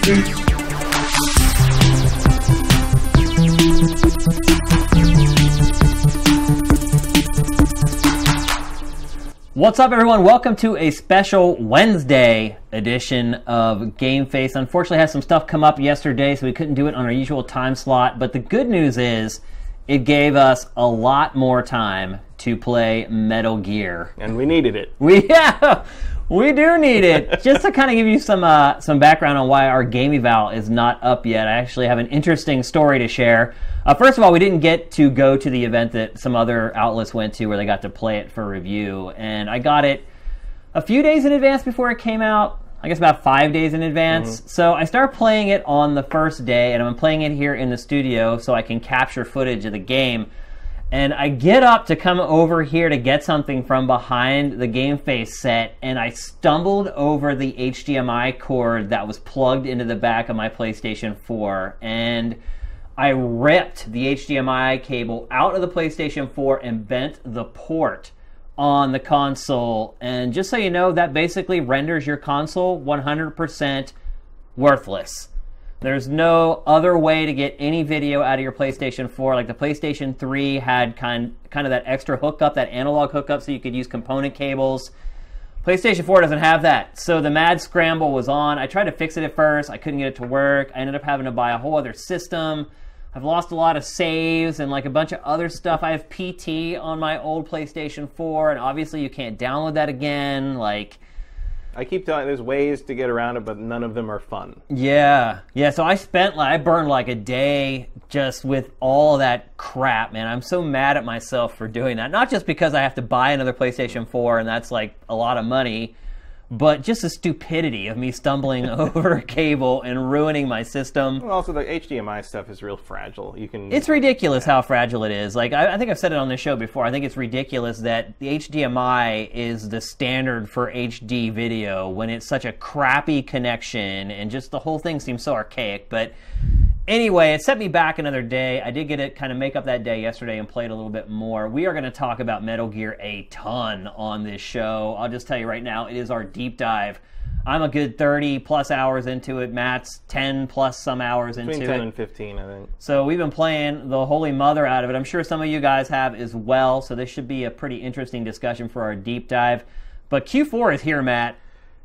What's up, everyone? Welcome to a special Wednesday edition of GameFace. Unfortunately, had some stuff come up yesterday, so we couldn't do it on our usual time slot. But the good news is it gave us a lot more time to play Metal Gear. And we needed it. We do need it. Just to kind of give you some background on why our game eval is not up yet, I actually have an interesting story to share. First of all, we didn't get to go to the event that some other outlets went to where they got to play it for review. And I got it a few days in advance before it came out. I guess about 5 days in advance. So I started playing it on the first day, and I'm playing it here in the studio so I can capture footage of the game. And I get up to come over here to get something from behind the GameFace set, and I stumbled over the HDMI cord that was plugged into the back of my PlayStation 4. And I ripped the HDMI cable out of the PlayStation 4 and bent the port on the console. And just so you know, that basically renders your console 100% worthless. There's no other way to get any video out of your PlayStation 4. Like the PlayStation 3 had kind of that extra hookup, that analog hookup, so you could use component cables. PlayStation 4 doesn't have that. So the mad scramble was on. I tried to fix it at first. I couldn't get it to work. I ended up having to buy a whole other system. I've lost a lot of saves and like a bunch of other stuff. I have PT on my old PlayStation 4, and obviously you can't download that again. Like, I keep telling you, there's ways to get around it, but none of them are fun. Yeah. So I burned like a day just with all that crap, man. I'm so mad at myself for doing that. Not just because I have to buy another PlayStation 4, and that's like a lot of money, but just the stupidity of me stumbling over a cable and ruining my system. Well, also the HDMI stuff is real fragile. It's ridiculous how fragile it is. Like I think I've said it on this show before. I think it's ridiculous that the HDMI is the standard for HD video when it's such a crappy connection, and just the whole thing seems so archaic. But anyway, it set me back another day. I did get to kind of make up that day yesterday and play it a little bit more. We are going to talk about Metal Gear a ton on this show. I'll just tell you right now, it is our deep dive. I'm a good 30 plus hours into it. Matt's 10 plus some hours into it. Between 10 and 15, I think. So we've been playing the holy mother out of it. I'm sure some of you guys have as well. So this should be a pretty interesting discussion for our deep dive. But Q4 is here, Matt.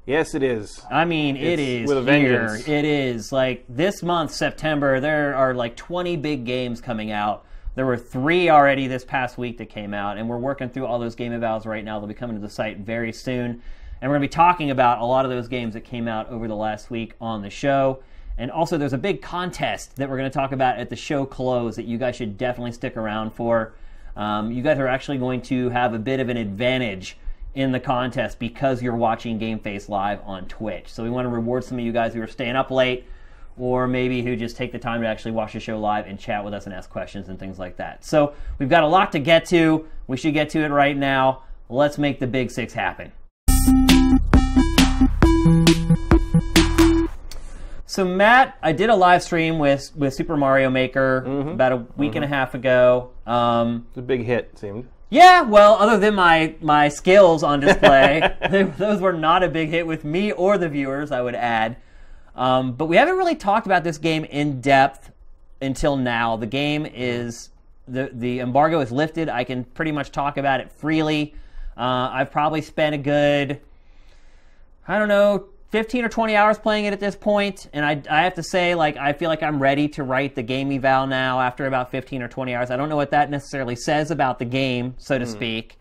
Yes, it is. I mean, it is with a vengeance. It is. Like, this month, September, there are like 20 big games coming out. There were 3 already this past week that came out, and we're working through all those game evals right now. They'll be coming to the site very soon. And we're going to be talking about a lot of those games that came out over the last week on the show. And also, there's a big contest that we're going to talk about at the show close that you guys should definitely stick around for. You guys are actually going to have a bit of an advantage in the contest because you're watching GameFace live on Twitch. So we want to reward some of you guys who are staying up late, or maybe who just take the time to actually watch the show live and chat with us and ask questions and things like that. So we've got a lot to get to. We should get to it right now. Let's make the Big Six happen. So Matt, I did a live stream with Super Mario Maker about a week and a half ago. It's a big hit, it seemed. Yeah, well, other than my skills on display, those were not a big hit with me or the viewers, I would add. But we haven't really talked about this game in depth until now. The game is, the embargo is lifted. I can pretty much talk about it freely. I've probably spent a good, 15 or 20 hours playing it at this point, and I have to say, like, I feel like I'm ready to write the game eval now after about 15 or 20 hours. I don't know what that necessarily says about the game, so to speak.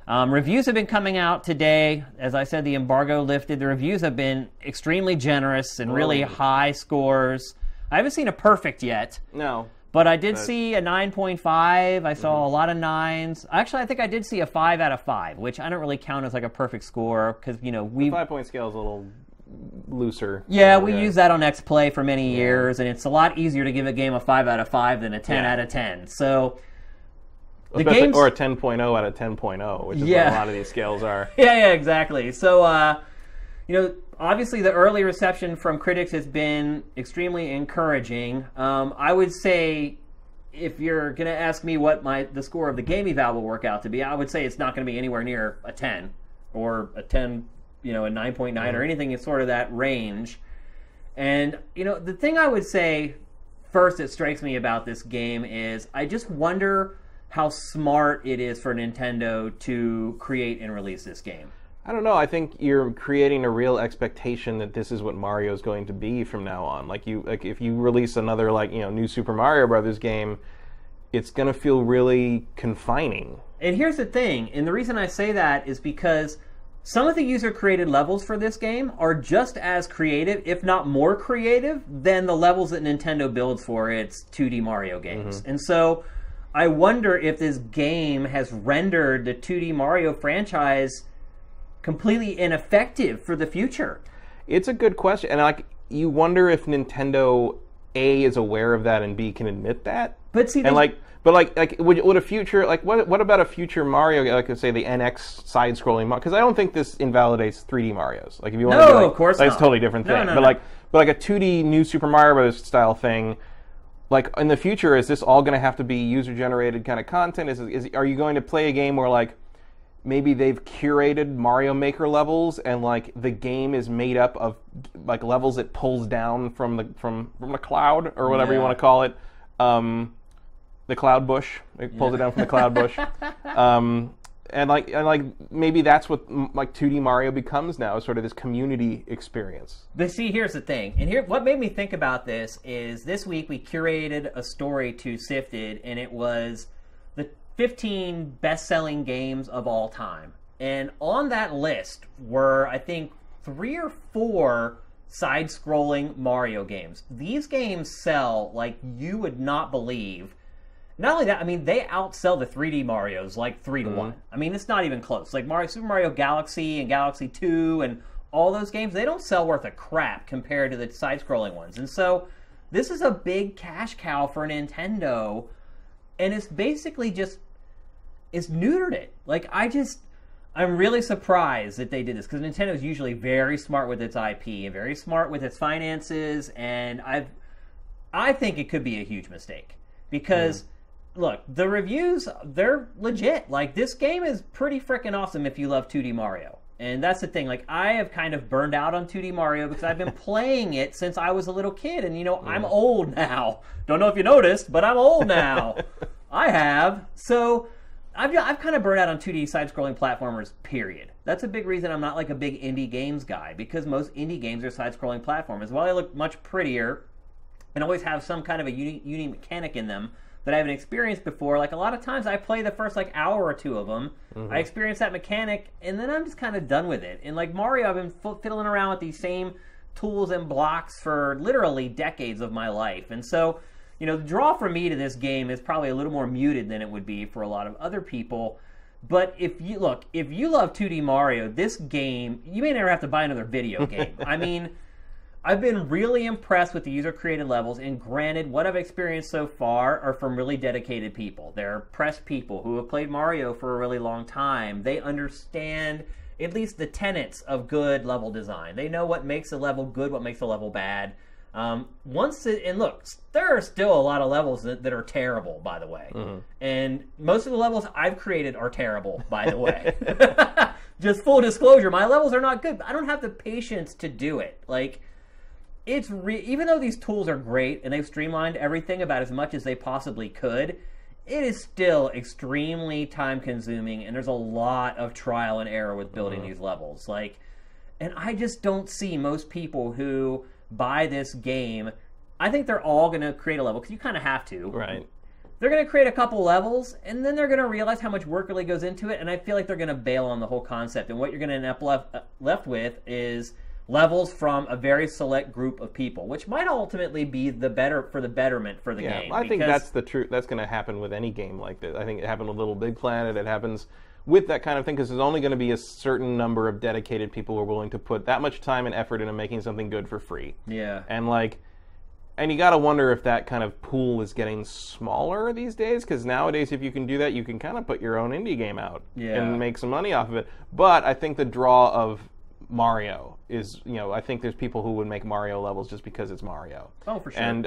Reviews have been coming out today. As I said, the embargo lifted. The reviews have been extremely generous and really high scores. I haven't seen a perfect yet. No. But I did see a 9.5. I saw a lot of 9s. Actually, I think I did see a 5 out of 5, which I don't really count as like a perfect score because, the 5-point scale is a little looser. Yeah, we use that on XPlay for many years, and it's a lot easier to give a game a 5 out of 5 than a 10 out of 10. So or a 10.0 out of 10.0, which is what a lot of these scales are. Yeah, exactly. So, obviously the early reception from critics has been extremely encouraging. I would say, if you're going to ask me what the score of the game eval will work out to be, I would say it's not going to be anywhere near a 10 or a 10, a 9.9 or anything in sort of that range. And, the thing I would say first that strikes me about this game is I just wonder how smart it is for Nintendo to create and release this game. I don't know. I think you're creating a real expectation that this is what Mario is going to be from now on. Like if you release another new Super Mario Brothers game, it's going to feel really confining. And here's the thing, and the reason I say that is because some of the user-created levels for this game are just as creative, if not more creative, than the levels that Nintendo builds for its 2D Mario games. And so I wonder if this game has rendered the 2D Mario franchise completely ineffective for the future. It's a good question, and you wonder if Nintendo A is aware of that and B can admit that. But see, would a future what about a future Mario, let's say the NX side-scrolling Mario? Because I don't think this invalidates 3D Marios. Like if you want to, of course not. It's a totally different thing. But a 2D new Super Mario Bros. Style thing. Like in the future, is this all going to have to be user-generated kind of content? Are you going to play a game where maybe they've curated Mario Maker levels and the game is made up of levels it pulls down from the cloud or whatever you want to call it, the cloud bush. It pulls it down from the cloud bush, and maybe that's what 2D Mario becomes now, sort of this community experience. But see, here's the thing, and what made me think about this is this week we curated a story to Sifted, and it was the 15 best-selling games of all time. And on that list were, I think, 3 or 4 side-scrolling Mario games. These games sell like you would not believe. Not only that, I mean, they outsell the 3D Marios 3-1. I mean, it's not even close. Like Super Mario Galaxy and Galaxy 2 and all those games, they don't sell worth a crap compared to the side-scrolling ones. And so this is a big cash cow for Nintendo, and it's basically just, it's neutered it. I'm really surprised that they did this, because Nintendo is usually very smart with its IP and very smart with its finances, and I think it could be a huge mistake. Because, look, the reviews, they're legit. This game is pretty freaking awesome if you love 2D Mario. And that's the thing. I have kind of burned out on 2D Mario because I've been playing it since I was a little kid. And, I'm old now. Don't know if you noticed, but I'm old now. I have. So I've kind of burned out on 2D side-scrolling platformers, period. That's a big reason I'm not a big indie games guy, because most indie games are side-scrolling platformers. While they look much prettier and always have some kind of a unique mechanic in them that I haven't experienced before, a lot of times I play the first hour or two of them, I experience that mechanic, and then I'm just kind of done with it. And Mario, I've been fiddling around with these same tools and blocks for literally decades of my life. And so, the draw for me to this game is probably a little more muted than it would be for a lot of other people. But if you love 2D Mario, this game, you may never have to buy another video game. I mean, I've been really impressed with the user-created levels, and granted, what I've experienced so far are from really dedicated people. They're press people who have played Mario for a really long time. They understand at least the tenets of good level design. They know what makes a level good, what makes a level bad. And look, there are still a lot of levels that are terrible, by the way. And most of the levels I've created are terrible, by the way. Just full disclosure, my levels are not good. I don't have the patience to do it. Even though these tools are great and they've streamlined everything about as much as they possibly could, it is still extremely time-consuming, and there's a lot of trial and error with building these levels. And I just don't see most people who buy this game. I think they're all going to create a level, because you kind of have to. Right. They're going to create a couple levels, and then they're going to realize how much work really goes into it, and I feel like they're going to bail on the whole concept. And what you're going to end up left with is levels from a very select group of people, which might ultimately be the betterment for the game. I think that's the truth. That's going to happen with any game like this. I think it happened with Little Big Planet. It happens with that kind of thing, because there's only going to be a certain number of dedicated people who are willing to put that much time and effort into making something good for free. Yeah. And you got to wonder if that kind of pool is getting smaller these days, because nowadays, if you can do that, you can kind of put your own indie game out and make some money off of it. But I think the draw of Mario is, I think there's people who would make Mario levels just because it's Mario. Oh, for sure. And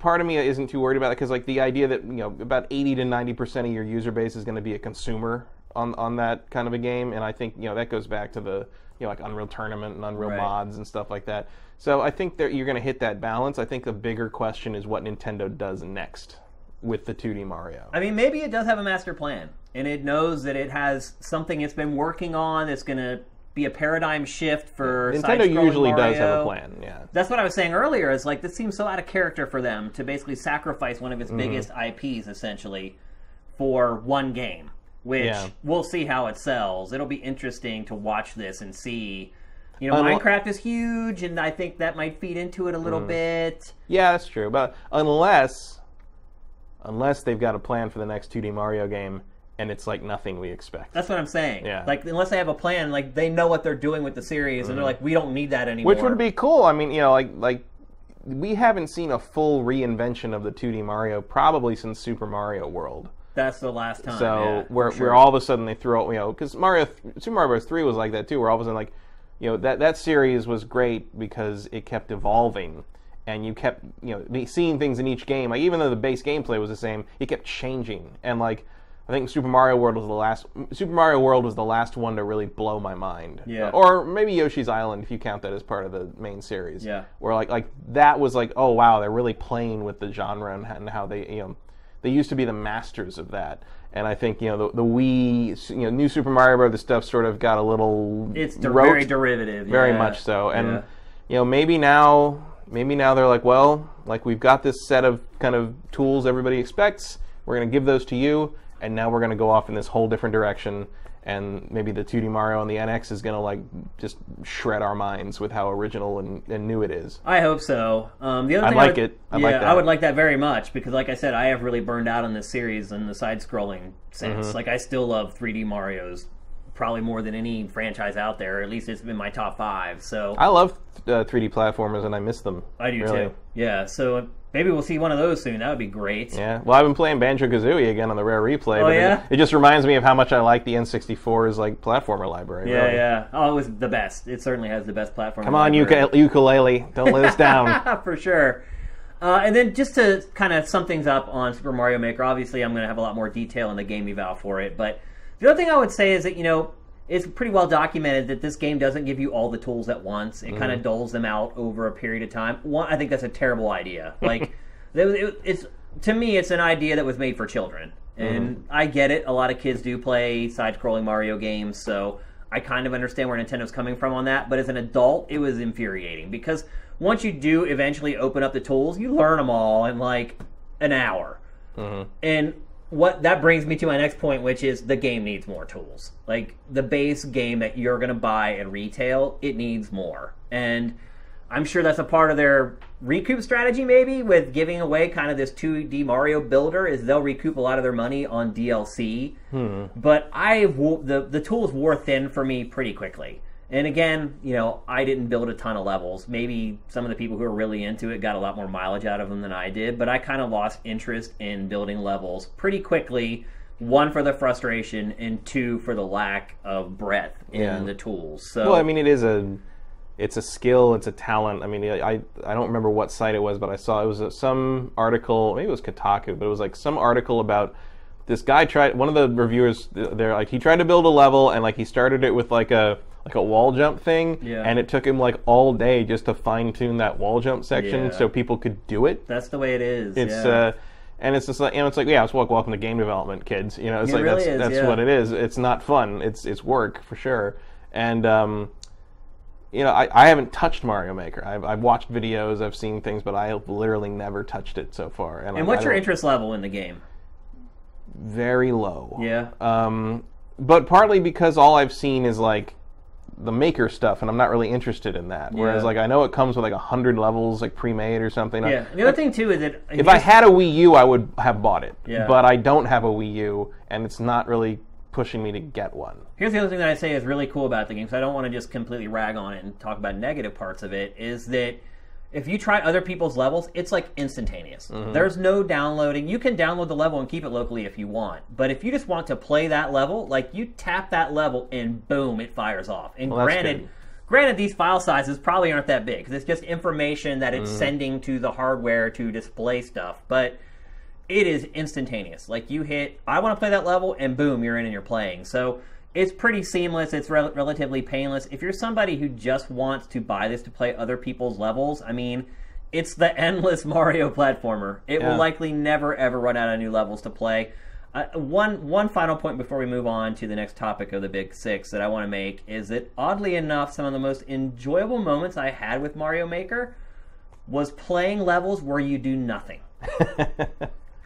part of me isn't too worried about it, because the idea that about 80 to 90% of your user base is going to be a consumer on that kind of a game, and I think that goes back to the like Unreal Tournament and Unreal mods and stuff like that. So I think that you're going to hit that balance. I think the bigger question is what Nintendo does next with the 2D Mario. I mean, maybe it does have a master plan, and it knows that it has something it's been working on that's going to be a paradigm shift for Nintendo usually Mario. Does have a plan, yeah. That's what I was saying earlier, is like, this seems so out of character for them to basically sacrifice one of its biggest IPs, essentially, for one game, which we'll see how it sells. It'll be interesting to watch this and see. Minecraft is huge, and I think that might feed into it a little bit. Yeah, that's true. But unless they've got a plan for the next 2D Mario game, and it's like nothing we expect. That's what I'm saying. Yeah. Like, unless they have a plan, like, they know what they're doing with the series, and they're like, we don't need that anymore. Which would be cool. I mean, like we haven't seen a full reinvention of the 2D Mario probably since Super Mario World. That's the last time. So where all of a sudden they throw, because Super Mario Bros. 3 was like that too, where all of a sudden like, that series was great because it kept evolving, and you kept seeing things in each game. Like, even though the base gameplay was the same, it kept changing. And like, I think Super Mario World was the last one to really blow my mind. Yeah. Or maybe Yoshi's Island, if you count that as part of the main series. Yeah. Where like that was like, oh wow, they're really playing with the genre and how they they used to be the masters of that. And I think the Wii, New Super Mario Bros. The stuff sort of got a little very derivative, very much so. And maybe now they're like, well, like, we've got this set of kind of tools everybody expects. We're going to give those to you, and now we're going to go off in this whole different direction. And maybe the 2D Mario on the NX is going to like just shred our minds with how original and new it is. I hope so. The other thing I like that. I would like that very much, because like I said, I have really burned out on this series in the side-scrolling sense. Like, I still love 3D Marios probably more than any franchise out there. At least it's been my top 5. So I love 3D platformers, and I miss them. I do too. Yeah, so maybe we'll see one of those soon. That would be great. Yeah. Well, I've been playing Banjo-Kazooie again on the Rare Replay. Oh, but yeah? It just reminds me of how much I like the N64's like platformer library. Yeah, really. yeah. Oh, it was the best. It certainly has the best platformer. Come on, library. ukulele. Don't let us down. For sure. And then just to kind of sum things up on Super Mario Maker, obviously I'm going to have a lot more detail in the game eval for it, but the other thing I would say is that, it's pretty well documented that this game doesn't give you all the tools at once. It kind of doles them out over a period of time. One, I think that's a terrible idea. Like, it's to me, it's an idea that was made for children. And I get it. A lot of kids do play side-scrolling Mario games, so I kind of understand where Nintendo's coming from on that. But as an adult, it was infuriating, because once you do eventually open up the tools, you learn them all in like an hour. And what that brings me to my next point, which is the game needs more tools. Like, the base game that you're going to buy at retail, it needs more. And I'm sure that's a part of their recoup strategy, maybe, with giving away kind of this 2D Mario builder, is they'll recoup a lot of their money on DLC. But the tools wore thin for me pretty quickly. And again, I didn't build a ton of levels. Maybe some of the people who are really into it got a lot more mileage out of them than I did, but I kind of lost interest in building levels pretty quickly. 1, for the frustration, and 2, for the lack of breadth in the tools. So, well, I mean, it's a skill, it's a talent. I mean, I don't remember what site it was, but I saw it was some article, maybe it was Kotaku, but it was like some article about this guy one of the reviewers, they're like, he tried to build a level, and like he started it with like a wall jump thing, and it took him like all day just to fine tune that wall jump section so people could do it. That's the way it is. It's and it's just like, it's like, it's welcome to game development, kids. It's it like really that's what it is. It's not fun. It's work for sure. And I haven't touched Mario Maker. I've watched videos, I've seen things, but I have literally never touched it so far. And what's your interest level in the game? Very low. Yeah. But partly because all I've seen is like the Maker stuff, and I'm not really interested in that. Whereas, like, I know it comes with like 100 levels, like pre-made or something. Yeah. And the other thing too is that if I had a Wii U, I would have bought it. Yeah. But I don't have a Wii U, and it's not really pushing me to get one. Here's the other thing that I say is really cool about the game, because I don't want to just completely rag on it and talk about negative parts of it, is that if you try other people's levels, it's like instantaneous. There's no downloading. You can download the level and keep it locally if you want. But if you just want to play that level, like, you tap that level and boom, it fires off. And granted, these file sizes probably aren't that big, because it's just information that it's sending to the hardware to display stuff. But it is instantaneous. Like, you hit, I want to play that level, and boom, you're in and you're playing. So it's pretty seamless. It's relatively painless. If you're somebody who just wants to buy this to play other people's levels, I mean, it's the endless Mario platformer. It will likely never, ever run out of new levels to play. One final point before we move on to the next topic of the Big Six that I want to make is that, oddly enough, some of the most enjoyable moments I had with Mario Maker was playing levels where you do nothing.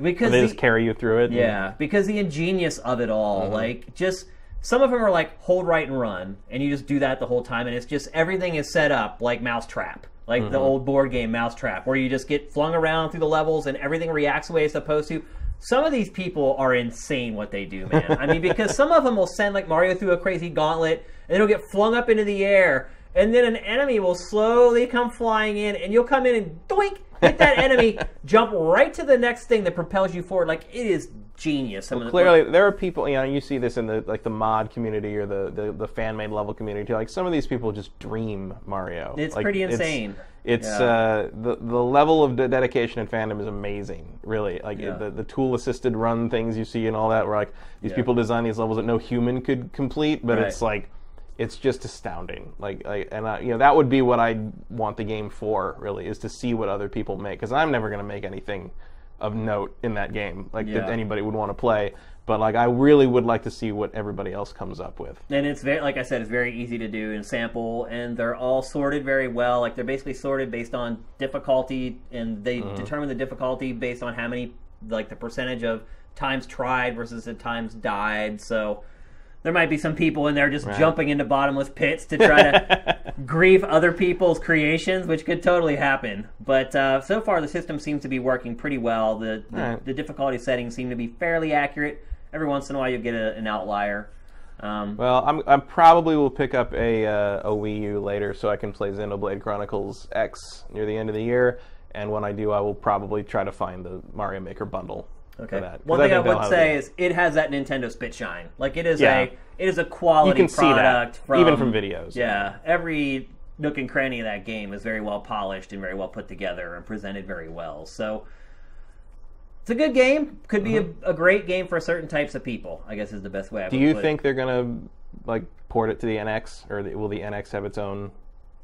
Because they just carry you through it. Yeah, because the ingenious of it all, like, just some of them are like hold right and run, and you just do that the whole time, and it's just everything is set up like Mousetrap, like the old board game Mousetrap, where you just get flung around through the levels and everything reacts the way it's supposed to. Some of these people are insane what they do, man. I mean, because some of them will send like Mario through a crazy gauntlet, and it'll get flung up into the air, and then an enemy will slowly come flying in, and you'll come in and doink, hit that enemy, jump right to the next thing that propels you forward. Like, it is genius. Clearly, there are people, you see this in the mod community or the fan-made level community. Like, some of these people just dream Mario. It's pretty insane. The level of dedication and fandom is amazing, really. Like, the tool-assisted run things you see and all that, where like these people design these levels that no human could complete, but it's like, it's just astounding. That would be what I want the game for, really, is to see what other people make. Because I'm never going to make anything of note in that game, that anybody would want to play. But I really would like to see what everybody else comes up with. And it's very, like I said, it's very easy to do and sample, and they're all sorted very well. Like, they're basically sorted based on difficulty, and they determine the difficulty based on how many, like, the percentage of times tried versus the times died. So there might be some people in there just jumping into bottomless pits to try to grief other people's creations, which could totally happen. But so far, the system seems to be working pretty well. The difficulty settings seem to be fairly accurate. Every once in a while, you'll get an outlier. Well, I probably will pick up a Wii U later so I can play Xenoblade Chronicles X near the end of the year. And when I do, I will probably try to find the Mario Maker bundle. Okay. One thing I would say is it has that Nintendo spit shine. Like, it is a quality you can product see that, even from videos. Yeah, every nook and cranny of that game is very well polished and very well put together and presented very well. So it's a good game. Could be a great game for certain types of people, I guess, is the best way I would put it. Do you think they're gonna port it to the NX, or will the NX have its own?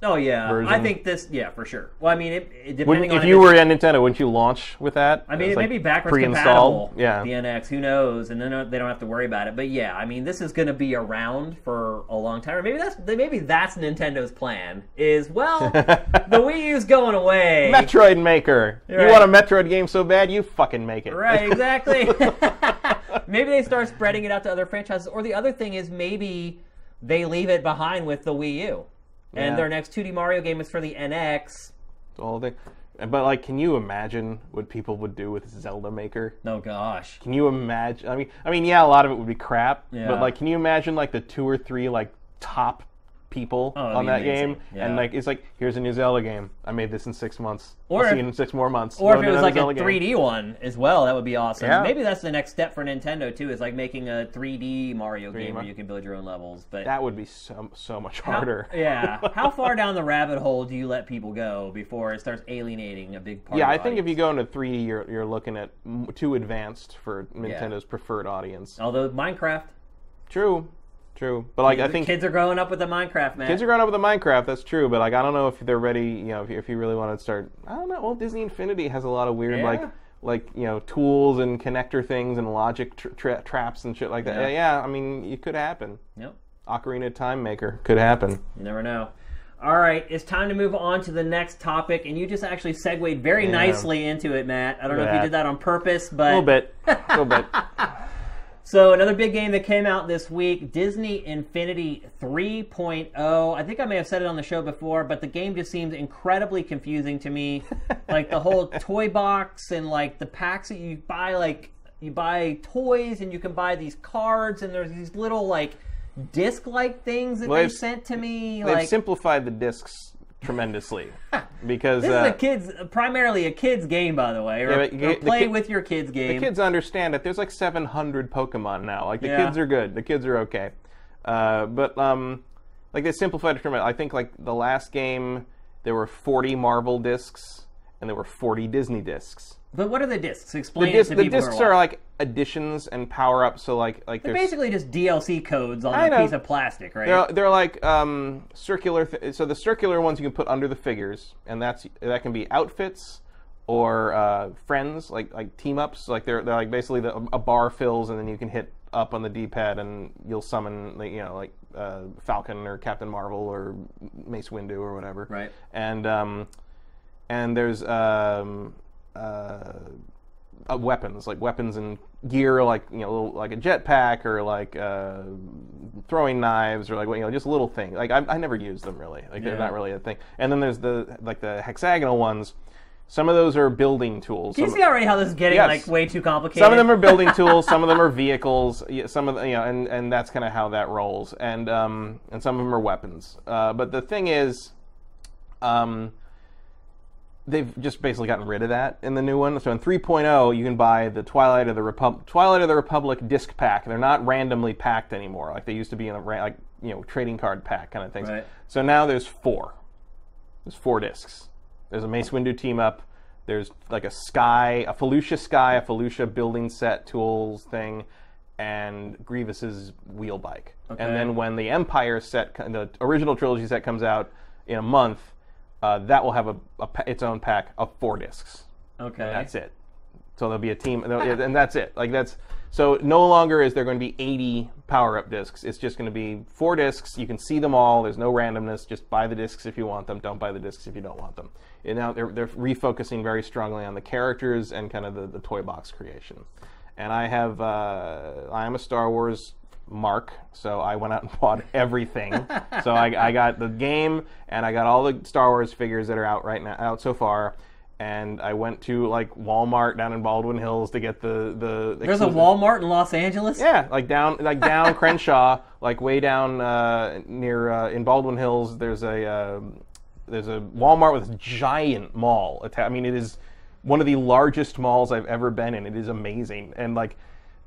Oh, yeah. Version? I think this, for sure. Well, I mean, depending on... If you were at Nintendo, wouldn't you launch with that? I mean, it may be backwards compatible, the NX, who knows, and then they don't have to worry about it. But yeah, I mean, this is going to be around for a long time. Or maybe that's Nintendo's plan, is, well, the Wii U's going away. Metroid Maker. Right. You want a Metroid game so bad, you fucking make it. Right, exactly. Maybe they start spreading it out to other franchises. Or the other thing is maybe they leave it behind with the Wii U. And their next 2D Mario game is for the NX. But can you imagine what people would do with Zelda Maker? Oh gosh. Can you imagine? I mean, a lot of it would be crap. Yeah. But can you imagine the 2 or 3 top people on that game? Yeah. And it's here's a new Zelda game. I made this in 6 months. Or I'll see you in 6 more months. Or if it was a 3D one as well, that would be awesome. Yeah. Maybe that's the next step for Nintendo too, is making a 3D Mario game where you can build your own levels. But that would be so much harder. How far down the rabbit hole do you let people go before it starts alienating a big part of the I think if you go into 3D, you're looking at too advanced for Nintendo's preferred audience. Although Minecraft. True. But I think kids are growing up with the Minecraft, man. Kids are growing up with the Minecraft. That's true, but I don't know if they're ready. If you really want to start, I don't know. Well, Disney Infinity has a lot of weird tools and connector things and logic traps and shit like that. Yeah, I mean, it could happen. Yep. Ocarina Time Maker could happen. You never know. All right, it's time to move on to the next topic, and you just actually segued very nicely into it, Matt. I don't know if you did that on purpose, but a little bit. So another big game that came out this week, Disney Infinity 3.0. I think I may have said it on the show before, but the game just seems incredibly confusing to me. The whole toy box and the packs that you buy, you buy toys and you can buy these cards, and there's these little disc-like things that they sent to me. They've simplified the discs tremendously because this is primarily a kid's game, by the way, or play with your kids game. The kids understand it. There's 700 Pokemon now. The kids are good. The kids are okay. But they simplified it tremendously. I think the last game there were 40 Marvel discs, and there were 40 Disney discs. But what are the discs? Explain it to the people discs are like additions and power-ups, so like they're basically just DLC codes on a piece of plastic, right? They're like circular. So the circular ones you can put under the figures, and that can be outfits or friends, like team-ups. Like they're like basically a bar fills, and then you can hit up on the D-pad, and you'll summon like Falcon or Captain Marvel or Mace Windu or whatever. Right. And there's weapons, like weapons and gear, like like a jetpack or like throwing knives or like just little things. Like I never use them really. Like they're not really a thing. And then there's the hexagonal ones. Some of those are building tools. Do you see already how this is getting like way too complicated? Some of them are building tools. Some of them are vehicles. Some of and that's kind of how that rolls. And some of them are weapons. But the thing is, they've just basically gotten rid of that in the new one. So in 3.0, you can buy the Twilight of the Republic disc pack. They're not randomly packed anymore, like they used to be in a trading card pack kind of things. Right. So now there's 4. There's 4 discs. There's a Mace Windu team up. There's like a Felucia building set tools thing, and Grievous's wheel bike. Okay. And then when the Empire set, the original trilogy set comes out in a month, that will have its own pack of 4 discs. Okay. And that's it. So there'll be a team, and that's it. So no longer is there going to be 80 power-up discs. It's just going to be 4 discs. You can see them all. There's no randomness. Just buy the discs if you want them. Don't buy the discs if you don't want them. And now they're refocusing very strongly on the characters and kind of the toy box creation. And I am a Star Wars mark, so I went out and bought everything. So I got the game, and I got all the Star Wars figures that are out so far. And I went to like Walmart down in Baldwin Hills to get the There's a Walmart in Los Angeles? Yeah, like down Crenshaw, like way down near in Baldwin Hills. There's a Walmart with a giant mall. I mean, it is one of the largest malls I've ever been in. It is amazing, and like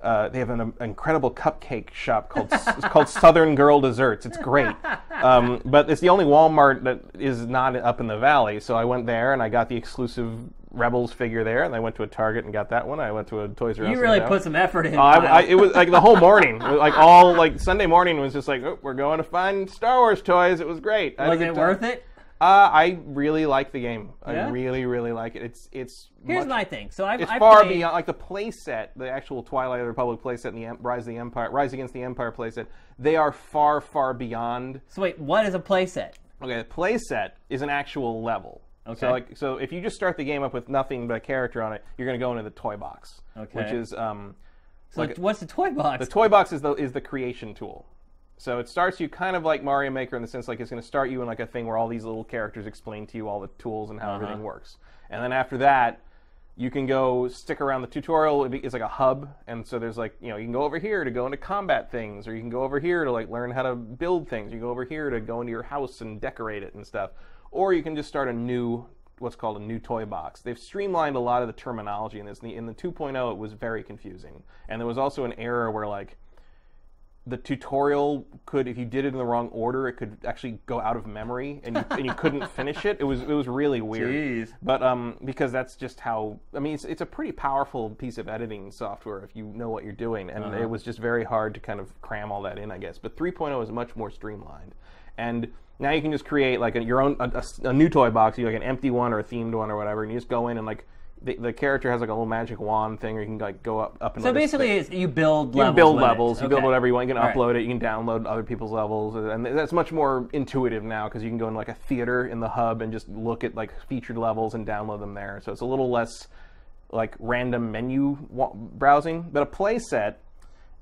they have an incredible cupcake shop called Southern Girl Desserts. It's great, but it's the only Walmart that is not up in the valley. So I went there and I got the exclusive Rebels figure there, and I went to a Target and got that one. I went to a Toys R Us. You really put some effort in. It was like the whole morning, like Sunday morning was just like, oh, we're going to find Star Wars toys. It was great. Was it worth it? I really like the game. Yeah? I really, really like it. It's. Here's my thing. So it's far beyond like the play set, the actual Twilight of the Republic play set, and the Rise Against the Empire play set. They are far, far beyond. So wait, what is a play set? Okay, the play set is an actual level. Okay. So if you just start the game up with nothing but a character on it, you're going to go into the toy box. Okay. Which is So what's the toy box? The toy box is the creation tool. So it starts you kind of like Mario Maker in the sense like it's going to start you in like a thing where all these little characters explain to you all the tools and how everything works. And then after that, you can go stick around the tutorial. It's like a hub, and so there's like, you can go over here to go into combat things, or you can go over here to like learn how to build things. You can go over here to go into your house and decorate it and stuff. Or you can just start what's called a new toy box. They've streamlined a lot of the terminology in this. In the 2.0, it was very confusing. And there was also an error where like the tutorial could, if you did it in the wrong order, it could actually go out of memory, and you couldn't finish it. It was really weird. Jeez. But because that's just how. I mean, it's a pretty powerful piece of editing software if you know what you're doing, and it was just very hard to kind of cram all that in, I guess. But 3.0 is much more streamlined, and now you can just create like your own a new toy box, like an empty one or a themed one or whatever, and you just go in and like. The character has like a little magic wand thing, or you can like go up and. So basically, you build levels. You build levels. You Okay. build whatever you want. You can upload it. You can download other people's levels, and that's much more intuitive now because you can go in like a theater in the hub and just look at like featured levels and download them there. So it's a little less like random menu browsing. But a play set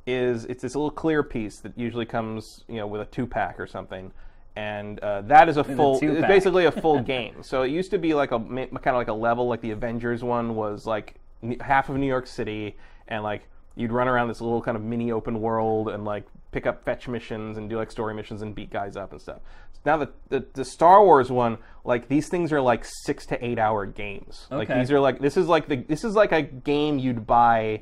it's this little clear piece that usually comes with a 2-pack or something. And that is it's basically a full game. So it used to be like kind of like a level, like the Avengers one was like half of New York City, and like you'd run around this little kind of mini open world and like pick up fetch missions and do like story missions and beat guys up and stuff. Now the Star Wars one, like these things are like 6 to 8 hour games. Okay. Like these are like this is like a game you'd buy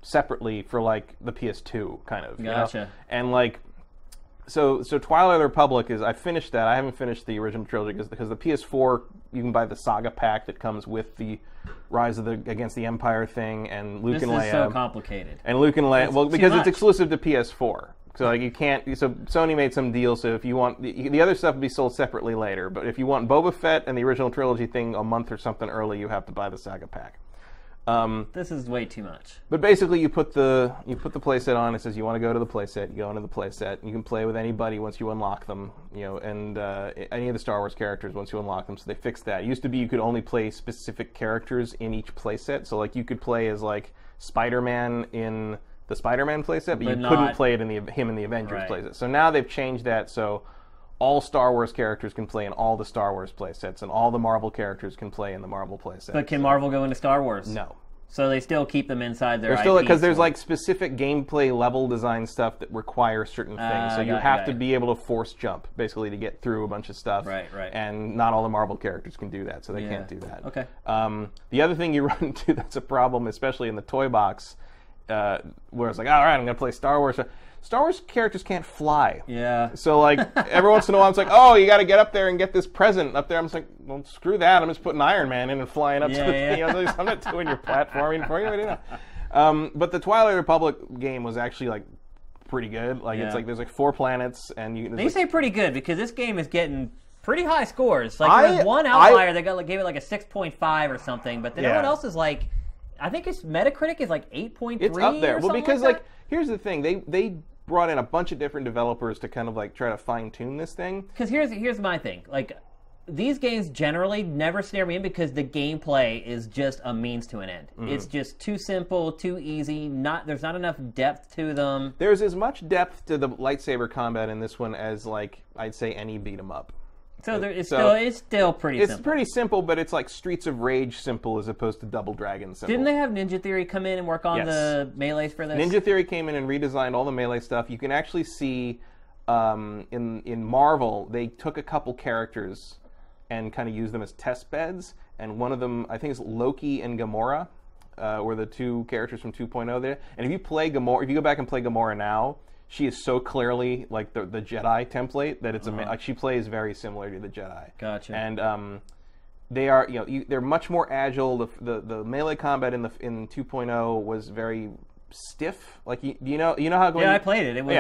separately for like the PS2 kind of. Gotcha. And like. So Twilight of the Republic I finished that. I haven't finished the original trilogy because the PS4 you can buy the Saga pack that comes with the Rise of the Against the Empire thing and Luke and Leia. This is so complicated. And Luke and Leia, well, because it's much. exclusive to PS4. So like you can't. So Sony made some deal. So if you want the other stuff, will be sold separately later. But if you want Boba Fett and the original trilogy thing a month or something early, you have to buy the Saga pack. This is way too much. But basically, you put the playset on. It says you want to go to the playset. You go into the playset. And you can play with anybody once you unlock them. And any of the Star Wars characters once you unlock them. So they fixed that. It used to be you could only play specific characters in each playset. So like you could play as like Spider-Man in the Spider-Man playset, but you couldn't play it in him in the Avengers playset. So now they've changed that. So all Star Wars characters can play in all the Star Wars playsets, and all the Marvel characters can play in the Marvel playsets. But can Marvel go into Star Wars? No. So they still keep them inside their They're still because IP there's store. like specific gameplay level design stuff that require certain things. So you have to be able to force jump basically to get through a bunch of stuff. Right. And not all the Marvel characters can do that, so they can't do that. Okay. The other thing you run into that's a problem, especially in the toy box, where it's like, all right, I'm going to play Star Wars. Star Wars characters can't fly. Yeah. So like every once in a while, it's like, oh, you got to get up there and get this present up there. I'm just like, well, screw that. I'm just putting Iron Man in and flying up to the I'm not doing your platforming for you. But the Twilight Republic game was actually like pretty good. Like it's like there's like 4 planets and you say pretty good because this game is getting pretty high scores. Like there was one outlier that gave it like a 6.5 or something, but then everyone else is like, I think its Metacritic is like 8.3. It's up there. Well, because like here's the thing, they brought in a bunch of different developers to kind of like try to fine tune this thing. Because here's my thing, like these games generally never snare me in because the gameplay is just a means to an end. It's just too simple, too easy. There's not enough depth to them. There's as much depth to the lightsaber combat in this one as like I'd say any beat 'em up. So it's still pretty simple. It's pretty simple, but it's like Streets of Rage simple as opposed to Double Dragon simple. Didn't they have Ninja Theory come in and work on the melees for this? Ninja Theory came in and redesigned all the melee stuff. You can actually see in Marvel, they took a couple characters and kind of used them as test beds. And one of them, I think, is Loki and Gamora, were the 2 characters from 2.0 there. And if you play Gamora, if you go back and play Gamora now, she is so clearly like the Jedi template that it's like she plays very similar to the Jedi. Gotcha. And they are they're much more agile. The melee combat in 2.0 was very stiff. Like you know how going. Yeah, I played it. It was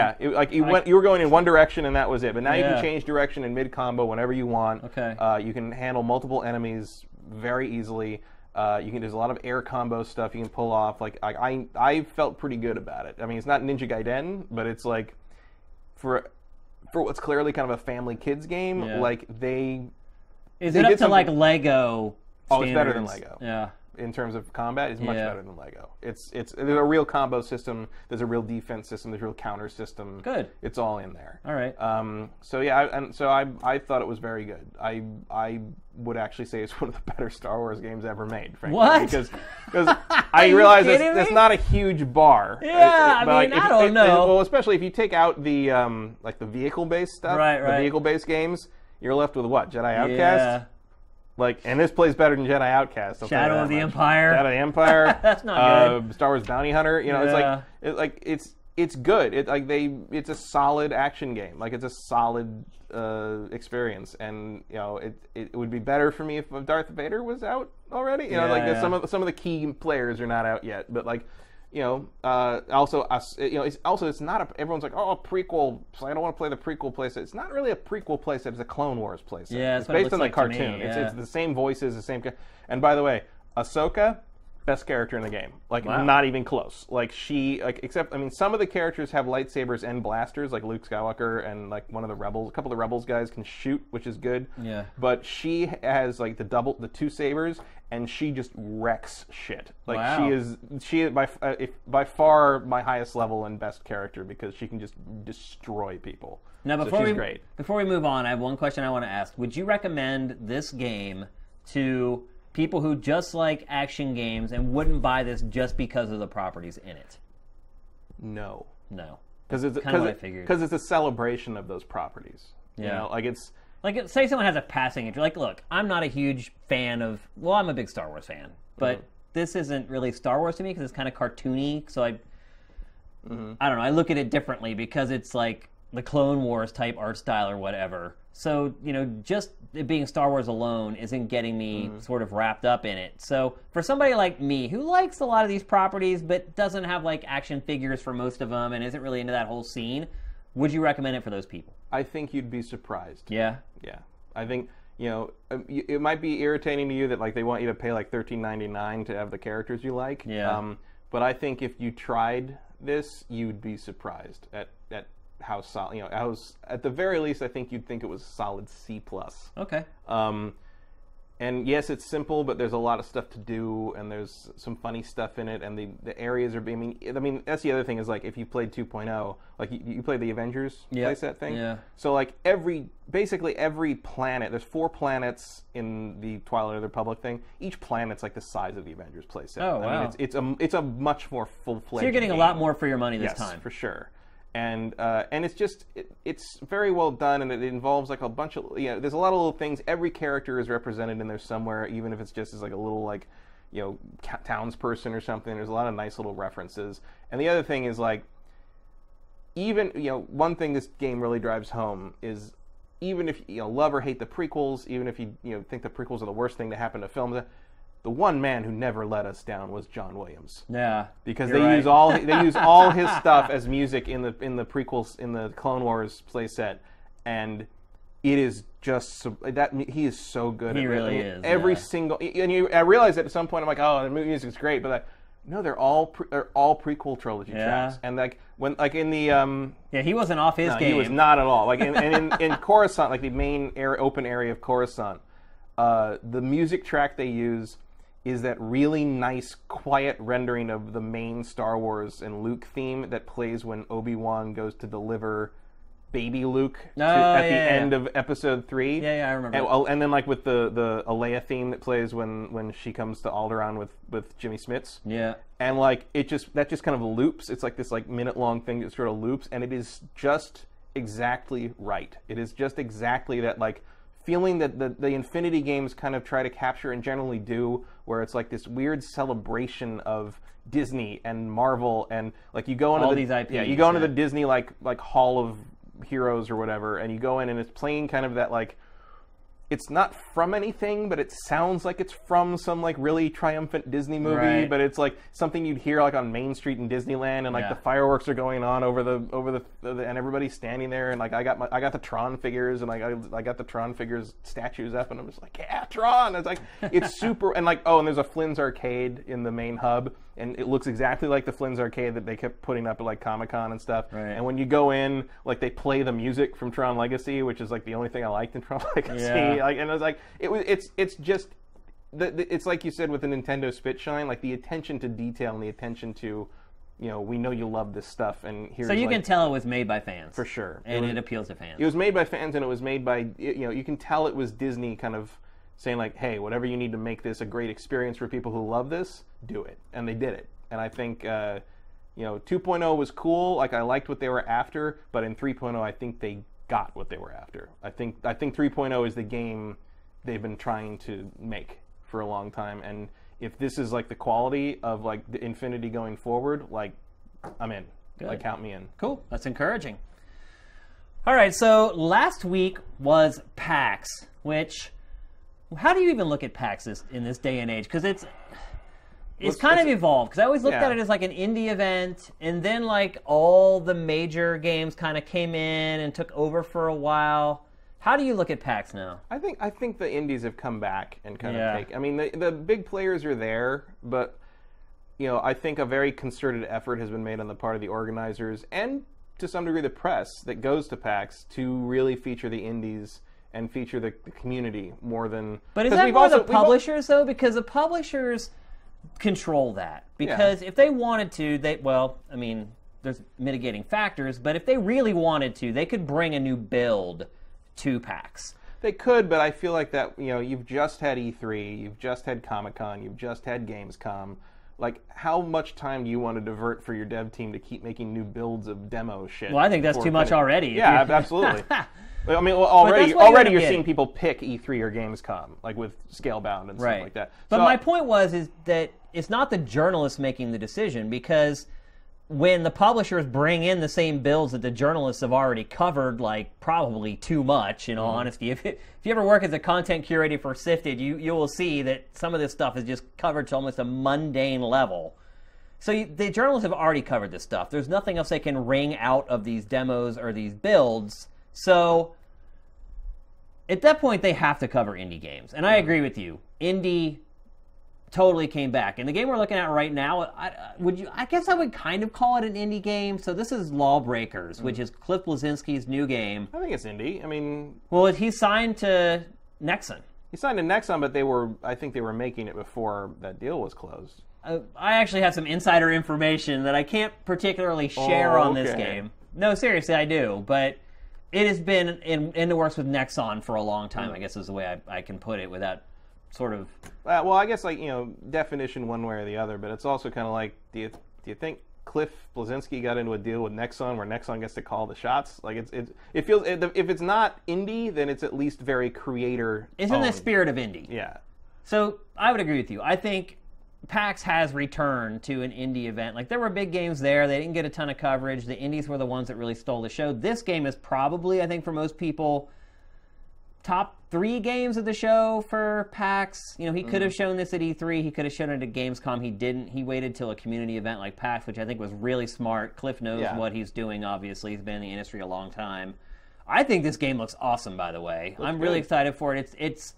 you were going in one direction and that was it. But now you can change direction in mid combo whenever you want. Okay. You can handle multiple enemies very easily. There's a lot of air combo stuff you can pull off. Like I felt pretty good about it. I mean, it's not Ninja Gaiden, but it's like for what's clearly kind of a family kids game. Like is it up to like Lego? Oh, it's better than Lego. Yeah. In terms of combat, it's much better than Lego. There's a real combo system. There's a real defense system. There's a real counter system. Good. It's all in there. All right. I thought it was very good. I would actually say it's one of the better Star Wars games ever made. Frankly, what? Because I realize that's not a huge bar. Yeah, I don't know. Well, especially if you take out the like the vehicle-based stuff, the vehicle-based games, you're left with what? Jedi Outcast. Yeah. And this plays better than Jedi Outcast. Shadow of the Empire. Shadow of the Empire. That's not good. Star Wars Bounty Hunter. It's good. It's a solid action game. Like it's a solid experience, and it would be better for me if Darth Vader was out already. Some of the key players are not out yet, but it's not everyone's like, oh, a prequel. So I don't want to play the prequel playset. It's not really a prequel playset. It's a Clone Wars playset. Yeah, it's based on the cartoon. It's the same voices, the same. And by the way, Ahsoka, best character in the game. Not even close. Except some of the characters have lightsabers and blasters, like Luke Skywalker and like one of the rebels. A couple of the rebels guys can shoot, which is good. Yeah. But she has like the 2 sabers, and she just wrecks shit. Wow. She is by far my highest level and best character because she can just destroy people. Now, she's great. Before we move on, I have one question I want to ask. Would you recommend this game to people who just like action games and wouldn't buy this just because of the properties in it? No. Because it's kind of what I figured. Because it's a celebration of those properties. Yeah. It's like, say someone has a passing interest. Like, look, I'm not a huge fan of. Well, I'm a big Star Wars fan, but this isn't really Star Wars to me because it's kind of cartoony. So I don't know. I look at it differently because it's like the Clone Wars type art style or whatever. So, just it being Star Wars alone isn't getting me sort of wrapped up in it. So, for somebody like me who likes a lot of these properties but doesn't have like action figures for most of them and isn't really into that whole scene, would you recommend it for those people? I think you'd be surprised. Yeah? Yeah. I think, it might be irritating to you that like they want you to pay like $13.99 to have the characters you like. Yeah. But I think if you tried this, you'd be surprised at how solid, at the very least, I think you'd think it was a solid C+. Okay. And yes, it's simple, but there's a lot of stuff to do, and there's some funny stuff in it, and the areas are being. I mean, that's the other thing is like if you played 2.0, like you played the Avengers playset thing. Yeah. So like basically every planet, there's 4 planets in the Twilight of the Republic thing. Each planet's like the size of the Avengers playset. Oh wow. I mean, it's a much more full-fledged. So you're getting game. a lot more for your money this Yes, time. for sure. And it's just it's very well done, and it involves like a bunch of there's a lot of little things. Every character is represented in there somewhere, even if it's just as like a little like townsperson or something. There's a lot of nice little references. And the other thing is like even one thing this game really drives home is even if you love or hate the prequels, even if you think the prequels are the worst thing to happen to films. The one man who never let us down was John Williams. Yeah, because they use all his stuff as music in the prequels in the Clone Wars playset, and it is just he is so good. He at really it. is. Every single I realized at some point I'm like, oh, the music's great, but like, no, they're all prequel trilogy tracks, and like when like in the he wasn't off his game. He was not at all. Like in Coruscant, like the main open area of Coruscant, the music track they use is that really nice, quiet rendering of the main Star Wars and Luke theme that plays when Obi-Wan goes to deliver baby Luke at the end of Episode 3. Yeah, I remember. And then like with the Leia theme that plays when she comes to Alderaan with Jimmy Smits. Yeah. And like that just kind of loops. It's like this like minute-long thing that sort of loops, and it is just exactly right. It is just exactly that like feeling that the Infinity games kind of try to capture and generally do, where it's like this weird celebration of Disney and Marvel, and like you go into all these IPs, you go into the Disney like Hall of Heroes or whatever, and you go in and it's playing kind of that like it's not from anything, but it sounds like it's from some like really triumphant Disney movie, right. But it's like something you'd hear like on Main Street in Disneyland, and like the fireworks are going on over the and everybody's standing there, and like I got the Tron figures, and like I got the Tron figures statues up, and I'm just like, yeah, Tron. It's like it's super, and like and there's a Flynn's arcade in the main hub, and it looks exactly like the Flynn's arcade that they kept putting up at like Comic-Con and stuff. Right. And when you go in, like they play the music from Tron Legacy, which is like the only thing I liked in Tron Legacy. Yeah. Like, and I was like, it's just it's like you said with the Nintendo Spitshine, like the attention to detail and the attention to, we know you love this stuff, and here's so you can tell it was made by fans for sure, and it appeals to fans. It was made by fans, and it was made by you can tell it was Disney kind of saying like, hey, whatever you need to make this a great experience for people who love this, do it, and they did it. And I think 2.0 was cool. Like I liked what they were after, but in 3.0, I think they got what they were after. I think 3.0 is the game they've been trying to make for a long time, and if this is like the quality of like the Infinity going forward, like I'm in. Good. Like count me in. Cool. That's encouraging. All right, so last week was PAX, which how do you even look at PAX in this day and age? Because it's kind of evolved, because I always looked at it as like an indie event, and then like all the major games kind of came in and took over for a while. How do you look at PAX now? I think the indies have come back and kind of take. I mean, the big players are there, but I think a very concerted effort has been made on the part of the organizers and to some degree the press that goes to PAX to really feature the indies and feature the community more than. But is that more the publishers though? Because the publishers control that. Because if they wanted to, there's mitigating factors, but if they really wanted to, they could bring a new build to PAX. They could, but I feel like that, you've just had E3, you've just had Comic-Con, you've just had Gamescom. Like, how much time do you want to divert for your dev team to keep making new builds of demo shit? Well, I think that's too much already. Yeah, absolutely. I mean, already you're seeing people pick E3 or Gamescom, like with Scalebound and stuff like that. But my point is that it's not the journalists making the decision, because when the publishers bring in the same builds that the journalists have already covered, like probably too much, in all honesty. If you ever work as a content curator for Sifted, you will see that some of this stuff is just covered to almost a mundane level. So the journalists have already covered this stuff. There's nothing else they can wring out of these demos or these builds. So at that point, they have to cover indie games. And I agree with you. Indie totally came back. And the game we're looking at right now, I guess I would kind of call it an indie game. So this is Lawbreakers, which is Cliff Bleszinski's new game. I think it's indie. I mean... Well, he's signed to Nexon. He signed to Nexon, but I think they were making it before that deal was closed. I actually have some insider information that I can't particularly share on this game. No, seriously, I do. But it has been in the works with Nexon for a long time, I guess is the way I can put it without... sort of. Well, I guess definition one way or the other, but it's also kind of like, do you think Cliff Bleszinski got into a deal with Nexon where Nexon gets to call the shots? Like it feels if it's not indie, then it's at least very creator. It's in the spirit of indie. Yeah. So I would agree with you. I think PAX has returned to an indie event. Like there were big games there. They didn't get a ton of coverage. The indies were the ones that really stole the show. This game is probably, I think, for most people, top 3 games of the show for PAX. He could have shown this at E3. He could have shown it at Gamescom. He didn't. He waited till a community event like PAX, which I think was really smart. Cliff knows what he's doing, obviously. He's been in the industry a long time. I think this game looks awesome, by the way. I'm really excited for it.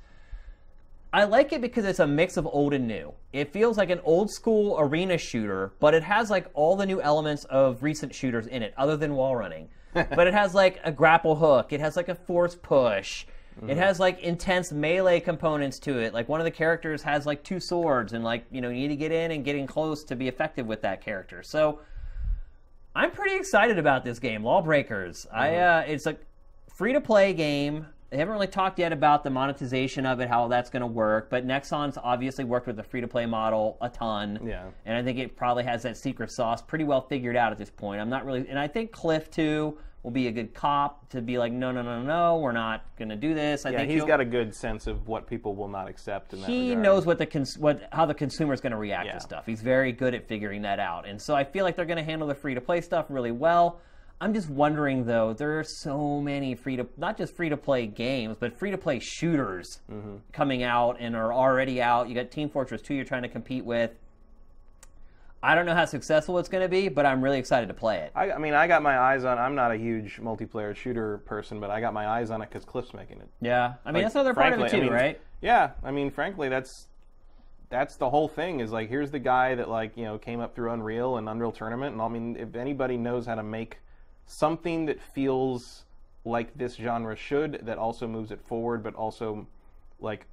I like it because it's a mix of old and new. It feels like an old school arena shooter, but it has like all the new elements of recent shooters in it, other than wall running. But it has like a grapple hook. It has like a force push. It has like intense melee components to it. Like one of the characters has like 2 swords, and like you need to get in and get in close to be effective with that character. So I'm pretty excited about this game, Lawbreakers. It's a free-to-play game. They haven't really talked yet about the monetization of it, how that's going to work. But Nexon's obviously worked with the free-to-play model a ton. Yeah. And I think it probably has that secret sauce pretty well figured out at this point. I'm not really, and I think Cliff too will be a good cop to be like, no, we're not going to do this. I think he's got a good sense of what people will not accept in that regard. He knows how the consumer is going to react to stuff. He's very good at figuring that out. And so I feel like they're going to handle the free-to-play stuff really well. I'm just wondering, though, there are so many not just free-to-play games, but free-to-play shooters coming out and are already out. You got Team Fortress 2 you're trying to compete with. I don't know how successful it's going to be, but I'm really excited to play it. I mean, I got my eyes on. I'm not a huge multiplayer shooter person, but I got my eyes on it because Cliff's making it. Yeah, I mean that's another part of it too, right? Yeah, I mean, frankly, that's the whole thing. Is like, here's the guy that came up through Unreal and Unreal Tournament, and I mean, if anybody knows how to make something that feels like this genre should, that also moves it forward, but also like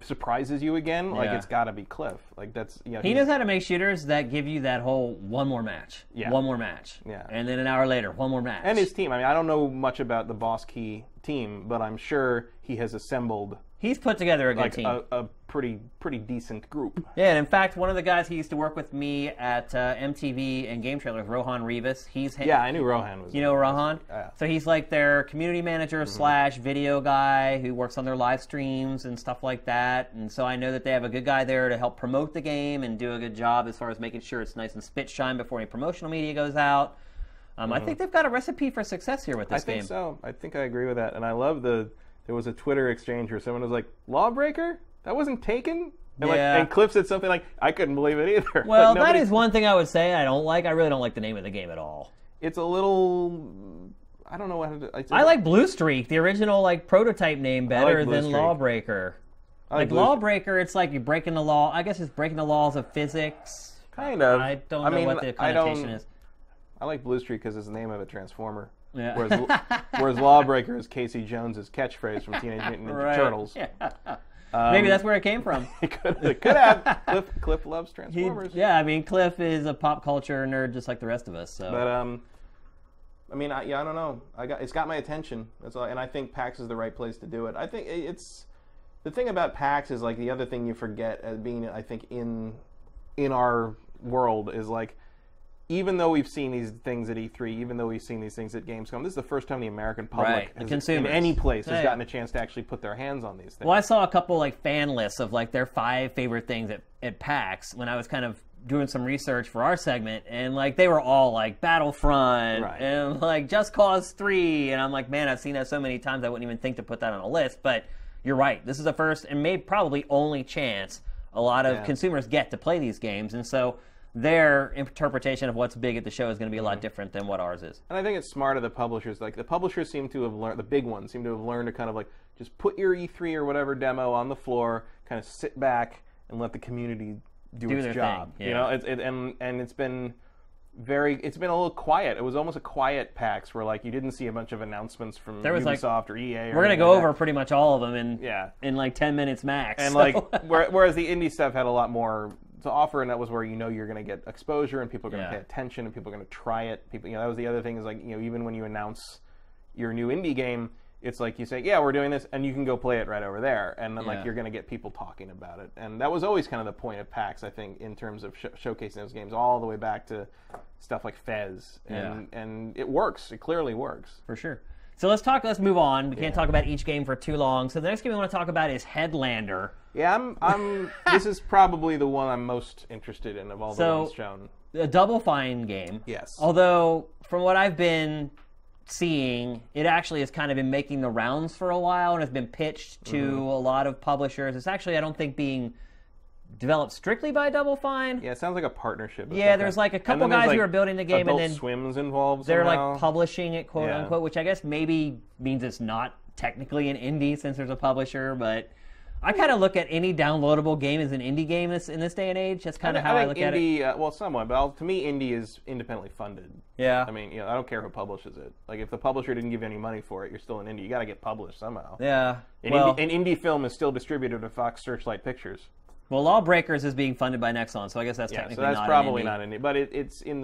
surprises you again, like it's got to be Cliff. Like that's he knows how to make shooters that give you that whole one more match, and then an hour later one more match. And his team. I mean, I don't know much about the Boss Key team, but I'm sure he has assembled. He's put together a good team, a pretty decent group. Yeah, and in fact, one of the guys he used to work with me at MTV and Game Trailers, Rohan Rivas. I knew Rohan was. You know Rohan? Yeah. So he's like their community manager / video guy who works on their live streams and stuff like that. And so I know that they have a good guy there to help promote the game and do a good job as far as making sure it's nice and spit shine before any promotional media goes out. I think they've got a recipe for success here with this game. I think so. I think I agree with that, and I love there was a Twitter exchange where someone was like, Lawbreaker? That wasn't taken? And, and Cliff said something like, I couldn't believe it either. Well, that is one thing I would say I don't like. I really don't like the name of the game at all. It's a little... I don't know what to... I like Blue Streak, the original prototype name, better than Lawbreaker. Lawbreaker, it's like you're breaking the law. I guess it's breaking the laws of physics. Kind of. I don't know what the connotation is. I like Blue Streak because it's the name of a Transformer. Yeah. Whereas Lawbreaker is Casey Jones's catchphrase from Teenage Mutant Ninja Turtles. Yeah. Maybe that's where it came from. It could have. Cliff loves Transformers. I mean, Cliff is a pop culture nerd just like the rest of us. So. But I mean, I don't know. It's got my attention. That's all, and I think PAX is the right place to do it. I think it's the thing about PAX is like the other thing you forget as being, I think, in our world is like. Even though we've seen these things at E3, even though we've seen these things at Gamescom, this is the first time the American public in any place has gotten a chance to actually put their hands on these things. Well, I saw a couple fan lists of their 5 favorite things at PAX when I was kind of doing some research for our segment, and like they were all like Battlefront and like Just Cause 3, and I'm like, man, I've seen that so many times I wouldn't even think to put that on a list. But you're right, this is the first and maybe probably only chance a lot of consumers get to play these games, and so their interpretation of what's big at the show is going to be a lot different than what ours is. And I think it's smart of the publishers. Like the publishers seem to have learned, the big ones seem to have learned to kind of like just put your E3 or whatever demo on the floor, kind of sit back and let the community do its job. Thing. Yeah. You know, and it's been a little quiet. It was almost a quiet PAX where like you didn't see a bunch of announcements from Ubisoft or EA. We're going to go over pretty much all of them in like 10 minutes max. And like whereas the indie stuff had a lot more to offer, and that was where you know you're going to get exposure and people are going to pay attention and people are going to try it. People, that was the other thing is like even when you announce your new indie game, it's like you say, yeah, we're doing this, and you can go play it right over there, and then like you're going to get people talking about it, and that was always kind of the point of PAX, I think, in terms of showcasing those games, all the way back to stuff like Fez, and it works. It clearly works for sure. So let's move on. We can't talk about each game for too long. So the next game we want to talk about is Headlander. Yeah, I'm this is probably the one I'm most interested in of all the ones shown. A Double Fine game. Yes. Although, from what I've been seeing, it actually has kind of been making the rounds for a while and has been pitched to a lot of publishers. It's actually, I don't think, being developed strictly by Double Fine. Yeah, it sounds like a partnership. Yeah, there's like a couple guys who are building the game, and then Swim's involved. They're like publishing it, quote unquote, which I guess maybe means it's not technically an indie since there's a publisher. But I kind of look at any downloadable game as an indie game in this day and age. That's kind of how I look at it. Well, somewhat, but to me, indie is independently funded. Yeah. I mean, I don't care who publishes it. Like, if the publisher didn't give you any money for it, you're still an indie. You got to get published somehow. Yeah. An indie film is still distributed to Fox Searchlight Pictures. Well, Lawbreakers is being funded by Nexon, so I guess that's technically not an indie. So that's probably not indie, but it's in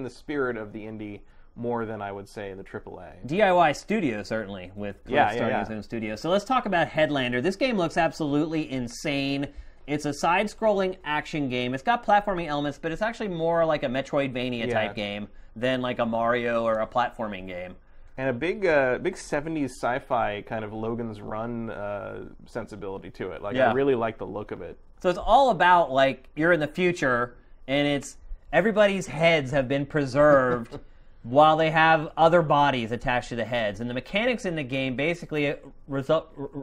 the spirit of the indie more than I would say the AAA. DIY studio, certainly, with starting his own studio. So let's talk about Headlander. This game looks absolutely insane. It's a side-scrolling action game. It's got platforming elements, but it's actually more like a Metroidvania type game than like a Mario or a platforming game. And a big 70s sci-fi kind of Logan's Run sensibility to it. Like, I really like the look of it. So it's all about, like, you're in the future, and it's everybody's heads have been preserved while they have other bodies attached to the heads. And the mechanics in the game basically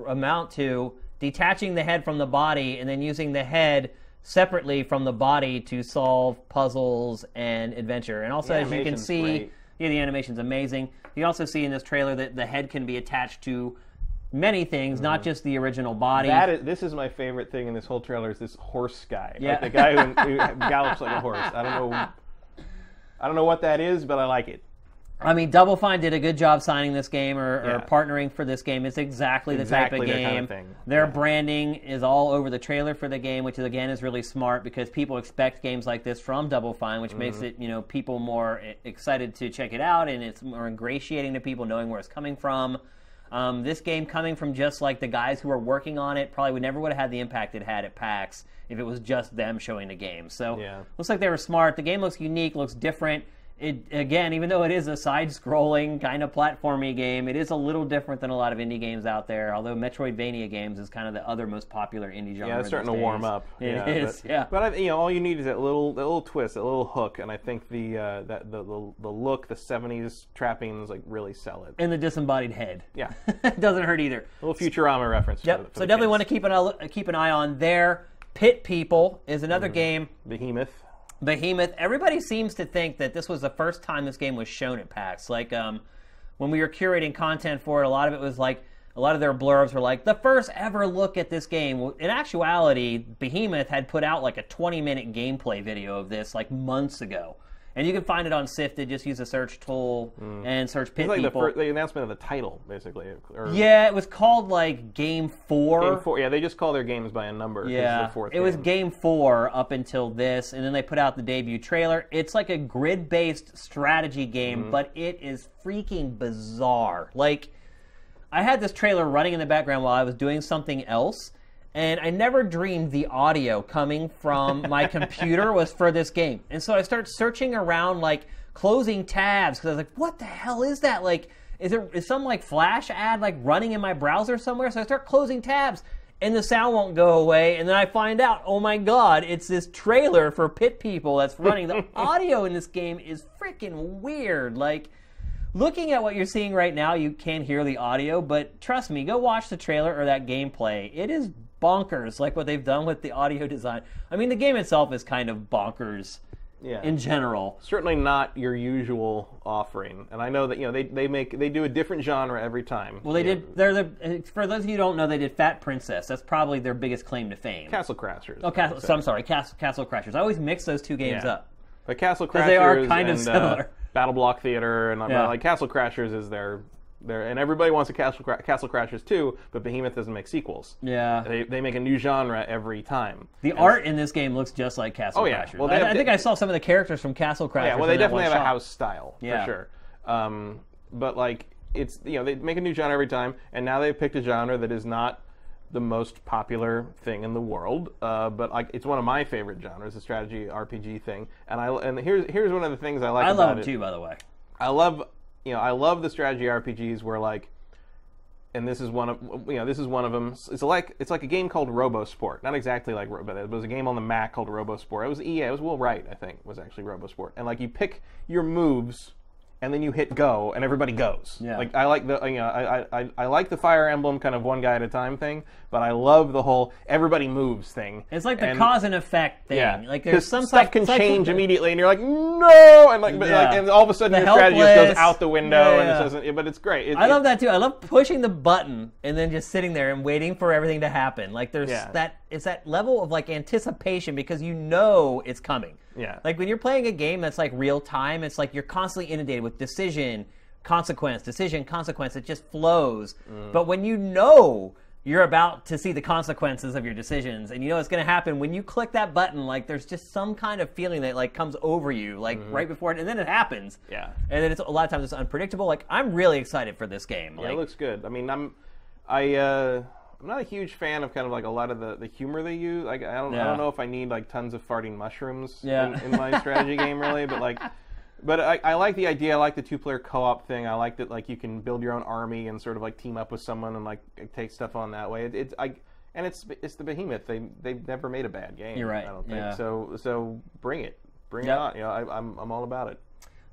amount to detaching the head from the body and then using the head separately from the body to solve puzzles and adventure. And also, as you can see... Yeah, the animation's amazing. You also see in this trailer that the head can be attached to many things, not just the original body. This is my favorite thing in this whole trailer is this horse guy. Yeah. Like the guy who gallops like a horse. I don't know what that is, but I like it. I mean, Double Fine did a good job signing this game or partnering for this game. It's exactly the type of game. Kind of thing. Their branding is all over the trailer for the game, which again is really smart because people expect games like this from Double Fine, which makes it people more excited to check it out, and it's more ingratiating to people knowing where it's coming from. This game coming from just like the guys who are working on it probably would never have had the impact it had at PAX if it was just them showing the game. So looks like they were smart. The game looks unique, looks different. It, again, even though it is a side-scrolling kind of platformy game, it is a little different than a lot of indie games out there, although Metroidvania games is kind of the other most popular indie genre. Yeah, it's starting to warm up. It is. But all you need is that little twist, that little hook, and I think the look, the 70s trappings, like, really sell it. And the disembodied head. Yeah. It doesn't hurt either. A little Futurama reference. Yep, so definitely want to keep an eye on there. Pit People is another game. Behemoth. Everybody seems to think that this was the first time this game was shown at PAX. Like, when we were curating content for it, a lot of it was like, a lot of their blurbs were like, the first ever look at this game. In actuality, Behemoth had put out like a 20-minute gameplay video of this like months ago. And you can find it on Sifted. Just use the search tool and search Pit People. It's like the announcement of the title, basically. Yeah, it was called like Game 4. Game 4. Yeah, they just call their games by a number. Yeah, it was Game 4 up until this, and then they put out the debut trailer. It's like a grid-based strategy game, but it is freaking bizarre. Like, I had this trailer running in the background while I was doing something else, and I never dreamed the audio coming from my computer was for this game. And so I start searching around, like, closing tabs, because I was like, what the hell is that? Like, is some, like, Flash ad, like, running in my browser somewhere? So I start closing tabs, and the sound won't go away, and then I find out, oh my god, it's this trailer for Pit People that's running. The audio in this game is freaking weird. Like, looking at what you're seeing right now, you can't hear the audio, but trust me, go watch the trailer or that gameplay. It is bonkers, like what they've done with the audio design. I mean, the game itself is kind of bonkers in general. Certainly not your usual offering. And I know that, they do a different genre every time. Well, for those of you who don't know, they did Fat Princess. That's probably their biggest claim to fame. Castle Crashers. Oh, I'm sorry, Castle Crashers. I always mix those two games up. But Castle Crashers they are kind of similar. Battle Block Theater and like Castle Crashers is their and everybody wants a Castle Crashers too, but Behemoth doesn't make sequels. Yeah, they make a new genre every time. The art in this game looks just like Castle Crashers. Well, I think I saw some of the characters from Castle Crashers. Yeah, well, they definitely have a house style for sure. But like it's they make a new genre every time, and now they've picked a genre that is not the most popular thing in the world, but like it's one of my favorite genres, the strategy RPG thing. And here's one of the things I like. I love it too, by the way. I love the strategy RPGs where like, and this is one of them. It's like a game called RoboSport, not exactly like, but it was a game on the Mac called RoboSport. It was EA. It was Will Wright, I think, was actually RoboSport. And like you pick your moves, and then you hit go, and everybody goes. Yeah. Like I like the I like the Fire Emblem kind of one guy at a time thing, but I love the whole everybody moves thing. It's like the cause and effect thing. Yeah. Like there's some stuff can change immediately, and you're like no, and and all of a sudden your strategy just goes out the window, and it doesn't. But it's great. I love that too. I love pushing the button and then just sitting there and waiting for everything to happen. Like there's it's that level of like anticipation because you know it's coming. Yeah. Like when you're playing a game that's like real time, it's like you're constantly inundated with decision, consequence. It just flows. But when you know you're about to see the consequences of your decisions and you know it's going to happen, when you click that button, like there's just some kind of feeling that like comes over you, like right before it, and then it happens. Yeah. And then it's a lot of times it's unpredictable. Like I'm really excited for this game. Yeah, it looks good. I mean, I'm not a huge fan of kind of like a lot of the humor they use. Like I don't know if I need like tons of farting mushrooms in my strategy game really, but I like the idea. I like the 2-player co-op thing. I like that like you can build your own army and sort of like team up with someone and like take stuff on that way. It's the Behemoth. They've never made a bad game. You're right. I don't think so. Bring it on. I'm all about it.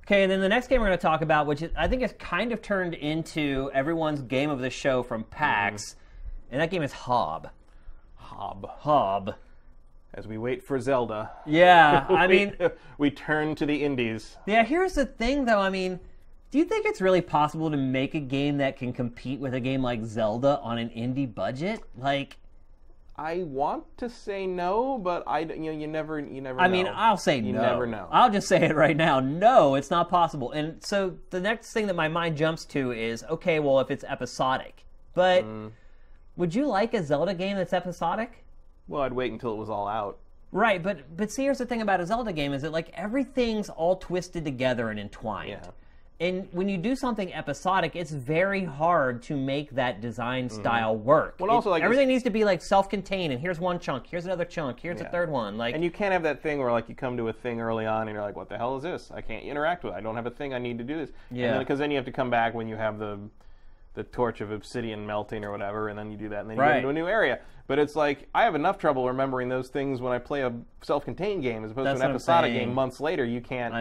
Okay, and then the next game we're going to talk about, which I think has kind of turned into everyone's game of the show from PAX. And that game is Hob. As we wait for Zelda. Yeah, I mean... we turn to the indies. Yeah, here's the thing, though. I mean, do you think it's really possible to make a game that can compete with a game like Zelda on an indie budget? Like... I want to say no, but you never know. I mean, I'll say no. You never know. I'll just say it right now. No, it's not possible. And so the next thing that my mind jumps to is, okay, well, if it's episodic. But... Would you like a Zelda game that's episodic? Well, I'd wait until it was all out. Right, but see, here's the thing about a Zelda game is that like everything's all twisted together and entwined. Yeah. And when you do something episodic, it's very hard to make that design style work. Well, also, like everything needs to be like self-contained, and here's one chunk, here's another chunk, here's a third one. Like, and you can't have that thing where like you come to a thing early on and you're like, what the hell is this? I can't interact with it. I don't have a thing I need to do this. Yeah. Because then you have to come back when you have the torch of obsidian melting or whatever, and then you do that, and then you get into a new area. But it's like, I have enough trouble remembering those things when I play a self-contained game as opposed to an episodic game months later. You can't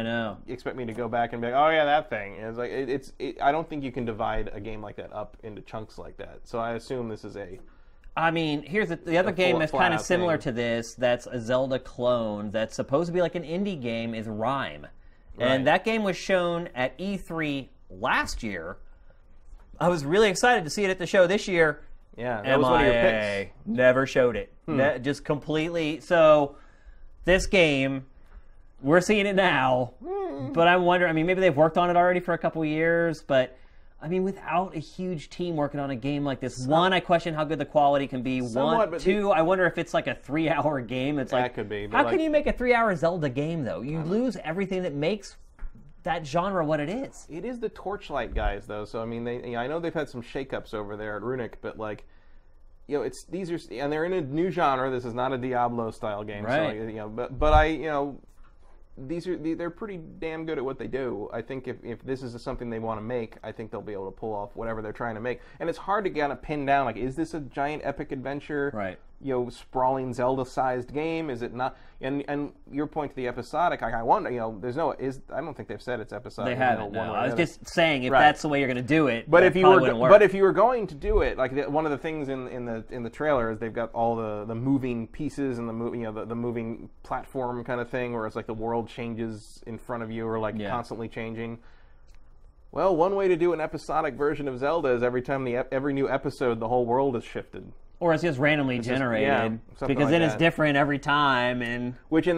expect me to go back and be like, oh yeah, that thing. And it's like, I don't think you can divide a game like that up into chunks like that. So I assume this is I mean, here's the other game that's kind of similar to this, that's a Zelda clone, that's supposed to be like an indie game, is Rime. And that game was shown at E3 last year. I was really excited to see it at the show this year. Yeah, that was one of your picks. Never showed it. Just completely. So, this game, we're seeing it now, but I'm wondering, I mean, maybe they've worked on it already for a couple years, but, I mean, without a huge team working on a game like this, one, I question how good the quality can be. Two, I wonder if it's like a 3-hour game. It's like, that could be. How can you make a 3-hour Zelda game, though? You lose everything that makes that genre what it is. It is the Torchlight guys, though. So I mean, I know they've had some shakeups over there at Runic, but like, and they're in a new genre. This is not a Diablo style game, right? So, but they're pretty damn good at what they do. I think if this is something they want to make, I think they'll be able to pull off whatever they're trying to make. And it's hard to kind of pin down, like, is this a giant epic adventure? Right. Sprawling Zelda-sized game? Is it not? And your point to the episodic, I wonder, I don't think they've said it's episodic. They haven't. No. I was just saying, if that's the way you're going to do it, but if you were going to do it, like one of the things in the trailer is they've got all the moving pieces and the moving platform kind of thing, where it's like the world changes in front of you, or like constantly changing. Well, one way to do an episodic version of Zelda is every new episode, the whole world is shifted. Or it's just randomly generated, because then it's different every time, and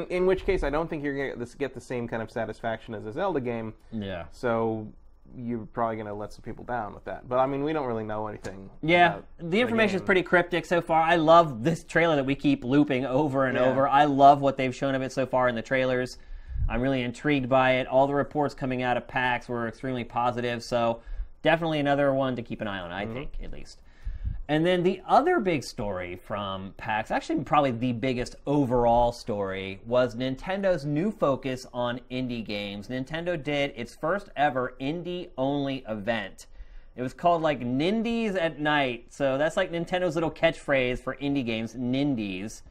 in which case I don't think you're going to get the same kind of satisfaction as a Zelda game. Yeah. So you're probably going to let some people down with that. But I mean, we don't really know anything. Yeah, the information is pretty cryptic so far. I love this trailer that we keep looping over and over. I love what they've shown of it so far in the trailers. I'm really intrigued by it. All the reports coming out of PAX were extremely positive. So definitely another one to keep an eye on, I think, at least. And then the other big story from PAX, actually probably the biggest overall story, was Nintendo's new focus on indie games. Nintendo did its first ever indie-only event. It was called like Nindies at Night. So that's like Nintendo's little catchphrase for indie games, Nindies.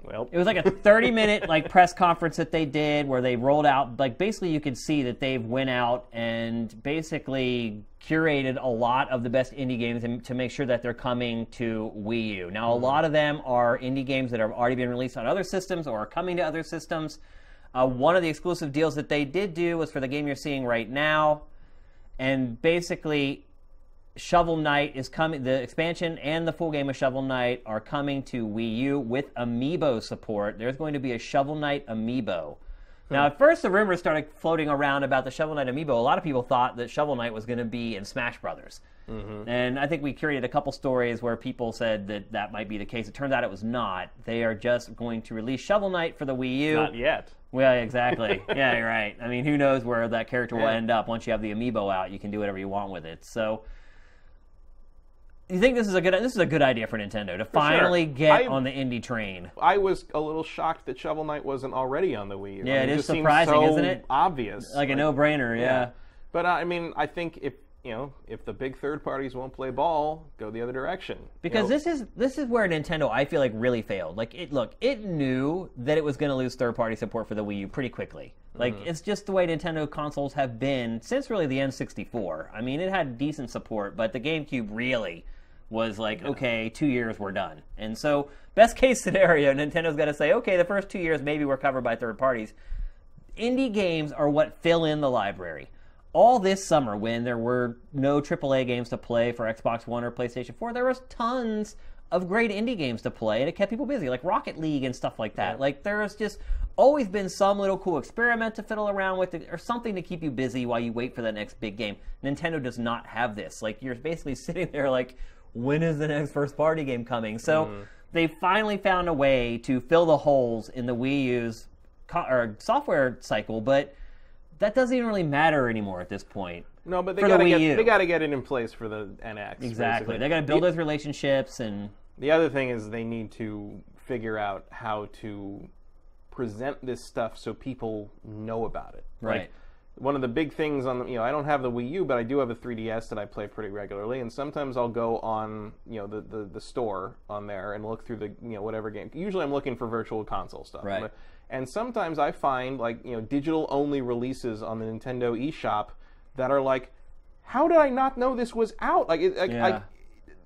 Well, it was like a 30-minute like press conference that they did, where they rolled out, like, basically you could see that they've went out and basically curated a lot of the best indie games to make sure that they're coming to Wii U. Now, a lot of them are indie games that have already been released on other systems or are coming to other systems. One of the exclusive deals that they did do was for the game you're seeing right now, and basically Shovel Knight is coming. The expansion and the full game of Shovel Knight are coming to Wii U with Amiibo support. There's going to be a Shovel Knight Amiibo. Now, at first, the rumors started floating around about the Shovel Knight Amiibo. A lot of people thought that Shovel Knight was going to be in Smash Brothers. And I think we curated a couple stories where people said that might be the case. It turns out it was not. They are just going to release Shovel Knight for the Wii U. Not yet. Well, exactly. Yeah, you're right. I mean, who knows where that character will end up. Once you have the Amiibo out, you can do whatever you want with it. So, you think this is a good idea for Nintendo to finally get on the indie train? I was a little shocked that Shovel Knight wasn't already on the Wii U. Yeah, it is surprising, isn't it? Obvious, like a no-brainer. Yeah. But I mean, I think if the big third parties won't play ball, go the other direction. Because this is where Nintendo, I feel like, really failed. Like, it knew that it was going to lose third-party support for the Wii U pretty quickly. Like, it's just the way Nintendo consoles have been since really the N64. I mean, it had decent support, but the GameCube really was like, okay, 2 years, we're done. And so, best case scenario, Nintendo's got to say, okay, the first 2 years, maybe we're covered by third parties. Indie games are what fill in the library. All this summer, when there were no AAA games to play for Xbox One or PlayStation 4, there was tons of great indie games to play, and it kept people busy, like Rocket League and stuff like that. Like, there has just always been some little cool experiment to fiddle around with, or something to keep you busy while you wait for the next big game. Nintendo does not have this. Like, you're basically sitting there like, when is the next first-party game coming? So they finally found a way to fill the holes in the Wii U's software cycle, but that doesn't even really matter anymore at this point. No, but they got to get it in place for the NX. Exactly. Basically. They got to build those relationships. And the other thing is they need to figure out how to present this stuff so people know about it. Right. Like, one of the big things on the, I don't have the Wii U, but I do have a 3DS that I play pretty regularly, and sometimes I'll go on, the store on there and look through the, whatever game. Usually I'm looking for virtual console stuff. Right. And sometimes I find, like, digital-only releases on the Nintendo eShop that are like, how did I not know this was out? Like,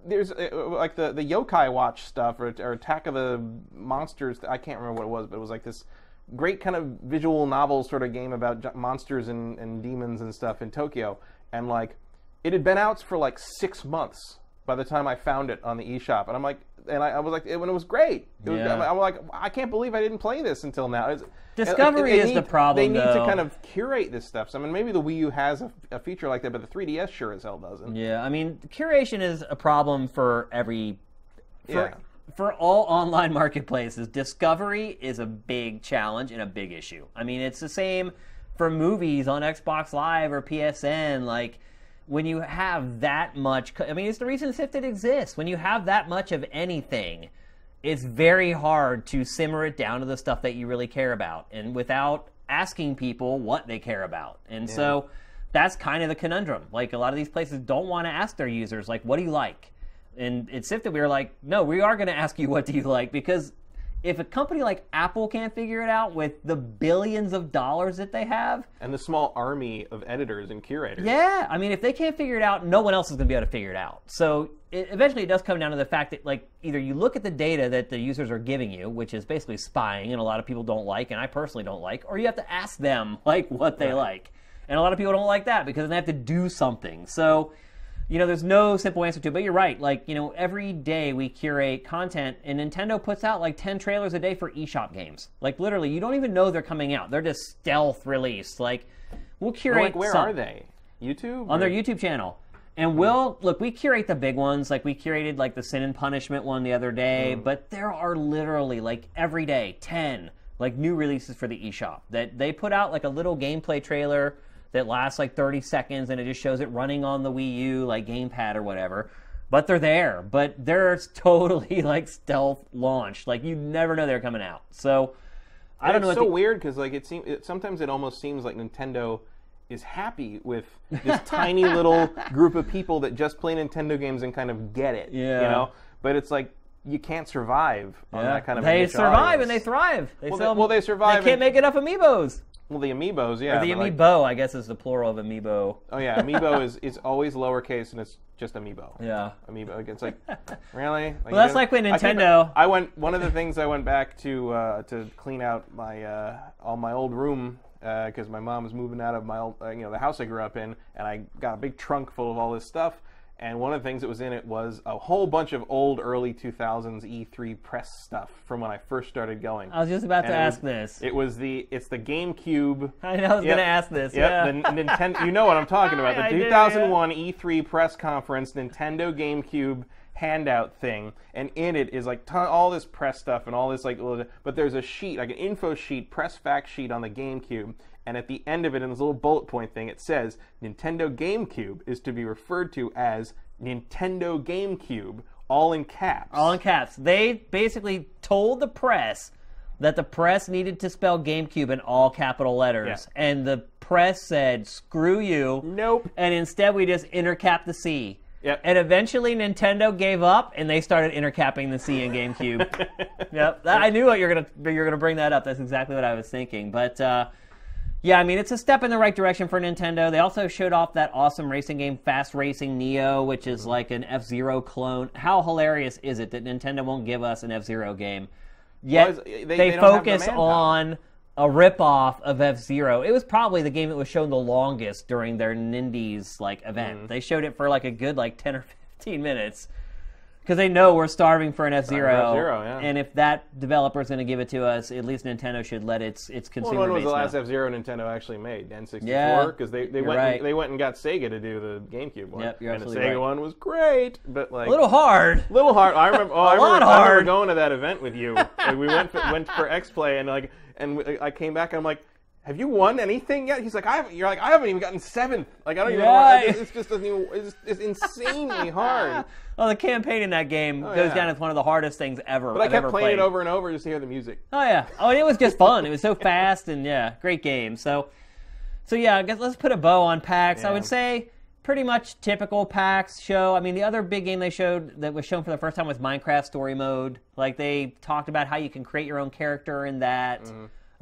there's like the Yokai Watch stuff or Attack of the Monsters. I can't remember what it was, but it was like this great kind of visual novel sort of game about monsters and demons and stuff in Tokyo. And, like, it had been out for like 6 months by the time I found it on the eShop. And I'm like, I was like, when it was great. I was like, I can't believe I didn't play this until now. Discovery is the problem. They need to kind of curate this stuff. So, I mean, maybe the Wii U has a feature like that, but the 3DS sure as hell doesn't. Yeah, I mean, curation is a problem for for all online marketplaces. Discovery is a big challenge and a big issue. I mean, it's the same for movies on Xbox Live or PSN. Like, when you have that much, I mean, it's the reason Sifted exists. When you have that much of anything, it's very hard to simmer it down to the stuff that you really care about, and without asking people what they care about. And so that's kind of the conundrum. Like, a lot of these places don't want to ask their users, like, what do you like? And at Sifted, we were like, no, we are going to ask you, what do you like? Because if a company like Apple can't figure it out with the billions of dollars that they have, and the small army of editors and curators. Yeah, I mean, if they can't figure it out, no one else is going to be able to figure it out. So eventually it does come down to the fact that, like, either you look at the data that the users are giving you, which is basically spying, and a lot of people don't like, and I personally don't like, or you have to ask them, like, what they like. And a lot of people don't like that because they have to do something. So, you know, there's no simple answer to it, but you're right. Like, you know, every day we curate content, and Nintendo puts out like 10 trailers a day for eShop games. Like, literally, you don't even know they're coming out. They're just stealth released. Like, we'll curate. Like, where are they? YouTube? On their YouTube channel. And we curate the big ones. Like, we curated like the Sin and Punishment one the other day, but there are literally, like, every day 10 like new releases for the eShop that they put out, like a little gameplay trailer that lasts like 30 seconds, and it just shows it running on the Wii U, like gamepad or whatever. But they're there. But they're totally like stealth launched. Like, you never know they're coming out. So I don't know. It's so weird because, like, sometimes it almost seems like Nintendo is happy with this tiny little group of people that just play Nintendo games and kind of get it. Yeah. You know, but it's like, you can't survive on that kind of. They survive audience. and they thrive. They survive. They can't make enough amiibos. Well, the amiibos, yeah. Or the amiibo, I guess, is the plural of amiibo. Oh yeah, amiibo is always lowercase, and it's just amiibo. Yeah. Amiibo. It's like, really? Like, well, that's like when Nintendo. One of the things I went back to clean out my all my old room because my mom was moving out of my old, the house I grew up in, and I got a big trunk full of all this stuff. And one of the things that was in it was a whole bunch of old early 2000s E3 press stuff from when I first started going. I was just about to ask this. It's the GameCube. I know I was going to ask this. Yep, yeah. the Nintendo. You know what I'm talking about. The 2001 E3 press conference Nintendo GameCube handout thing, and in it is like all this press stuff and all this like, but there's a sheet, like an info sheet, press fact sheet on the GameCube. And at the end of it, in this little bullet point thing, it says, Nintendo GameCube is to be referred to as Nintendo GameCube, all in caps. All in caps. They basically told the press that the press needed to spell GameCube in all capital letters. Yeah. And the press said, screw you. Nope. And instead we just intercapped the C. Yep. And eventually Nintendo gave up, and they started intercapping the C in GameCube. Yep. I knew you're gonna bring that up. That's exactly what I was thinking. But... yeah, I mean, it's a step in the right direction for Nintendo. They also showed off that awesome racing game, Fast Racing Neo, which is like an F-Zero clone. How hilarious is it that Nintendo won't give us an F-Zero game? Yet they focus on a ripoff of F-Zero. It was probably the game that was shown the longest during their Nindies event. They showed it for like a good 10 or 15 minutes. Because they know we're starving for an F-Zero, yeah. And if that developer's going to give it to us, at least Nintendo should let its consumer base when was the last know. F-Zero Nintendo actually made? N64? Yeah, because they went and got Sega to do the GameCube one. Yep, you're and the absolutely Sega one was great, but a little hard. A little hard. I remember. I remember going to that event with you. We went for X-Play, and I came back and I'm like, have you won anything yet? He's like, I haven't. You're like, I haven't even gotten 7th. Like, I don't even know. It's just doesn't even. It's insanely hard. Well, the campaign in that game goes down as one of the hardest things ever. But I kept playing it over and over just to hear the music. Oh yeah. Oh, and it was just fun. It was so fast and great game. So yeah, I guess let's put a bow on PAX. Yeah. I would say pretty much typical PAX show. I mean, the other big game they showed that was shown for the first time was Minecraft Story Mode. Like, they talked about how you can create your own character in that.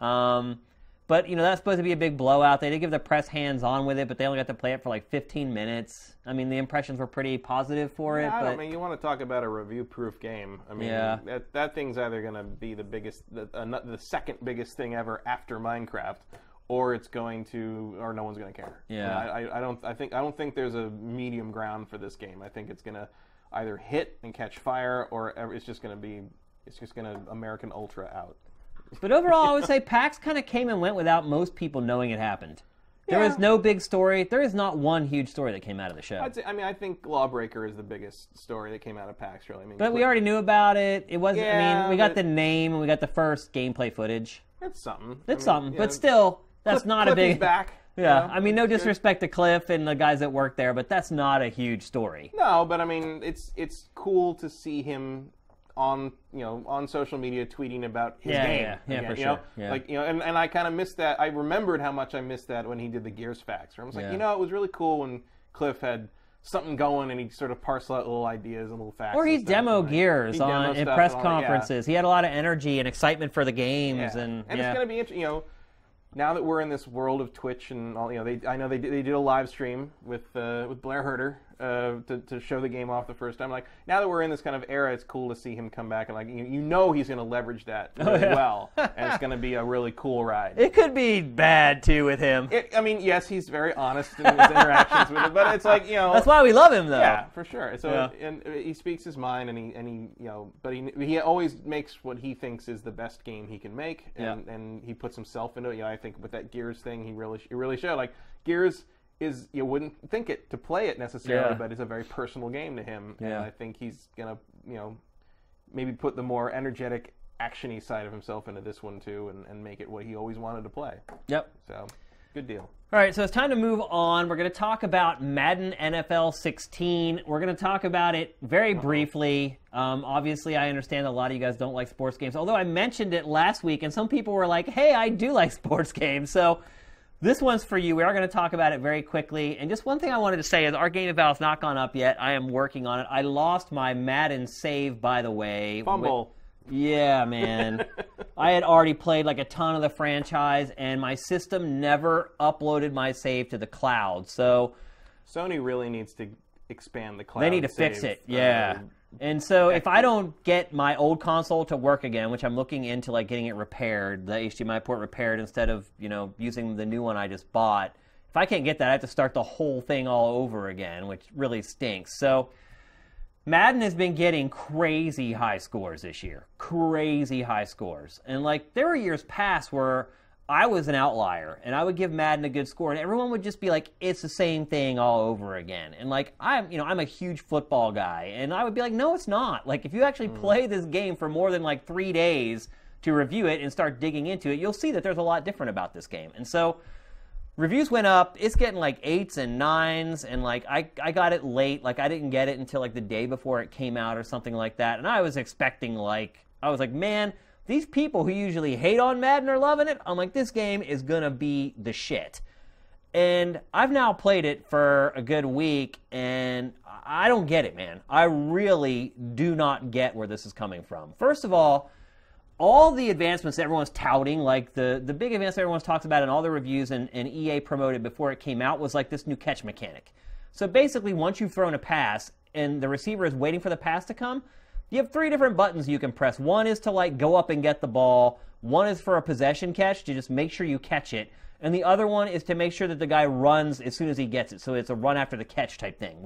Mm-hmm. But, that's supposed to be a big blowout. They did give the press hands-on with it, but they only got to play it for 15 minutes. I mean, the impressions were pretty positive for it. I mean, you want to talk about a review-proof game. I mean, that thing's either going to be the biggest, the second biggest thing ever after Minecraft, or no one's going to care. Yeah. I don't think there's a medium ground for this game. I think it's going to either hit and catch fire, or it's just going to American Ultra out. But overall, I would say PAX kind of came and went without most people knowing it happened. There was no big story. There is not one huge story that came out of the show. I think Lawbreaker is the biggest story that came out of PAX, really. But we already knew about it. It wasn't. We got the name and we got the first gameplay footage. It's something. But still, that's not a big. Cliff is back. Yeah, I mean, no disrespect to Cliff and the guys that work there, but that's not a huge story. No, but I mean, it's cool to see him on on social media tweeting about his game. Yeah, again, for sure. Like and I kind of missed that. I remembered how much I missed that when he did the Gears facts. Where I was like, it was really cool when Cliff had something going and he'd sort of parcel out little ideas and little facts. Or he'd demo Gears in press Yeah. conferences. He had a lot of energy and excitement for the games, and it's going to be interesting. Now that we're in this world of Twitch and all, I know they did a live stream with Blair Herter to show the game off the first time. Like, now that we're in this kind of era, it's cool to see him come back and he's going to leverage that really well, and it's going to be a really cool ride. It could be bad too with him. Yes, he's very honest in his interactions with it, but it's like that's why we love him, though. Yeah, for sure. So and he speaks his mind, and he always makes what he thinks is the best game he can make, and he puts himself into it. I think with that Gears thing, he really showed. Like, Gears is, you wouldn't think it to play it necessarily, but it's a very personal game to him, and I think he's gonna maybe put the more energetic, actiony side of himself into this one too, and make it what he always wanted to play. Yep. So, good deal. All right, so it's time to move on. We're going to talk about Madden NFL 16. We're going to talk about it very briefly. Obviously, I understand a lot of you guys don't like sports games, although I mentioned it last week, and some people were like, hey, I do like sports games. So this one's for you. We are going to talk about it very quickly. And just one thing I wanted to say is our game eval has not gone up yet. I am working on it. I lost my Madden save, by the way. Fumble. Yeah, man. I had already played like a ton of the franchise, and my system never uploaded my save to the cloud. So Sony really needs to expand the cloud. They need to fix it, And so if I don't get my old console to work again, which I'm looking into like getting it repaired, the HDMI port repaired instead of, using the new one I just bought, if I can't get that, I have to start the whole thing all over again, which really stinks. So Madden has been getting crazy high scores this year. Crazy high scores. And there were years past where I was an outlier and I would give Madden a good score and everyone would just be like, it's the same thing all over again. And I'm a huge football guy and I would be like, no, it's not. If you actually play this game for more than 3 days to review it and start digging into it, you'll see that there's a lot different about this game. And so reviews went up. It's getting 8s and 9s, and I got it late. I didn't get it until the day before it came out or something like that. And I was expecting I was like, man, these people who usually hate on Madden are loving it. I'm like, this game is gonna be the shit. And I've now played it for a good week, and I don't get it, man. I really do not get where this is coming from. First of all the advancements that everyone's touting, the big advancement everyone talks about in all the reviews and EA promoted before it came out was this new catch mechanic. So basically, once you've thrown a pass and the receiver is waiting for the pass to come, you have 3 different buttons you can press. One is to go up and get the ball. One is for a possession catch to just make sure you catch it. And the other one is to make sure that the guy runs as soon as he gets it. So it's a run after the catch type thing,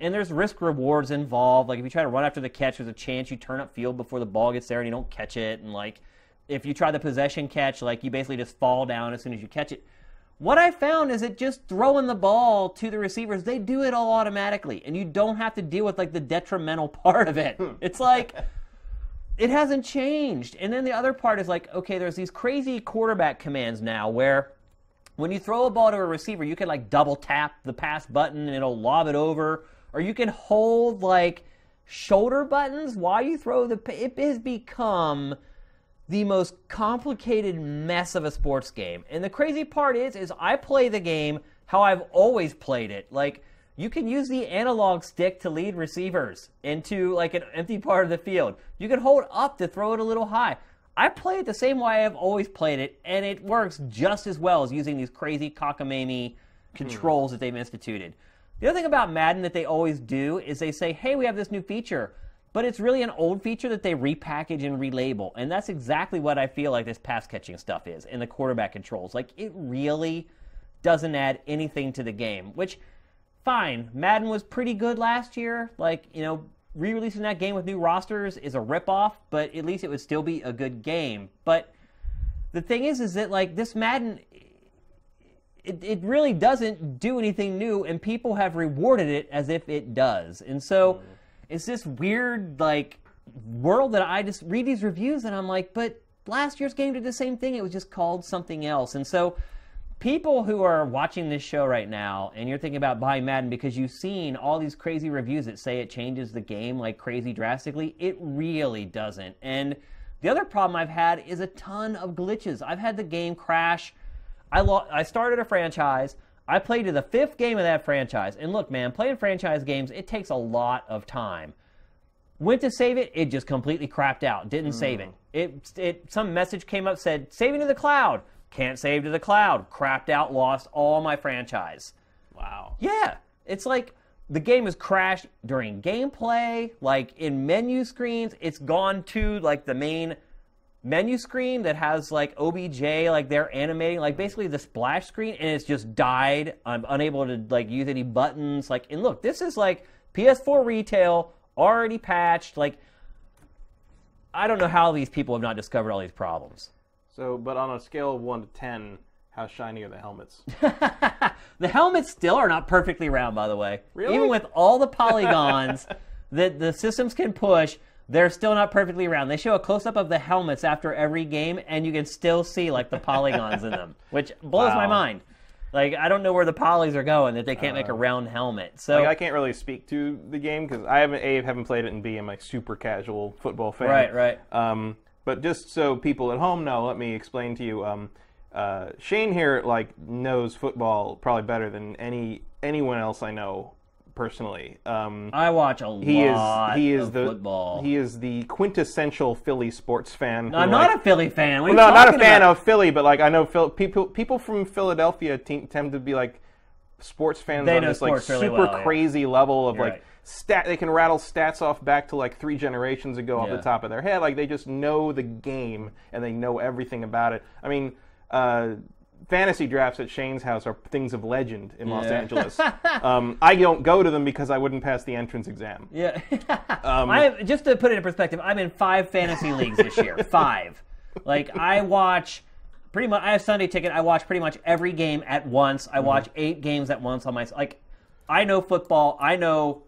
and there's risk rewards involved. If you try to run after the catch, there's a chance you turn up field before the ball gets there and you don't catch it. And if you try the possession catch, you basically just fall down as soon as you catch it. What I found is that just throwing the ball to the receivers, they do it all automatically. And you don't have to deal with the detrimental part of it. It's it hasn't changed. And then the other part is okay, there's these crazy quarterback commands now where when you throw a ball to a receiver, you can double tap the pass button and it'll lob it over. Or you can hold shoulder buttons while you throw it has become the most complicated mess of a sports game. And the crazy part is I play the game how I've always played it. You can use the analog stick to lead receivers into an empty part of the field. You can hold up to throw it a little high. I play it the same way I've always played it, and it works just as well as using these crazy cockamamie controls that they've instituted. The other thing about Madden that they always do is they say, hey, we have this new feature, but it's really an old feature that they repackage and relabel. And that's exactly what I feel like this pass catching stuff is and the quarterback controls. It really doesn't add anything to the game, which, fine, Madden was pretty good last year. Re-releasing that game with new rosters is a ripoff, but at least it would still be a good game. But the thing is that this Madden, it really doesn't do anything new, and people have rewarded it as if it does. And so it's this weird, world that I just read these reviews, and I'm like, but last year's game did the same thing. It was just called something else. And so people who are watching this show right now and you're thinking about buying Madden because you've seen all these crazy reviews that say it changes the game like crazy drastically, it really doesn't. And the other problem I've had is a ton of glitches. I've had the game crash. I started a franchise. I played to the 5th game of that franchise. And look, man, playing franchise games, it takes a lot of time. Went to save it, it just completely crapped out. Didn't save it. Some message came up, said, saving to the cloud. Can't save to the cloud. Crapped out, lost all my franchise. Wow. Yeah. It's like the game has crashed during gameplay, like in menu screens. It's gone to like the main menu screen that has like OBJ, like they're animating, like basically the splash screen, and it's just died. I'm unable to like use any buttons. Like, and look, this is like PS4 retail, already patched. Like, I don't know how these people have not discovered all these problems. So, but on a scale of 1 to 10, how shiny are the helmets? The helmets still are not perfectly round, by the way. Really? Even with all the polygons that the systems can push, they're still not perfectly round. They show a close-up of the helmets after every game, and you can still see like the polygons in them, which blows my mind. Like, I don't know where the polys are going that they can't make a round helmet. So like, I can't really speak to the game because I haven't played it, and B, I'm a super casual football fan. Right. But just so people at home know, let me explain to you. Shane here knows football probably better than anyone else I know personally. I watch a lot of football. He is the quintessential Philly sports fan. No, I'm not a Philly fan. No, not a fan of Philly, but like I know people from Philadelphia tend to be like sports fans on this like super crazy level of like they can rattle stats off back to like 3 generations ago off the top of their head. Like they just know the game and they know everything about it. I mean, fantasy drafts at Shane's house are things of legend in Los Angeles. I don't go to them because I wouldn't pass the entrance exam. Yeah. Just to put it in perspective, I'm in 5 fantasy leagues this year. 5. Like, I watch pretty much. I have Sunday Ticket. I watch pretty much every game at once. I watch 8 games at once on my. Like, I know football. I know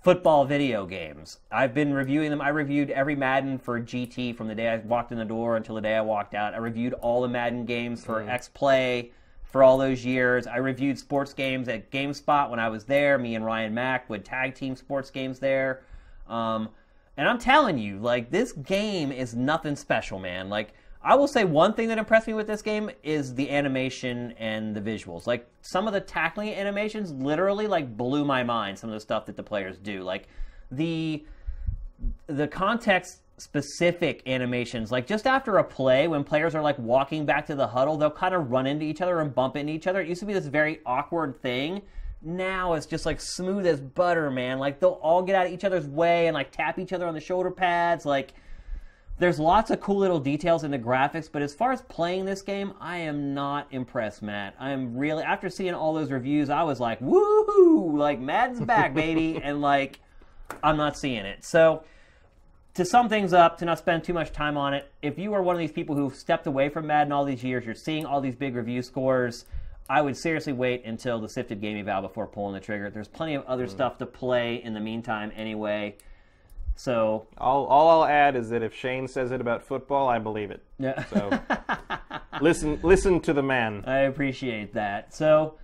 football video games. I've been reviewing them. I reviewed every Madden for GT from the day I walked in the door until the day I walked out. I reviewed all the Madden games for X-Play for all those years. I reviewed sports games at GameSpot when I was there. Me and Ryan Mack would tag team sports games there. And I'm telling you, like, this game is nothing special, man. Like, I will say one thing that impressed me with this game is the animation and the visuals. Like, some of the tackling animations literally, like, blew my mind, some of the stuff that the players do. Like, the context-specific animations, like, just after a play, when players are, like, walking back to the huddle, they'll kind of run into each other and bump into each other. It used to be this very awkward thing. Now it's just, like, smooth as butter, man. Like, they'll all get out of each other's way and, like, tap each other on the shoulder pads, like... There's lots of cool little details in the graphics, but as far as playing this game, I am not impressed, Matt. I am really, after seeing all those reviews, I was like, woohoo! Like, Madden's back, baby! And, like, I'm not seeing it. So, to sum things up, to not spend too much time on it, if you are one of these people who've stepped away from Madden all these years, you're seeing all these big review scores, I would seriously wait until the sifted game eval before pulling the trigger. There's plenty of other stuff to play in the meantime anyway. So all I'll add is that if Shane says it about football, I believe it. Yeah. So listen to the man. I appreciate that. So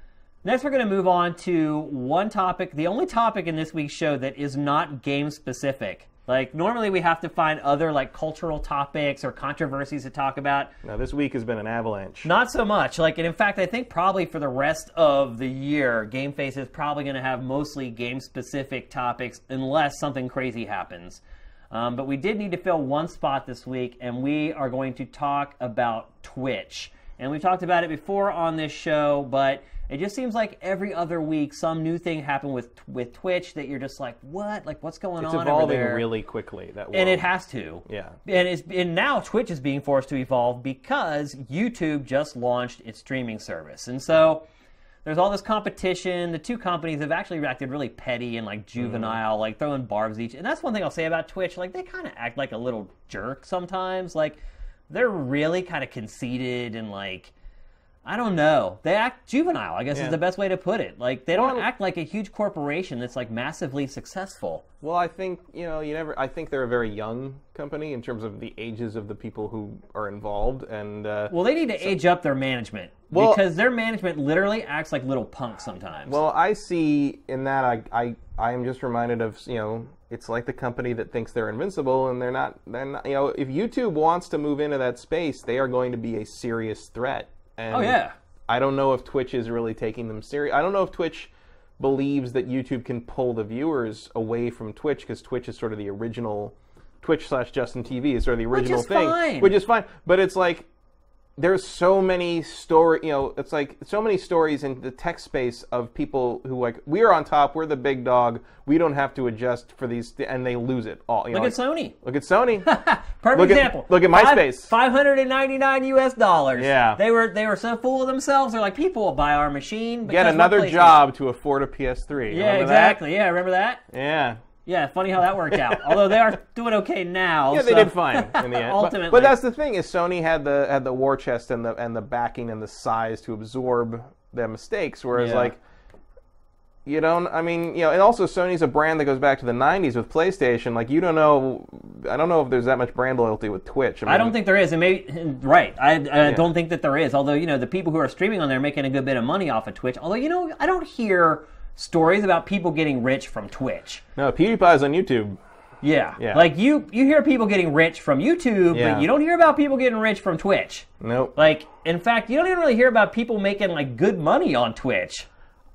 next we're going to move on to one topic, the only topic in this week's show that is not game specific. Like, normally we have to find other, like, cultural topics or controversies to talk about. Now, this week has been an avalanche. Not so much. Like, and in fact, I think probably for the rest of the year, GameFace is probably going to have mostly game-specific topics unless something crazy happens. But we did need to fill one spot this week, and we are going to talk about Twitch. And we've talked about it before on this show, but it just seems like every other week some new thing happened with Twitch that you're just like, what? Like, what's going on over there? It's evolving really quickly, that world. And it has to. Yeah. And now Twitch is being forced to evolve because YouTube just launched its streaming service. And so there's all this competition. The two companies have actually acted really petty and, like, juvenile, like throwing barbs at each. And that's one thing I'll say about Twitch. Like, they kind of act like a little jerk sometimes. Like, they're really kind of conceited and, like, I don't know. They act juvenile, I guess is the best way to put it. Like, they don't act like a huge corporation that's, like, massively successful. Well, I think, I think they're a very young company in terms of the ages of the people who are involved. And well, they need to age up their management. because their management literally acts like little punks sometimes. Well, I see in that I am just reminded of, it's like the company that thinks they're invincible, and they're not. If YouTube wants to move into that space, they are going to be a serious threat. And oh yeah. I don't know if Twitch is really taking them serious. I don't know if Twitch believes that YouTube can pull the viewers away from Twitch, because Twitch is sort of the original. Twitch/Justin TV is sort of the original thing, which is fine. But it's like, there's so many it's like so many stories in the tech space of people who, like, we're on top, we're the big dog, we don't have to adjust for these, and they lose it all. Look at Sony. Look at Sony. Perfect example. Look at MySpace. $599. Yeah. They were so full of themselves. They're like, people will buy our machine. Get another job to afford a PS3. Yeah, exactly. That? Yeah, remember that? Yeah. Yeah, funny how that worked out. Although they are doing okay now. Yeah, they did fine in the end. Ultimately, but that's the thing, is Sony had the war chest and the backing and the size to absorb their mistakes, whereas and also Sony's a brand that goes back to the 90s with PlayStation. Like, I don't know if there's that much brand loyalty with Twitch. I don't think there is. I don't think that there is. Although, the people who are streaming on there are making a good bit of money off of Twitch. Although, I don't hear stories about people getting rich from Twitch. No, PewDiePie's on YouTube. Yeah. Like, you hear people getting rich from YouTube, but you don't hear about people getting rich from Twitch. Nope. Like, in fact, you don't even really hear about people making, like, good money on Twitch.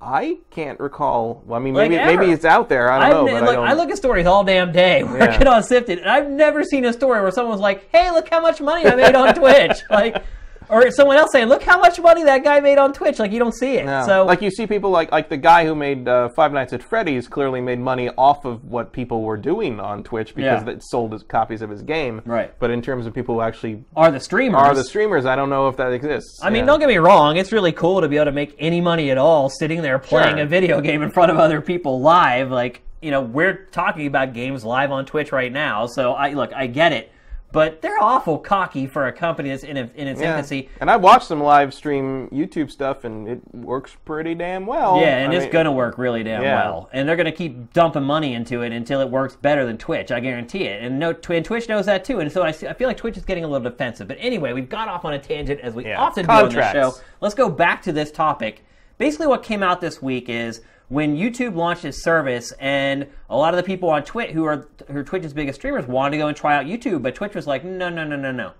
I can't recall. Well, I mean, maybe it's out there. I don't know. But I look at stories all damn day working on Sifted, and I've never seen a story where someone's like, hey, look how much money I made on Twitch. Like, or someone else saying, look how much money that guy made on Twitch. Like, you don't see it. No. So, like, you see people like the guy who made Five Nights at Freddy's clearly made money off of what people were doing on Twitch, because it sold his copies of his game. Right. But in terms of people who actually are the streamers, I don't know if that exists. I mean, don't get me wrong. It's really cool to be able to make any money at all sitting there playing a video game in front of other people live. Like, we're talking about games live on Twitch right now. So, I get it. But they're awful cocky for a company that's in its infancy. And I watched some live stream YouTube stuff, and it works pretty damn well. Yeah, and it's going to work really damn well. And they're going to keep dumping money into it until it works better than Twitch. I guarantee it. And Twitch knows that too. And so I feel like Twitch is getting a little defensive. But anyway, we've got off on a tangent, as we often do on this show. Let's go back to this topic. Basically, what came out this week is when YouTube launched its service, and a lot of the people on Twitch who are Twitch's biggest streamers wanted to go and try out YouTube, but Twitch was like, no.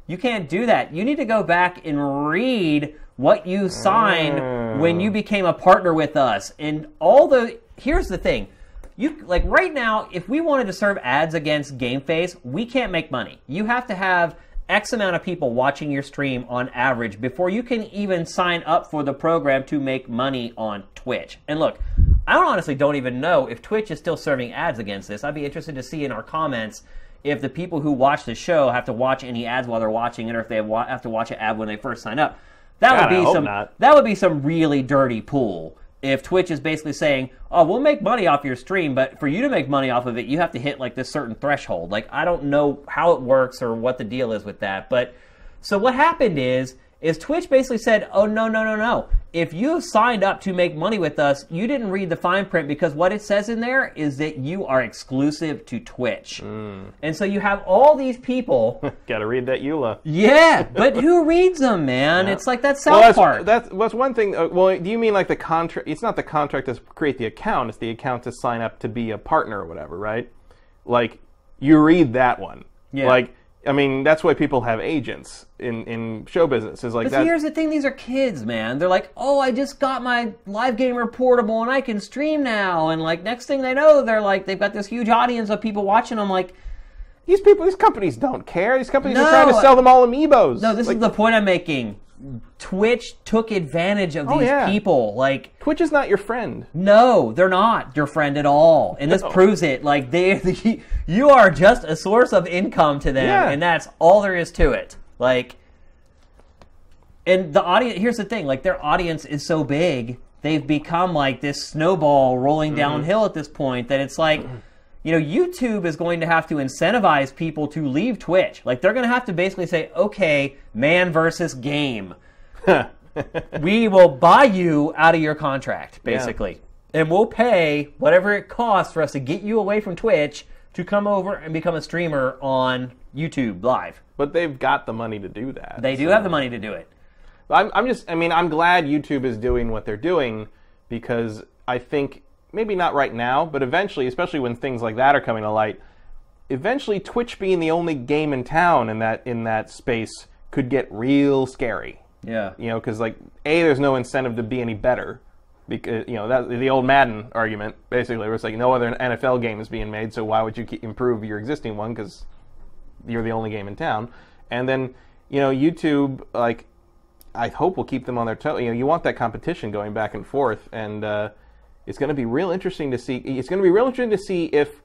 You can't do that. You need to go back and read what you signed when you became a partner with us. And here's the thing. Right now, if we wanted to serve ads against GameFace, we can't make money. You have to have X amount of people watching your stream on average before you can even sign up for the program to make money on Twitch. And look, I honestly don't even know if Twitch is still serving ads against this. I'd be interested to see in our comments if the people who watch the show have to watch any ads while they're watching it, or if they have to watch an ad when they first sign up. That would be some really dirty pool. If Twitch is basically saying, oh, we'll make money off your stream, but for you to make money off of it, you have to hit like this certain threshold. Like, I don't know how it works or what the deal is with that. But so what happened is Twitch basically said, oh, no. If you signed up to make money with us, you didn't read the fine print, because what it says in there is that you are exclusive to Twitch. And so you have all these people. Gotta read that EULA. Yeah, but who reads them, man? Yeah. It's like that South Park. That's one thing. Well, do you mean like the contract? It's not the contract to create the account. It's the account to sign up to be a partner or whatever, right? Like, you read that one. Yeah. Like, I mean, that's why people have agents in show business. Is like that. Here's the thing: these are kids, man. They're like, "Oh, I just got my Live Gamer portable and I can stream now." And like, next thing they know, they've got this huge audience of people watching them. Like, these companies don't care. These companies are trying to sell them all amiibos. No, this is the point I'm making. Twitch took advantage of these people. Like, Twitch is not your friend. No, they're not your friend at all, and this proves it. Like, you are just a source of income to them, and that's all there is to it. Like, and the audience. Here's the thing: like, their audience is so big, they've become like this snowball rolling downhill at this point. That it's like, YouTube is going to have to incentivize people to leave Twitch. Like, they're going to have to basically say, okay, man versus game. We will buy you out of your contract, basically. Yeah. And we'll pay whatever it costs for us to get you away from Twitch to come over and become a streamer on YouTube Live. But they've got the money to do that. They do have the money to do it. I'm glad YouTube is doing what they're doing, because I think maybe not right now, but eventually, especially when things like that are coming to light, eventually Twitch being the only game in town in that space could get real scary. Yeah. Because there's no incentive to be any better, because that the old Madden argument basically, where it's like no other NFL game is being made, so why would you improve your existing one? Because you're the only game in town. And then YouTube, I hope will keep them on their toes. You want that competition going back and forth, and it's going to be real interesting to see. It's going to be real interesting to see if,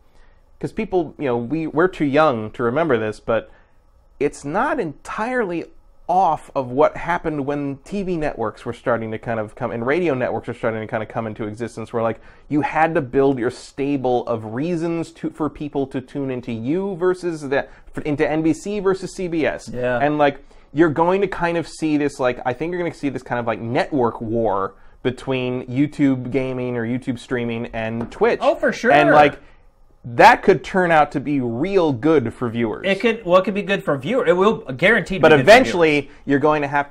because people, we're too young to remember this, but it's not entirely off of what happened when TV networks were starting to kind of come, and radio networks were starting to kind of come into existence, where you had to build your stable of reasons for people to tune into you versus into NBC versus CBS. Yeah. And you're going to kind of see this, I think you're going to see this kind of network war between YouTube gaming or YouTube streaming and Twitch. Oh, for sure. And that could turn out to be real good for viewers. It could be good for viewers. It will guaranteed. But eventually, you're going to have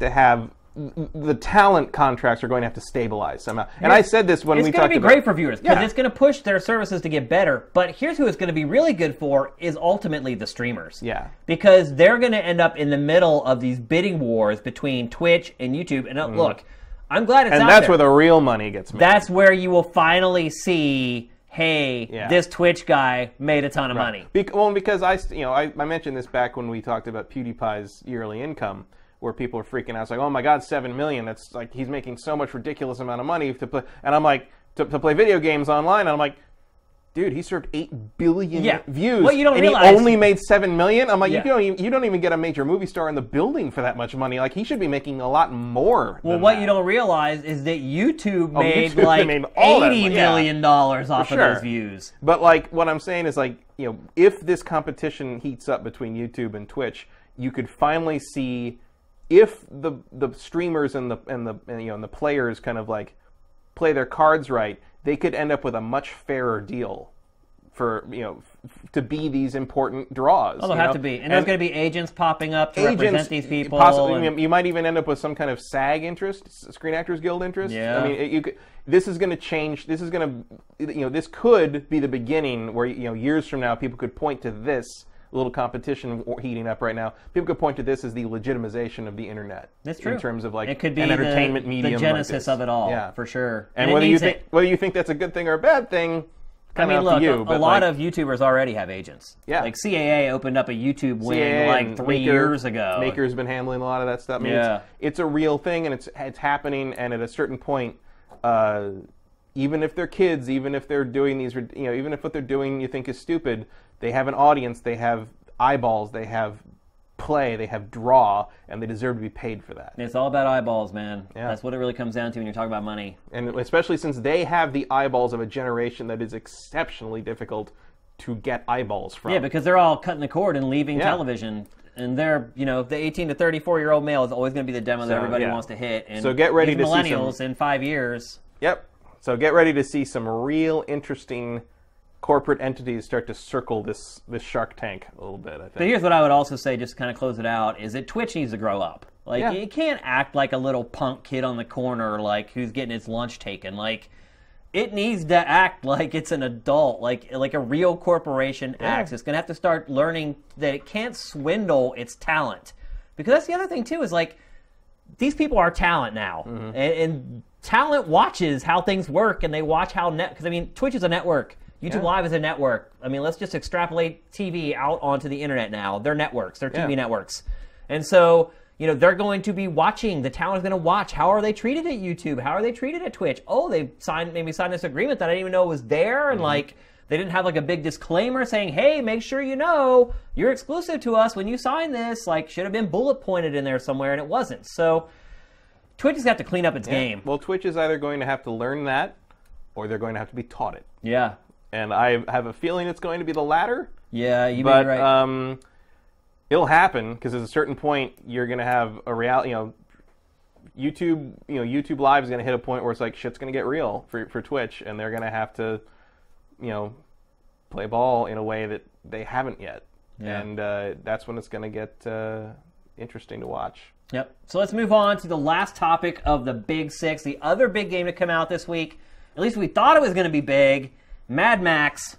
the talent contracts are going to have to stabilize somehow. And I said this when we talked about... It's going to be great for viewers, because it's going to push their services to get better. But here's who it's going to be really good for is ultimately the streamers. Yeah. Because they're going to end up in the middle of these bidding wars between Twitch and YouTube. And look, I'm glad it's out there. And that's where the real money gets made. That's where you will finally see... Hey, this Twitch guy made a ton of money. Because I mentioned this back when we talked about PewDiePie's yearly income, where people are freaking out. It's like, oh my God, $7 million. That's he's making so much ridiculous amount of money to play. And I'm like, to play video games online. And I'm like, dude, he served 8 billion views. What you don't realize, he only made $7 million. I'm like, you don't even get a major movie star in the building for that much money. He should be making a lot more. Well, what you don't realize is that YouTube made $80 million off of those views. But what I'm saying is if this competition heats up between YouTube and Twitch, you could finally see if the streamers and the players kind of play their cards right, they could end up with a much fairer deal for to be these important draws. Oh, they'll have to be, and there's going to be agents popping up to represent these people. Possibly, you might even end up with some kind of SAG interest, Screen Actors Guild interest. Yeah. I mean, this is going to change. This is going to, this could be the beginning where years from now people could point to this little competition heating up right now. People could point to this as the legitimization of the internet. That's true. In terms of it could be an entertainment medium, the genesis of it all, for sure. And whether you think that's a good thing or a bad thing, I mean, look, a lot of YouTubers already have agents. Yeah. CAA opened up a YouTube wing 3 years ago. Maker's been handling a lot of that stuff. I mean, it's a real thing, and it's happening. And at a certain point, even if they're kids, even if they're doing these, even if what they're doing you think is stupid, they have an audience, they have eyeballs, they have play, they have draw, and they deserve to be paid for that. It's all about eyeballs, man. Yeah. That's what it really comes down to when you're talking about money. And especially since they have the eyeballs of a generation that is exceptionally difficult to get eyeballs from. Yeah, because they're all cutting the cord and leaving television. And they're, the 18 to 34-year-old male is always going to be the demo that everybody wants to hit. And so get ready to see millennials in 5 years. Yep. So get ready to see some real interesting corporate entities start to circle this Shark Tank a little bit, I think. But here's what I would also say, just to kind of close it out, is that Twitch needs to grow up. You can't act like a little punk kid on the corner, who's getting his lunch taken. It needs to act like it's an adult, like a real corporation acts. It's going to have to start learning that it can't swindle its talent. Because that's the other thing, too, is these people are talent now. Mm-hmm. And talent watches how things work, and they watch how because Twitch is a network. YouTube Live is a network. Let's just extrapolate TV out onto the internet now. They're networks. They're TV networks. And so, they're going to be watching. The talent is going to watch. How are they treated at YouTube? How are they treated at Twitch? Oh, they maybe signed this agreement that I didn't even know was there. And they didn't have a big disclaimer saying, hey, make sure you're exclusive to us when you sign this. Should have been bullet pointed in there somewhere, and it wasn't. So Twitch has got to clean up its game. Well, Twitch is either going to have to learn that, or they're going to have to be taught it. Yeah. And I have a feeling it's going to be the latter. Yeah, you may be right. It'll happen because at a certain point you're going to have a reality. YouTube Live is going to hit a point where it's shit's going to get real for Twitch, and they're going to have to, play ball in a way that they haven't yet. Yeah. And that's when it's going to get interesting to watch. Yep. So let's move on to the last topic of the Big Six. The other big game to come out this week, at least we thought it was going to be big, Mad Max.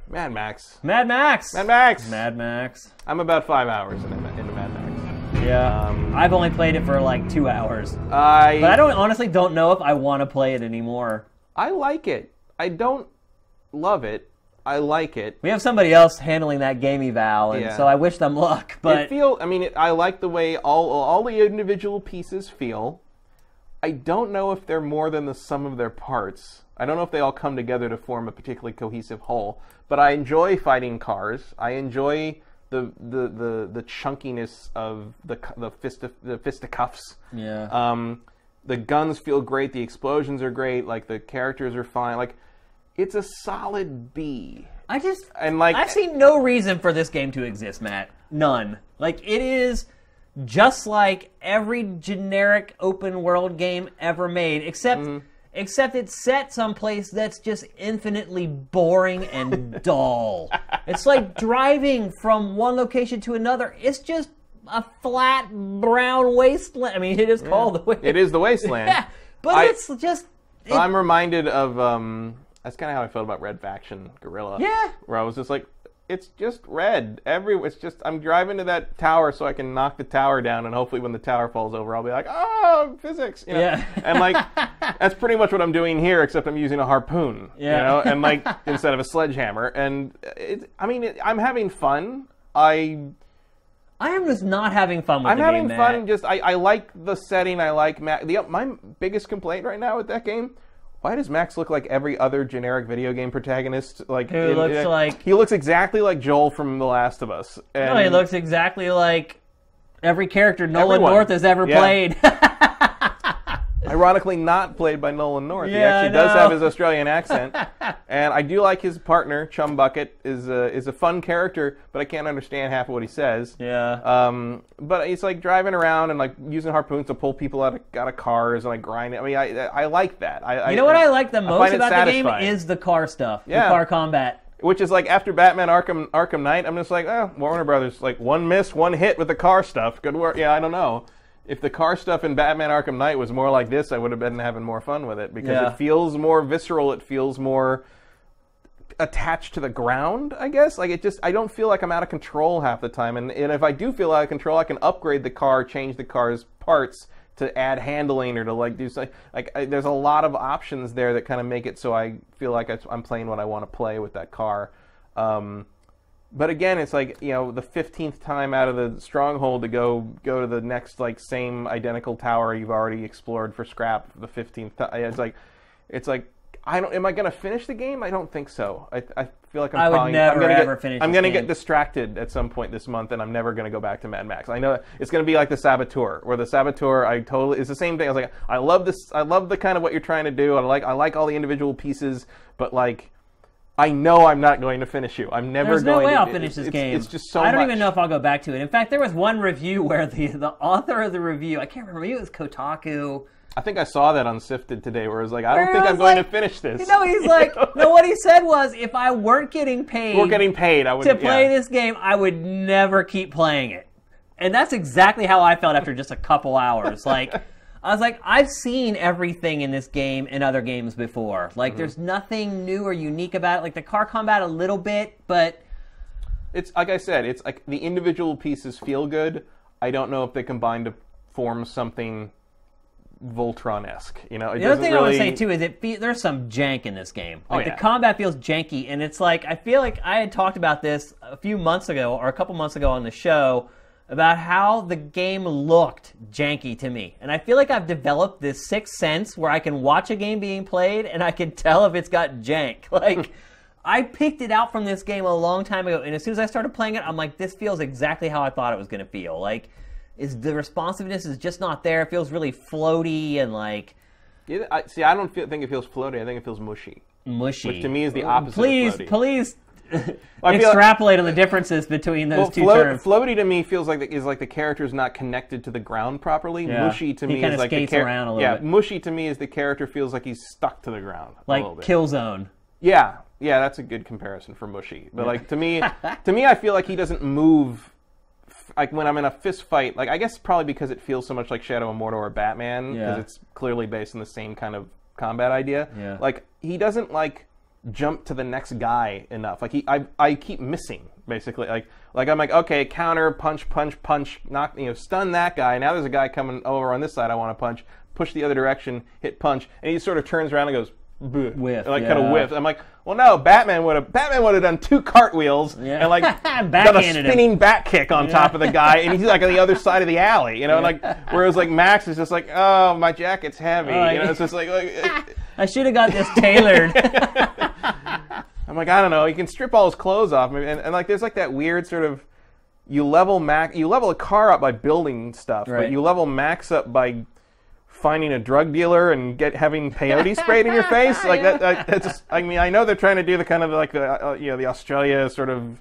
Mad Max. Mad Max. Mad Max. Mad Max. I'm about 5 hours into Mad Max. Yeah. I've only played it for like 2 hours. But I honestly don't know if I want to play it anymore. I like it. I don't love it. I like it. We have somebody else handling that game eval, and so I wish them luck. But I like the way all the individual pieces feel. I don't know if they're more than the sum of their parts. I don't know if they all come together to form a particularly cohesive whole. But I enjoy fighting cars. I enjoy the chunkiness of the fisticuffs. Yeah. The guns feel great. The explosions are great. Like the characters are fine. Like it's a solid B. I've seen no reason for this game to exist, Matt. None. Like it is just like every generic open world game ever made, except it's set someplace that's just infinitely boring and dull. It's like driving from one location to another. It's just a flat brown wasteland. I mean, it is called the wasteland. It is the wasteland. Yeah, but it's just. I'm reminded of. That's kind of how I felt about Red Faction Guerrilla. Yeah. Where I was just like, it's just red. It's just, I'm driving to that tower so I can knock the tower down, and hopefully when the tower falls over, I'll be like, oh, physics. You know? Yeah. And like, that's pretty much what I'm doing here, except I'm using a harpoon. Yeah. You know, and like, instead of a sledgehammer. And I'm having fun. I am just not having fun with the game, I'm having fun. Matt. Just, I like the setting. I like my biggest complaint right now with that game. Why does Max look like every other generic video game protagonist? Like he looks exactly like Joel from The Last of Us. And no, he looks exactly like every character Nolan North has ever played. Ironically, not played by Nolan North. Yeah, he actually does have his Australian accent, and I do like his partner. Chum Bucket is a fun character, but I can't understand half of what he says. Yeah. But he's like driving around and like using harpoons to pull people out of cars and like grinding. I mean, I like that. You know what I like the most about the game is the car stuff, the car combat. Which is like after Batman Arkham Knight, I'm just like, Warner Brothers, like one miss, one hit with the car stuff. Good work. Yeah, I don't know. If the car stuff in Batman Arkham Knight was more like this, I would have been having more fun with it because it feels more visceral. It feels more attached to the ground, I guess. Like I don't feel like I'm out of control half the time. And if I do feel out of control, I can upgrade the car, change the car's parts to add handling or to like do something. There's a lot of options there that kind of make it so I feel like I'm playing what I want to play with that car. But again, it's like, the 15th time out of the stronghold to go to the next like same identical tower you've already explored for scrap the 15th time. It's like am I going to finish the game? I don't think so. I feel like I'm going to get distracted at some point this month, and I'm never going to go back to Mad Max. I know it's going to be like the Saboteur, where the Saboteur it's the same thing. I was like, I love this. I love the kind of what you're trying to do. I like all the individual pieces, but like, I know I'm not going to finish you. There's no way I'll finish this game. It's just so much. I don't even know if I'll go back to it. In fact, there was one review where the author of the review, I can't remember, maybe it was Kotaku. I think I saw that on Sifted today where it was like, I don't think I'm going to finish this. He's like, no, what he said was, if I weren't getting paid, I would, to play this game, I would never keep playing it. And that's exactly how I felt after just a couple hours. Like, I was like, I've seen everything in this game in other games before. Like, there's nothing new or unique about it. Like, the car combat a little bit, but... It's, like I said, it's like the individual pieces feel good. I don't know if they combine to form something Voltron-esque. The other thing I would say, too, is there's some jank in this game. Like, the combat feels janky, and it's like, I feel like I had talked about this a few months ago, or a couple months ago on the show, about how the game looked janky to me. And I feel like I've developed this sixth sense where I can watch a game being played and I can tell if it's got jank. Like, I picked it out from this game a long time ago, and as soon as I started playing it, I'm like, this feels exactly how I thought it was going to feel. Like, the responsiveness is just not there. It feels really floaty and like... I don't think it feels floaty. I think it feels mushy. Mushy. Which to me is the opposite of floaty. Please extrapolate on the differences between those two terms. Floaty to me feels like the character's not connected to the ground properly. Yeah. Mushy to me is like skates around a little bit. Mushy to me is the character feels like he's stuck to the ground. Like a little bit. Killzone. Yeah, that's a good comparison for mushy. But like to me, I feel like he doesn't move like when I'm in a fist fight, like I guess probably because it feels so much like Shadow of Mordor or Batman, because it's clearly based on the same kind of combat idea. Yeah. Like he doesn't like jump to the next guy enough. Like I keep missing basically. Like I'm like, okay, counter, punch, knock, stun that guy. Now there's a guy coming over on this side I want to punch. Push the other direction, hit punch, and he sort of turns around and goes whiff, like kind of whiff. I'm like, well, no, Batman would have done 2 cartwheels and like done a spinning back kick on top of the guy, and he's like on the other side of the alley, and like whereas like Max is just like, oh, my jacket's heavy, it's just like I should have got this tailored. I'm like, I don't know, he can strip all his clothes off, and like there's like that weird sort of you level a car up by building stuff, but you level Max up by finding a drug dealer and having peyote sprayed in your face, like that's just, I mean, I know they're trying to do the kind of like the the Australia sort of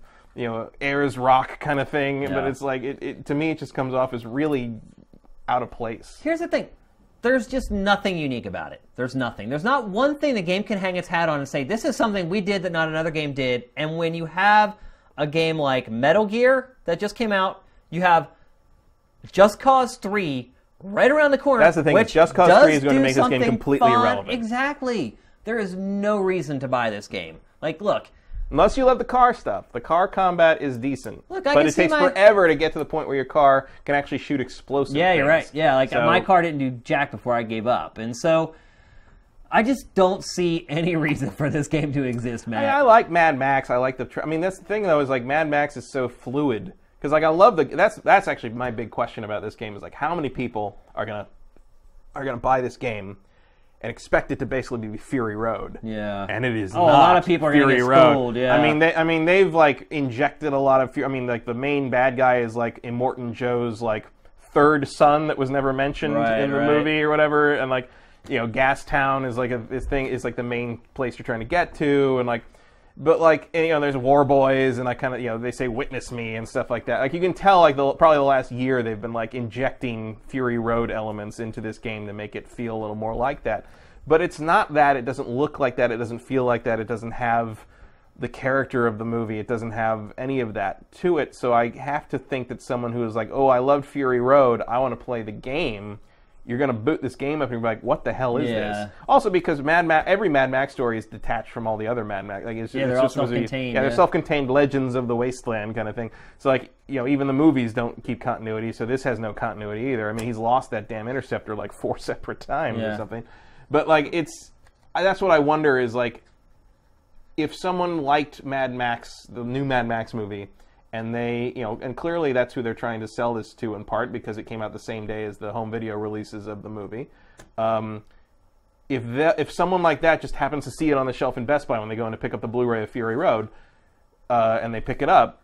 Ayers Rock kind of thing, but it's like it to me it just comes off as really out of place. Here's the thing. There's just nothing unique about it. There's nothing. There's not one thing the game can hang its hat on and say, this is something we did that not another game did. And when you have a game like Metal Gear that just came out, you have Just Cause 3 right around the corner. That's the thing. Just Cause 3 is going to make this game completely irrelevant. Exactly. There is no reason to buy this game. Like, look. Unless you love the car stuff. The car combat is decent. Look, but it takes forever to get to the point where your car can actually shoot explosive things. You're right. Yeah, like my car didn't do jack before I gave up. And so I just don't see any reason for this game to exist, Matt. I like Mad Max. I like I mean, that's the thing, though, is like Mad Max is so fluid. Because like I love that's actually my big question about this game is like how many people are gonna buy this game and expect it to basically be Fury Road. Yeah. And it is not a lot of people are Fury getting Road. schooled, yeah. I mean they've like injected a lot of I mean like the main bad guy is like Immortan Joe's like third son that was never mentioned in the movie or whatever, and like Gastown is like this thing is like the main place you're trying to get to, and like but like there's War Boys and I kind of they say witness me and stuff like that. Like you can tell like probably the last year they've been like injecting Fury Road elements into this game to make it feel a little more like that. But it's not that. It doesn't look like that. It doesn't feel like that. It doesn't have the character of the movie. It doesn't have any of that to it. So I have to think that someone who is like, oh, I loved Fury Road, I want to play the game. You're going to boot this game up and be like, what the hell is this? Also because every Mad Max story is detached from all the other Mad Max. Like they're all self-contained. They're self-contained legends of the wasteland kind of thing. So like, even the movies don't keep continuity, so this has no continuity either. I mean, he's lost that damn interceptor like 4 separate times or something. But like, that's what I wonder is like, if someone liked Mad Max, the new Mad Max movie, and they, and clearly that's who they're trying to sell this to in part because it came out the same day as the home video releases of the movie. If someone like that just happens to see it on the shelf in Best Buy when they go in to pick up the Blu-ray of Fury Road, and they pick it up,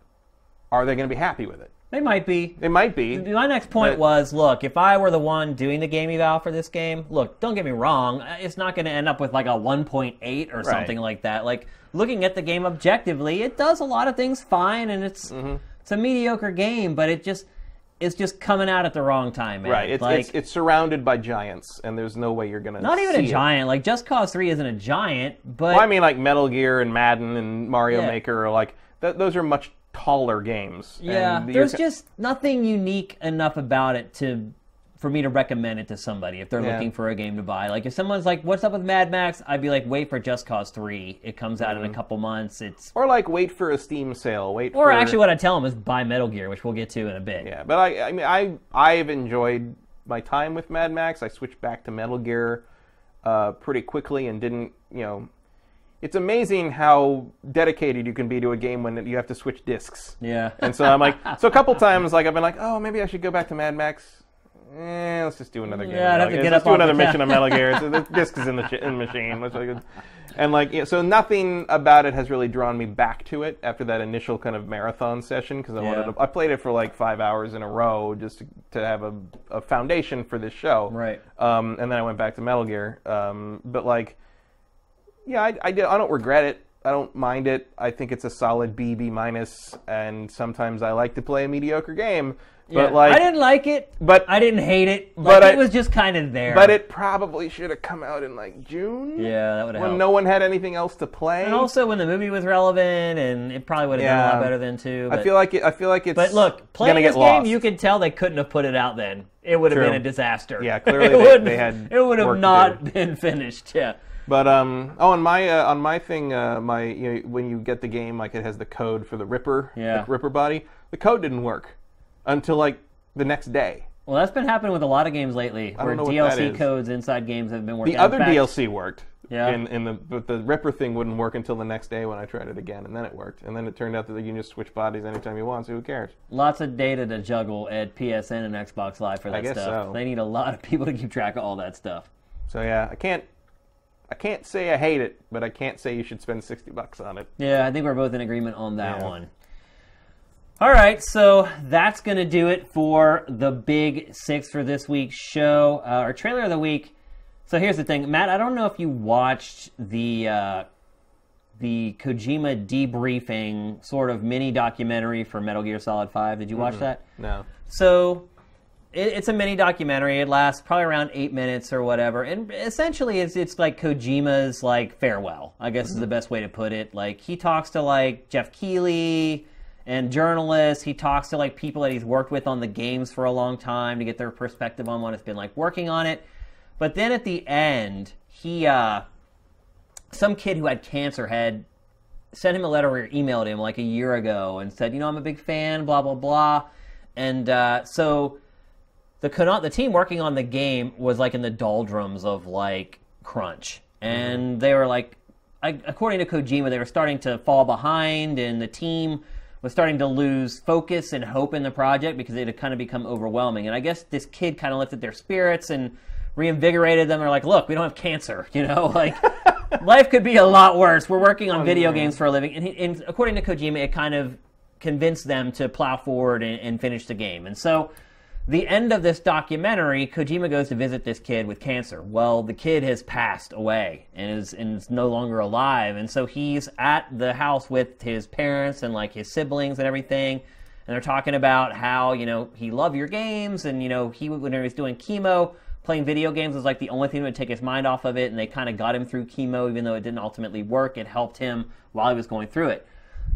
are they going to be happy with it? They might be. They might be. My next point was, look, if I were the one doing the game eval for this game, look, don't get me wrong, it's not going to end up with like a 1.8 or something like that. Like, looking at the game objectively, it does a lot of things fine, and it's a mediocre game, but it's just coming out at the wrong time, man. Right. It's surrounded by giants, and there's no way you're going to not even a giant. Like, Just Cause 3 isn't a giant, but... Well, I mean, like, Metal Gear and Madden and Mario Maker are like... those are much taller games. Yeah, there's just nothing unique enough about it for me to recommend it to somebody if they're looking for a game to buy. Like, if someone's like, what's up with Mad Max? I'd be like, wait for Just Cause 3. It comes out in a couple months. Or like, wait for a Steam sale. Actually what I tell them is buy Metal Gear, which we'll get to in a bit. Yeah, but I mean, I've enjoyed my time with Mad Max. I switched back to Metal Gear pretty quickly and didn't, it's amazing how dedicated you can be to a game when you have to switch discs. Yeah. And so I'm like, a couple times, like I've been like, oh, maybe I should go back to Mad Max. Let's just do another game. Yeah, I'd have to get let's up do on another mission of Metal Gear. So the disc is in the machine. And like, so nothing about it has really drawn me back to it after that initial kind of marathon session because I played it for like 5 hours in a row just to have a foundation for this show. Right. And then I went back to Metal Gear. But like, yeah, I don't regret it. mind it. I think it's a solid B minus, and sometimes I like to play a mediocre game. But yeah. I didn't like it, but I didn't hate it. But it was just kind of there. But it probably should have come out in like June. Yeah, that would have helped. When no one had anything else to play, and also when the movie was relevant, and it probably would have done a lot better then too. But, I feel like it's. But look, playing this game, you could tell they couldn't have put it out then. It would have been a disaster. Yeah, clearly they had. It would have not been finished. Yeah. But on my thing, when you get the game, like it has the code for the Ripper, the Ripper body. The code didn't work until like the next day. Well, that's been happening with a lot of games lately, where DLC codes inside games have been working. The other DLC worked. Yeah. But the Ripper thing wouldn't work until the next day when I tried it again, and then it worked. And then it turned out that you can just switch bodies anytime you want, so who cares? Lots of data to juggle at PSN and Xbox Live for that stuff. So. They need a lot of people to keep track of all that stuff. So yeah, I can't say I hate it, but I can't say you should spend $60 on it. Yeah, I think we're both in agreement on that one. All right, so that's going to do it for the Big Six for this week's show. Our trailer of the week. So here's the thing, Matt. I don't know if you watched the Kojima debriefing sort of mini documentary for Metal Gear Solid 5. Did you watch that? No. So it's a mini documentary. It lasts probably around 8 minutes or whatever, and essentially it's like Kojima's like farewell, I guess is the best way to put it. Like he talks to like Jeff Keighley and journalists. He talks to like people that he's worked with on the games for a long time to get their perspective on what it's been like working on it. But then at the end, he some kid who had cancer had sent him a letter or emailed him like a year ago and said, I'm a big fan, blah blah blah, and so the team working on the game was like in the doldrums of like crunch, and they were like, according to Kojima, they were starting to fall behind, and the team was starting to lose focus and hope in the project because it had kind of become overwhelming. And I guess this kid kind of lifted their spirits and reinvigorated them. They're like, look, we don't have cancer, like life could be a lot worse. We're working on video games for a living. And according to Kojima, it kind of convinced them to plow forward and finish the game. And so the end of this documentary, Kojima goes to visit this kid with cancer. Well, the kid has passed away and is no longer alive. And so he's at the house with his parents and like his siblings and everything. And they're talking about how, he loved your games. And, when he was doing chemo, playing video games was like the only thing that would take his mind off of it. And they kind of got him through chemo, even though it didn't ultimately work. It helped him while he was going through it.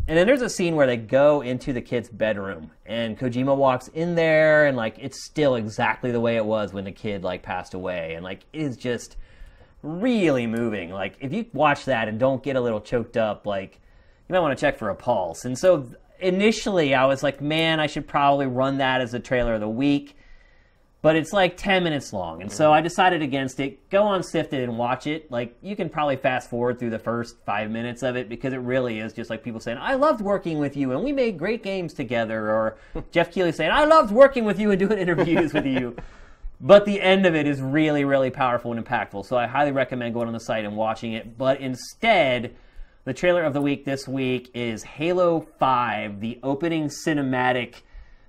And then there's a scene where they go into the kid's bedroom, and Kojima walks in there, and like it's still exactly the way it was when the kid like passed away, and like it is just really moving. Like if you watch that and don't get a little choked up, like you might want to check for a pulse. And so initially I was like, man, I should probably run that as a trailer of the week. But it's like 10 minutes long, and so I decided against it. Go on Sifted and watch it. Like, you can probably fast forward through the first 5 minutes of it because it really is just like people saying, I loved working with you, and we made great games together. Or Jeff Keighley saying, I loved working with you and doing interviews with you. But the end of it is really, really powerful and impactful. So I highly recommend going on the site and watching it. But instead, the trailer of the week this week is Halo 5, the opening cinematic.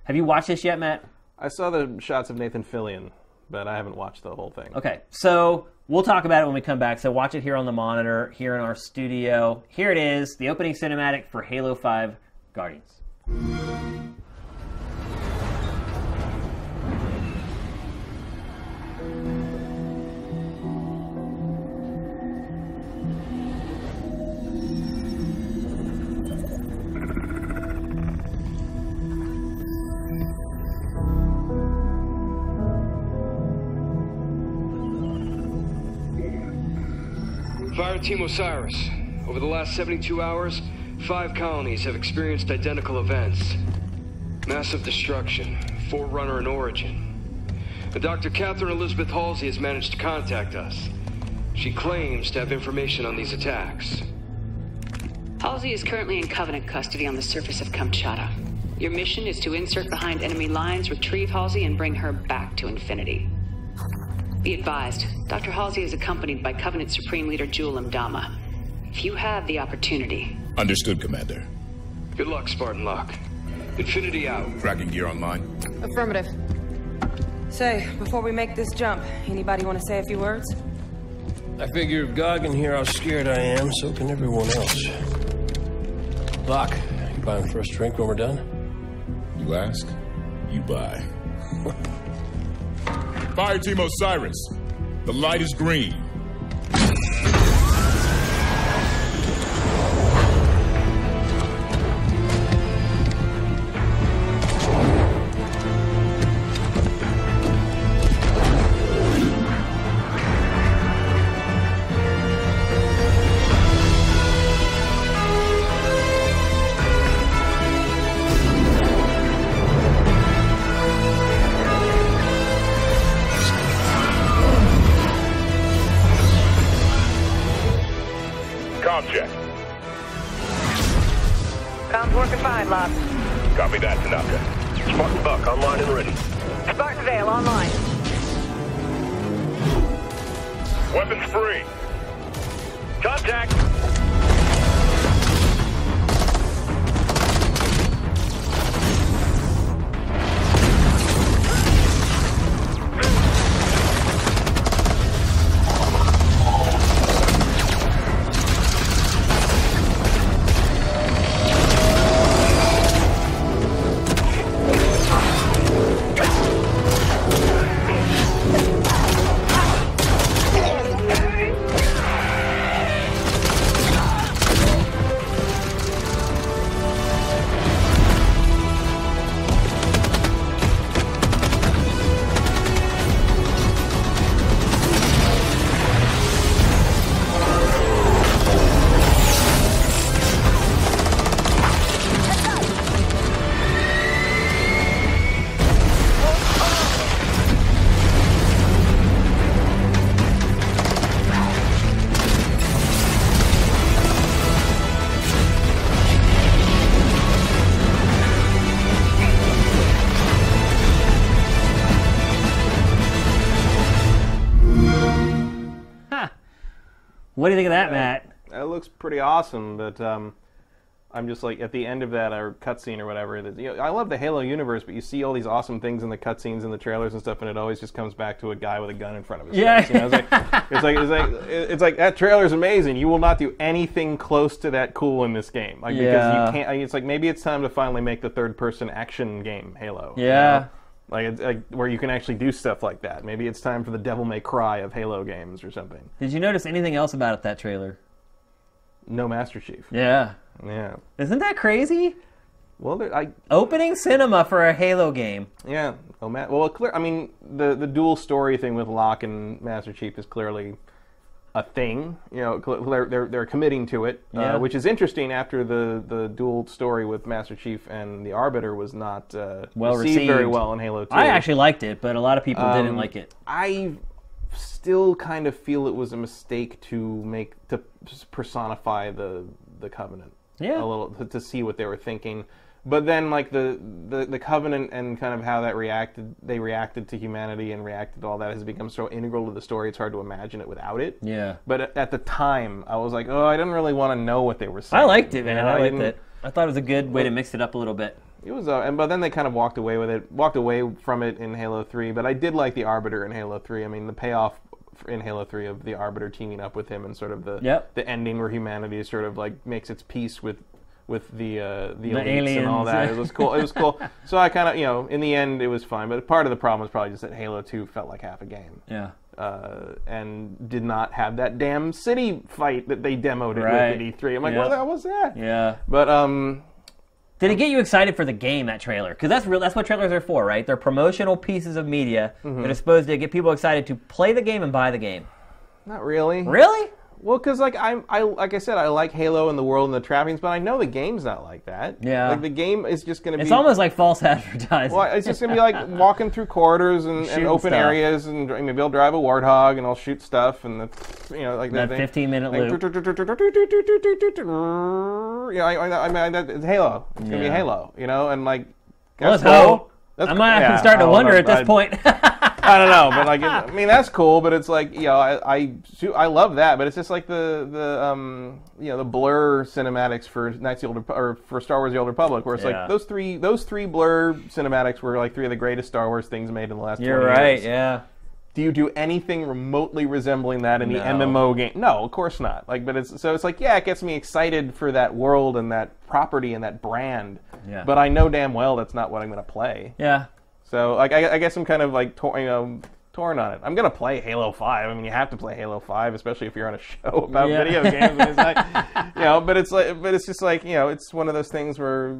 Have you watched this yet, Matt? I saw the shots of Nathan Fillion, but I haven't watched the whole thing. Okay, so we'll talk about it when we come back. So watch it here on the monitor, here in our studio. Here it is, the opening cinematic for Halo 5 Guardians. Fire Team Osiris. Over the last 72 hours, 5 colonies have experienced identical events. Massive destruction, Forerunner and Origin. And Dr. Catherine Elizabeth Halsey has managed to contact us. She claims to have information on these attacks. Halsey is currently in Covenant custody on the surface of Kamchatka. Your mission is to insert behind enemy lines, retrieve Halsey, and bring her back to Infinity. Be advised, Dr. Halsey is accompanied by Covenant Supreme Leader Jul 'Mdama. If you have the opportunity... Understood, Commander. Good luck, Spartan Locke. Infinity out. Tracking gear online. Affirmative. Say, before we make this jump, anybody want to say a few words? I figure if God can hear how scared I am, so can everyone else. Doc, you buying the first drink when we're done? You ask, you buy. Fire Team Osiris. The light is green. Check. Comms working fine, Lab. Copy that, Tanaka. Spartan Buck online and ready. Spartan Vale online. Weapons free. Contact. What do you think of that, Matt? That looks pretty awesome, but I'm just like, at the end of that cutscene or whatever, I love the Halo universe, but you see all these awesome things in the cutscenes and the trailers and stuff, and it always just comes back to a guy with a gun in front of his face. You know, it's like that trailer's amazing. You will not do anything close to that cool in this game, because you can't. It's like, maybe it's time to finally make the third-person action game Halo. Yeah. You know? Like where you can actually do stuff like that. Maybe it's time for the Devil May Cry of Halo games or something. Did you notice anything else about that trailer? No Master Chief. Yeah. Yeah. Isn't that crazy? Well, opening cinema for a Halo game. Yeah. Well, I mean, the dual story thing with Locke and Master Chief is clearly a thing. You know, they're committing to it, which is interesting after the dual story with Master Chief and the Arbiter was not well received very well in Halo 2. I actually liked it, but a lot of people didn't like it. I still kind of feel it was a mistake to personify the Covenant. Yeah. A little to see what they were thinking. But then, like, the Covenant and kind of how they reacted to humanity and reacted to all that has become so integral to the story, it's hard to imagine it without it. Yeah. But at the time, I was like, I didn't really want to know what they were saying. I liked it, man. I liked it. I thought it was a good way to mix it up a little bit. It was, but then they kind of walked away from it in Halo 3. But I did like the Arbiter in Halo 3. I mean, the payoff in Halo 3 of the Arbiter teaming up with him and sort of the ending where humanity sort of like makes its peace with the elites aliens and all that. It was cool. It was cool. So I kind of, in the end, it was fine. But part of the problem was probably just that Halo 2 felt like half a game. Yeah. And did not have that damn city fight that they demoed it with at E3. I'm like, what the hell was that? Yeah. But did it get you excited for the game, that trailer? Because that's what trailers are for, right? They're promotional pieces of media that are supposed to get people excited to play the game and buy the game. Not really. Really? Well, because like I said, I like Halo and the world and the trappings, but I know the game's not like that. Yeah. Like the game is just going to be. It's almost like false advertising. Well, it's just going to be like walking through corridors and open stuff. areas, and maybe I'll drive a Warthog and I'll shoot stuff, and like that 15-minute loop. It's Halo. It's going to be Halo, and like. Let's hope. I'm starting to wonder at this point. I don't know, but like, that's cool. But it's like, I love that. But it's just like the blur cinematics for Star Wars: The Old Republic, where it's like those three blur cinematics were like three of the greatest Star Wars things made in the last 20 years. You're right, yeah. do you do anything remotely resembling that in the No. MMO game? No, of course not. Like, but it's like, yeah, it gets me excited for that world and that property and that brand. Yeah. But I know damn well that's not what I'm going to play. Yeah. So, like, I guess I'm kind of like torn on it. I'm going to play Halo 5. I mean, you have to play Halo 5, especially if you're on a show about video games. And it's like, but it's just like, it's one of those things where,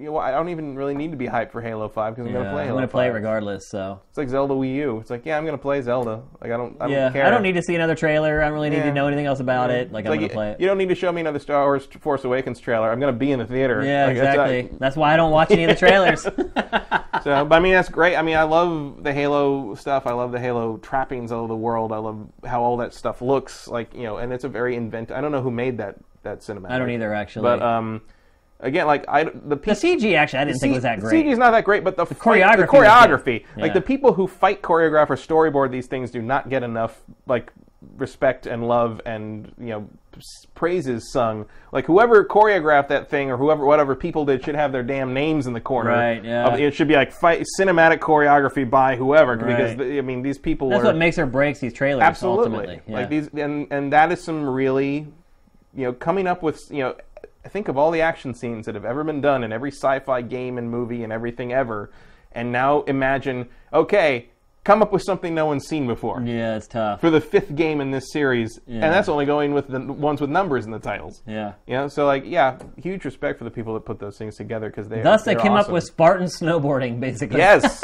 I don't even really need to be hyped for Halo 5 because I'm going to play Halo 5. I'm going to play it regardless, so. It's like Zelda Wii U. It's like, I'm going to play Zelda. Like, I don't care. I don't need to see another trailer. I don't really need to know anything else about it. Like, I'm going to play it. You don't need to show me another Star Wars Force Awakens trailer. I'm going to be in the theater. Yeah, exactly. That's why I don't watch any of the trailers. So, but I mean, that's great. I mean, I love the Halo stuff. I love the Halo trappings of the world. I love how all that stuff looks. Like, and it's a very inventive. I don't know who made that cinematic. I don't either, actually. But again, like the CG actually, I didn't think was that great. The CG is not that great, but the choreography. Like the people who fight, choreograph, or storyboard these things do not get enough like respect and love and praises sung. Like whoever choreographed that thing or whatever people did should have their damn names in the corner. Right. Yeah. It should be like cinematic choreography by whoever because Right. These people. That's what makes or breaks these trailers. Absolutely. Ultimately. Yeah. Like these and that is some really coming up with I think of all the action scenes that have ever been done in every sci-fi game and movie and everything ever, and now imagine, okay, come up with something no one's seen before. Yeah, it's tough. For the 5th game in this series, and that's only going with the ones with numbers in the titles. Yeah. So like, huge respect for the people that put those things together because they came awesome. up with Spartan snowboarding, basically. Yes.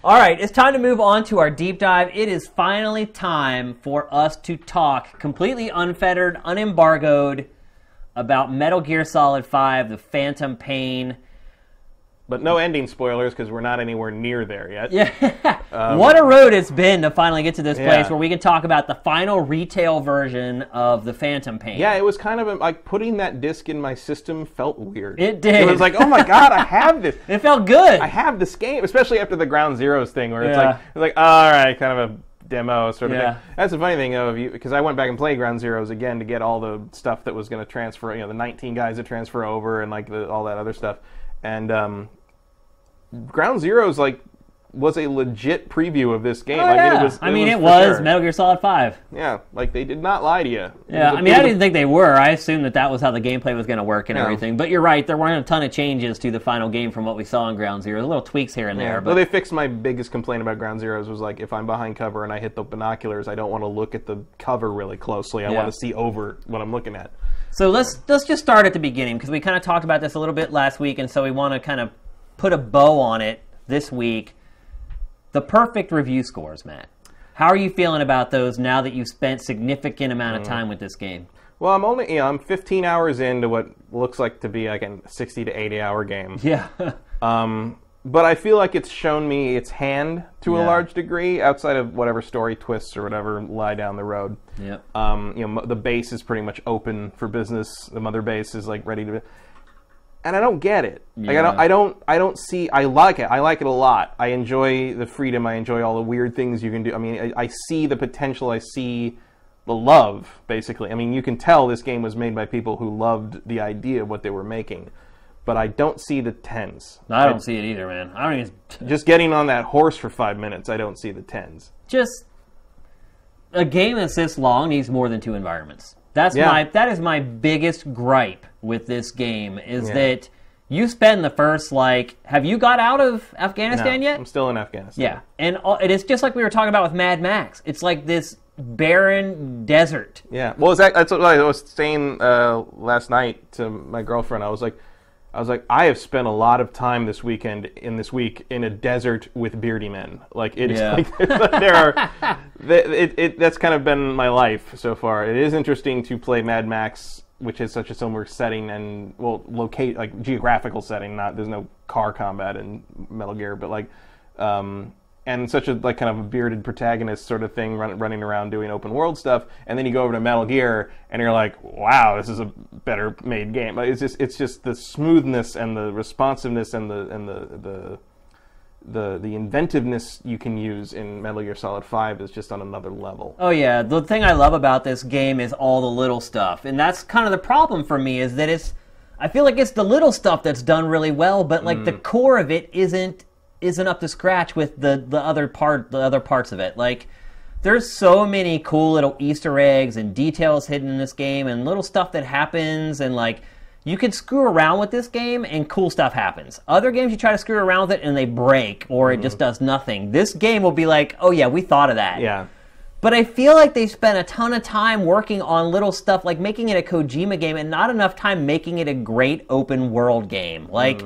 All right, it's time to move on to our deep dive. It is finally time for us to talk completely unfettered, unembargoed about Metal Gear Solid 5, The Phantom Pain. But no ending spoilers because we're not anywhere near there yet. Yeah. What a road it's been to finally get to this place where we can talk about the final retail version of The Phantom Pain. Yeah, it was kind of like putting that disc in my system felt weird. It did. It was like, oh my god, I have this. It felt good. I have this game, especially after the Ground Zeroes thing where it's like, all right, kind of a demo sort of thing. That's the funny thing of you because I went back and played Ground Zeroes again to get all the stuff that was going to transfer, the 19 guys that transfer over and like all that other stuff. And Ground Zeroes was a legit preview of this game. Oh, yeah. It was Metal Gear Solid 5. Yeah, like they did not lie to you. Yeah, I didn't think they were. I assumed that was how the gameplay was going to work and everything. But you're right, there weren't a ton of changes to the final game from what we saw in Ground Zero. Little tweaks here and there. But well, they fixed my biggest complaint about Ground Zeroes was like, if I'm behind cover and I hit the binoculars, I don't want to look at the cover really closely. I want to see over what I'm looking at. So let's just start at the beginning because we kind of talked about this a little bit last week, and so we want to kind of put a bow on it this week. The perfect review scores, Matt. How are you feeling about those now that you've spent significant amount of time with this game? Well, I'm 15 hours into what looks like to be like a 60 to 80 hour game. Yeah. But I feel like it's shown me its hand to a large degree, outside of whatever story twists or whatever lie down the road. Yep. The base is pretty much open for business. The mother base is like ready to. And I don't get it. Like I don't see. I like it. I like it a lot. I enjoy the freedom. I enjoy all the weird things you can do. I see the potential. I see the love. Basically, you can tell this game was made by people who loved the idea of what they were making. But I don't see the tens. I don't see it either, man. I don't even. Just getting on that horse for 5 minutes, I don't see the tens. Just a game that's this long needs more than 2 environments. That is my biggest gripe with this game is that you spend the first have you got out of Afghanistan yet? I'm still in Afghanistan. Yeah, and it's just like we were talking about with Mad Max. It's like this barren desert. Yeah, well, that's what I was saying last night to my girlfriend. I was like, I have spent a lot of time this week in a desert with beardy men. That's kind of been my life so far. It is interesting to play Mad Max, which is such a similar setting and geographical setting. There's no car combat in Metal Gear, but and such a kind of a bearded protagonist sort of thing running around doing open world stuff, and then you go over to Metal Gear and you're like, wow, this is a better made game. But it's just the smoothness and the responsiveness and the inventiveness you can use in Metal Gear Solid 5 is just on another level. Oh yeah, the thing I love about this game is all the little stuff, and that's kind of the problem for me is that I feel like it's the little stuff that's done really well, but the core of it isn't isn't up to scratch with the other parts of it. Like, there's so many cool little Easter eggs and details hidden in this game and little stuff that happens, and like, you can screw around with this game and cool stuff happens. Other games you try to screw around with it and they break or it just does nothing. This game will be like, oh yeah, we thought of that. Yeah. But I feel like they spent a ton of time working on little stuff, like making it a Kojima game, and not enough time making it a great open world game. Like,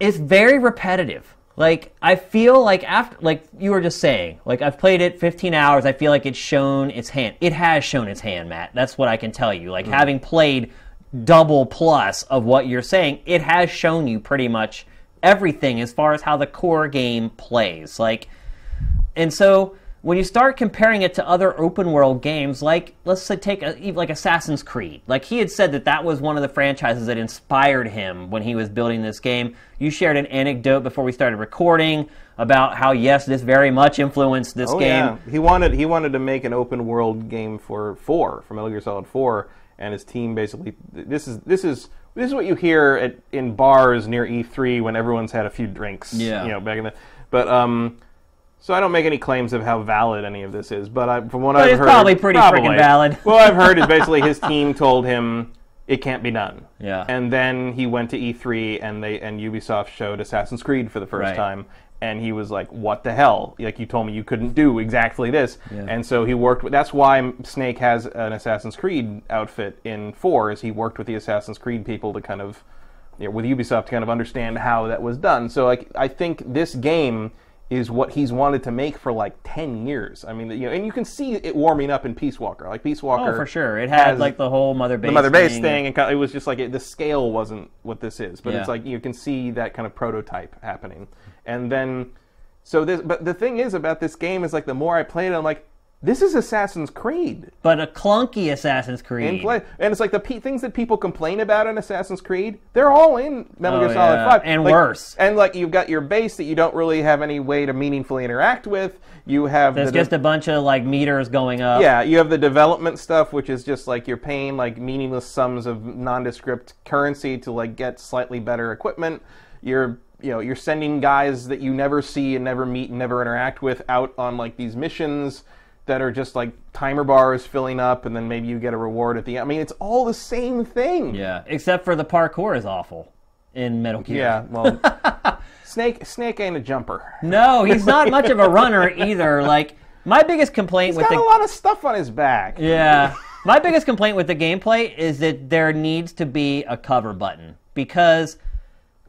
it's very repetitive. Like, I feel like after, like you were just saying, like, I've played it 15 hours, I feel like it's shown its hand. It has shown its hand, Matt. That's what I can tell you. Like, having played double plus of what you're saying, it has shown you pretty much everything as far as how the core game plays. Like, and so when you start comparing it to other open world games, like, let's say take like Assassin's Creed. Like, he had said that was one of the franchises that inspired him when he was building this game. You shared an anecdote before we started recording about how, yes, this very much influenced this game. Yeah. He wanted to make an open world game for Metal Gear Solid 4, and his team basically, this is what you hear in bars near E3 when everyone's had a few drinks. Yeah. Back in the, but so I don't make any claims of how valid any of this is, but from what I've heard, it's probably pretty freaking valid. Well, I've heard is basically his team told him it can't be done. Yeah. And then he went to E3 and Ubisoft showed Assassin's Creed for the first time, and he was like, "What the hell? Like, you told me you couldn't do exactly this." Yeah. And so he worked with. That's why Snake has an Assassin's Creed outfit in 4. Is he worked with the Assassin's Creed people to kind of, with Ubisoft to kind of understand how that was done. So like, I think this game is what he's wanted to make for like 10 years. I mean, and you can see it warming up in Peace Walker. Like, Peace Walker, oh, for sure, it had like the whole Mother Base thing, and it was just like the scale wasn't what this is, but it's like you can see that kind of prototype happening. And then, but the thing is about this game is like the more I play it, I'm like, this is Assassin's Creed. But a clunky Assassin's Creed. And it's like the things that people complain about in Assassin's Creed, they're all in Metal Gear Solid 5. And like, worse. And like, you've got your base that you don't really have any way to meaningfully interact with. You have There's just a bunch of like meters going up. Yeah, you have the development stuff, which is just like you're paying like meaningless sums of nondescript currency to like get slightly better equipment. You're sending guys that you never see and never meet and never interact with out on like these missions that are just like timer bars filling up, and then maybe you get a reward at the end. I mean, it's all the same thing. Yeah, except for the parkour is awful in Metal Gear. Yeah, well, Snake ain't a jumper. No, he's not much of a runner either. Like, my biggest complaint he's got a lot of stuff on his back. Yeah. My biggest complaint with the gameplay is that there needs to be a cover button, because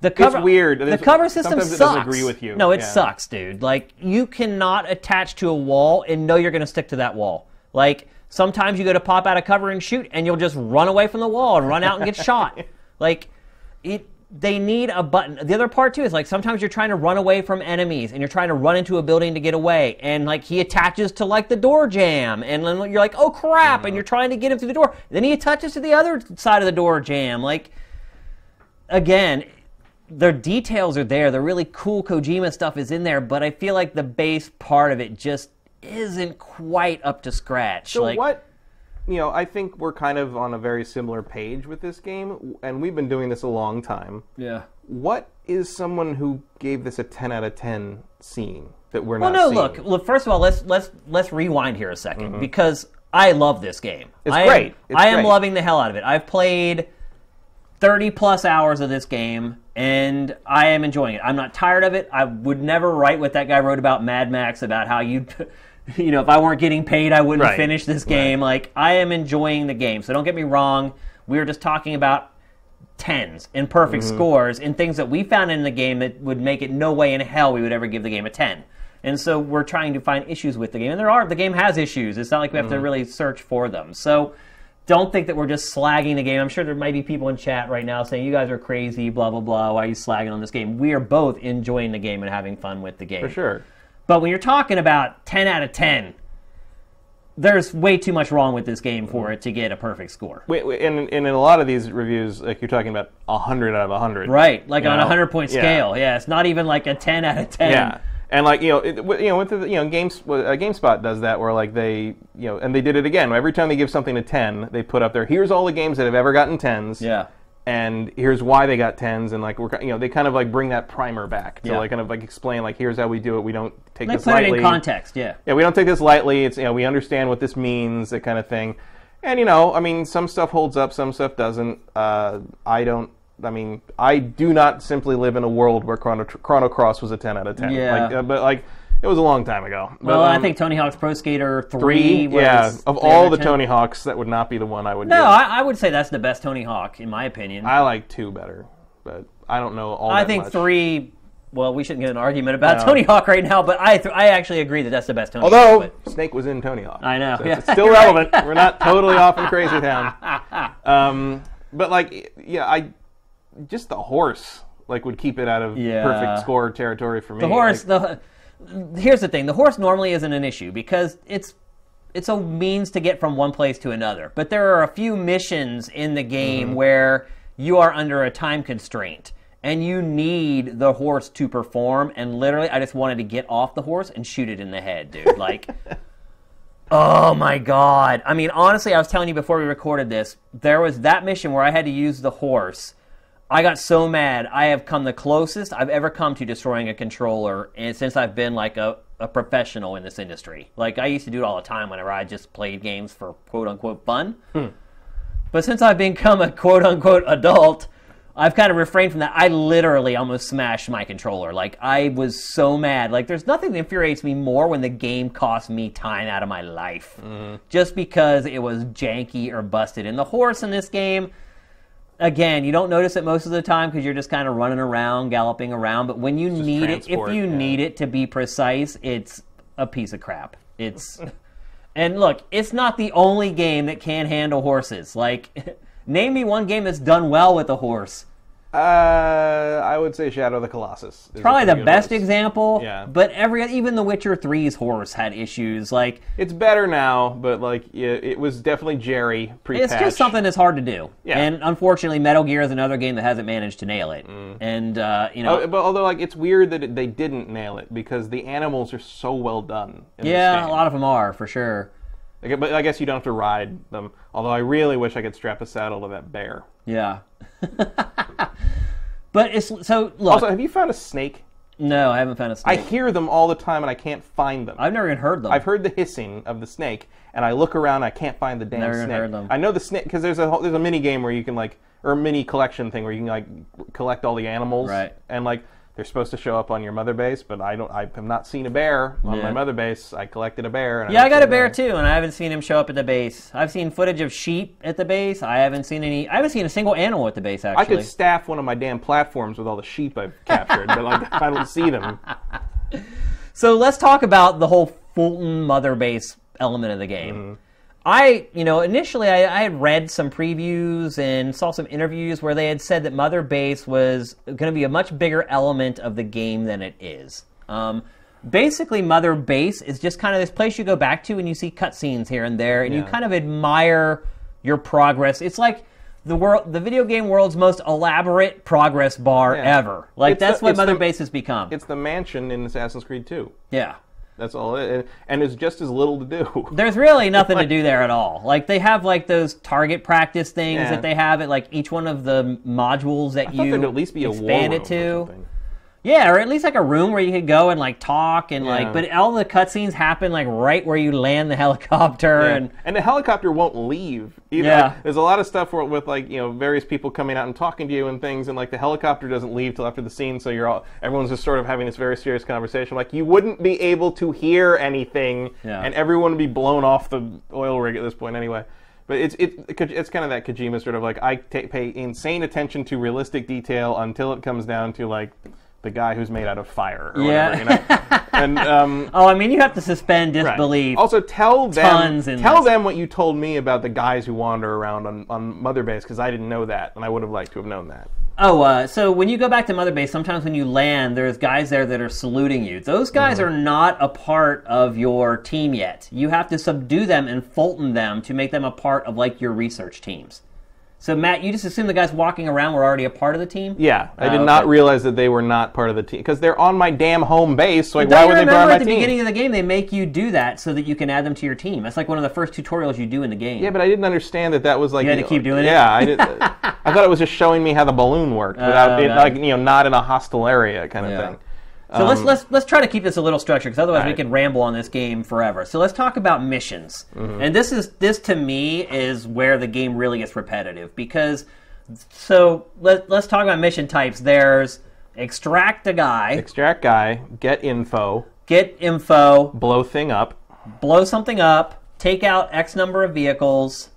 it's weird. The cover system sucks. Sometimes it doesn't agree with you. No, it sucks, dude. Like, you cannot attach to a wall and know you're going to stick to that wall. Like, sometimes you go to pop out a cover and shoot, and you'll just run away from the wall and run out and get shot. Like, they need a button. The other part, too, is, like, sometimes you're trying to run away from enemies, and you're trying to run into a building to get away, and, like, he attaches to, like, the door jamb, and then you're like, oh, crap, and you're trying to get him through the door. Then he attaches to the other side of the door jamb. Like, again, the details are there. The really cool Kojima stuff is in there, but I feel like the base part of it just isn't quite up to scratch. So I think we're kind of on a very similar page with this game, and we've been doing this a long time. Yeah. What is someone who gave this a 10 out of 10 scene that we're not seeing? Look, first of all, let's rewind here a second, because I love this game. It's great. I am loving the hell out of it. I've played 30 plus hours of this game, and I am enjoying it. I'm not tired of it. I would never write what that guy wrote about Mad Max, about how if I weren't getting paid, I wouldn't finish this game. Right. Like, I am enjoying the game. So don't get me wrong. We were just talking about 10s and perfect scores and things that we found in the game that would make it no way in hell we would ever give the game a 10. And so we're trying to find issues with the game. And the game has issues. It's not like we have to really search for them. So don't think that we're just slagging the game. I'm sure there might be people in chat right now saying, you guys are crazy, blah, blah, blah. Why are you slagging on this game? We are both enjoying the game and having fun with the game. For sure. But when you're talking about 10 out of 10, there's way too much wrong with this game for it to get a perfect score. And in a lot of these reviews, like, you're talking about 100 out of 100. Right, like on a 100-point scale. Yeah, it's not even like a 10 out of 10. Yeah. And like GameSpot does that, where like they and they did it again. Every time they give something a 10, they put up there, here's all the games that have ever gotten 10s. Yeah. and here's why they got 10s, and like they kind of like bring that primer back to like kind of like explain like here's how we do it. We don't take this lightly. Put it in context, yeah. Yeah, we don't take this lightly. It's we understand what this means, that kind of thing. And I mean, some stuff holds up, some stuff doesn't. I do not simply live in a world where Chrono Cross was a 10 out of 10. Yeah. But it was a long time ago. Well, but, I think Tony Hawk's Pro Skater 3 was... Yeah, of all the Tony Hawks, that would not be the one I would give. No, I would say that's the best Tony Hawk, in my opinion. I like 2 better, but I don't know all that I think much. 3... Well, we shouldn't get an argument about Tony Hawk right now, but I actually agree that that's the best Tony Hawk. Although, Snake was in Tony Hawk. I know. So it's still relevant. We're not totally off in Crazy Town. But, like, yeah, just the horse, like, would keep it out of perfect score territory for me. The horse... Here's the thing. The horse normally isn't an issue because it's a means to get from one place to another. But there are a few missions in the game where you are under a time constraint and you need the horse to perform. And literally, I just wanted to get off the horse and shoot it in the head, dude. Like, oh my God. I mean, honestly, I was telling you before we recorded this, there was that mission where I had to use the horse. I got so mad. I have come the closest I've ever come to destroying a controller, and since I've been like a professional in this industry. Like, I used to do it all the time whenever I just played games for quote-unquote fun. But since I've become a quote-unquote adult, I've kind of refrained from that. I literally almost smashed my controller. Like, I was so mad. Like, there's nothing that infuriates me more when the game costs me time out of my life. Just because it was janky or busted. And the horse in this game... Again, you don't notice it most of the time because you're just kind of running around, galloping around. But when you need it, if you need it to be precise, it's a piece of crap. And look, it's not the only game that can handle horses. Like, name me one game that's done well with a horse. I would say Shadow of the Colossus. Probably the best horse. Example. Yeah. But even The Witcher 3's horse had issues. Like, it's better now, but like it was definitely Jerry pre-patch. It's just something that's hard to do. Yeah. And unfortunately, Metal Gear is another game that hasn't managed to nail it. And but although like it's weird that they didn't nail it because the animals are so well done. In this game. A lot of them are for sure. But I guess you don't have to ride them. Although I really wish I could strap a saddle to that bear. Yeah. But it's so look. Also, have you found a snake? No, I haven't found a snake. I hear them all the time and I can't find them. I've never even heard them. I've heard the hissing of the snake, and I look around and I can't find the damn never snake. Heard them. I know the snake because there's a mini game where you can like, or a mini collection thing where you can like collect all the animals, right? And like they're supposed to show up on your mother base, but I have not seen a bear on my mother base. I collected a bear. And I got a bear too, and I haven't seen him show up at the base. I've seen footage of sheep at the base. I haven't seen a single animal at the base, actually. I could staff one of my damn platforms with all the sheep I've captured, but like I don't see them. So let's talk about the whole Fulton mother base element of the game. Initially I had read some previews and saw some interviews where they had said that Mother Base was going to be a much bigger element of the game than it is. Basically, Mother Base is just kind of this place you go back to and you see cutscenes here and there, and you kind of admire your progress. It's like the video game world's most elaborate progress bar ever. Like, that's what Mother Base has become. It's the mansion in Assassin's Creed 2. Yeah. That's all it, and it's just as little to do. There's really nothing to do there at all. Like, they have like those target practice things that they have at like each one of the modules that you there'd at least be expand it to. Yeah, or at least like a room where you could go and like talk and like, but all the cutscenes happen like right where you land the helicopter and the helicopter won't leave either. Yeah. Like, there's a lot of stuff with like various people coming out and talking to you and things, and like the helicopter doesn't leave till after the scene, so everyone's just sort of having this very serious conversation. Like, you wouldn't be able to hear anything, and everyone would be blown off the oil rig at this point anyway. But it's kind of that Kojima sort of like, I pay insane attention to realistic detail until it comes down to like the guy who's made out of fire or whatever, And I mean, you have to suspend disbelief. Right. Also, tell them what you told me about the guys who wander around on Mother Base, because I didn't know that, and I would have liked to have known that. So when you go back to Mother Base, sometimes when you land, there's guys there that are saluting you. Those guys are not a part of your team yet. You have to subdue them and Fulton them to make them a part of like your research teams. So, Matt, you just assume the guys walking around were already a part of the team? Yeah, I did not realize that they were not part of the team because they're on my damn home base. So, like, But why would they be on my at the team? beginning of the game, they make you do that so that you can add them to your team. That's like one of the first tutorials you do in the game. Yeah, but I didn't understand that was like You had to keep doing it? Yeah, I did. I thought it was just showing me how the balloon worked without it, no. like not in a hostile area kind of thing. So let's try to keep this a little structured because otherwise we right. could ramble on this game forever. So let's talk about missions, and this to me is where the game really gets repetitive because. So let's talk about mission types. There's extract a guy, get info, blow thing up, blow something up, take out X number of vehicles.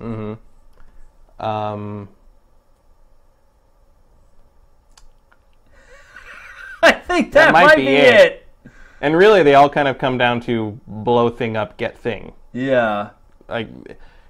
I think that might be it. And really, they all kind of come down to blow thing up, get thing. Yeah. Like,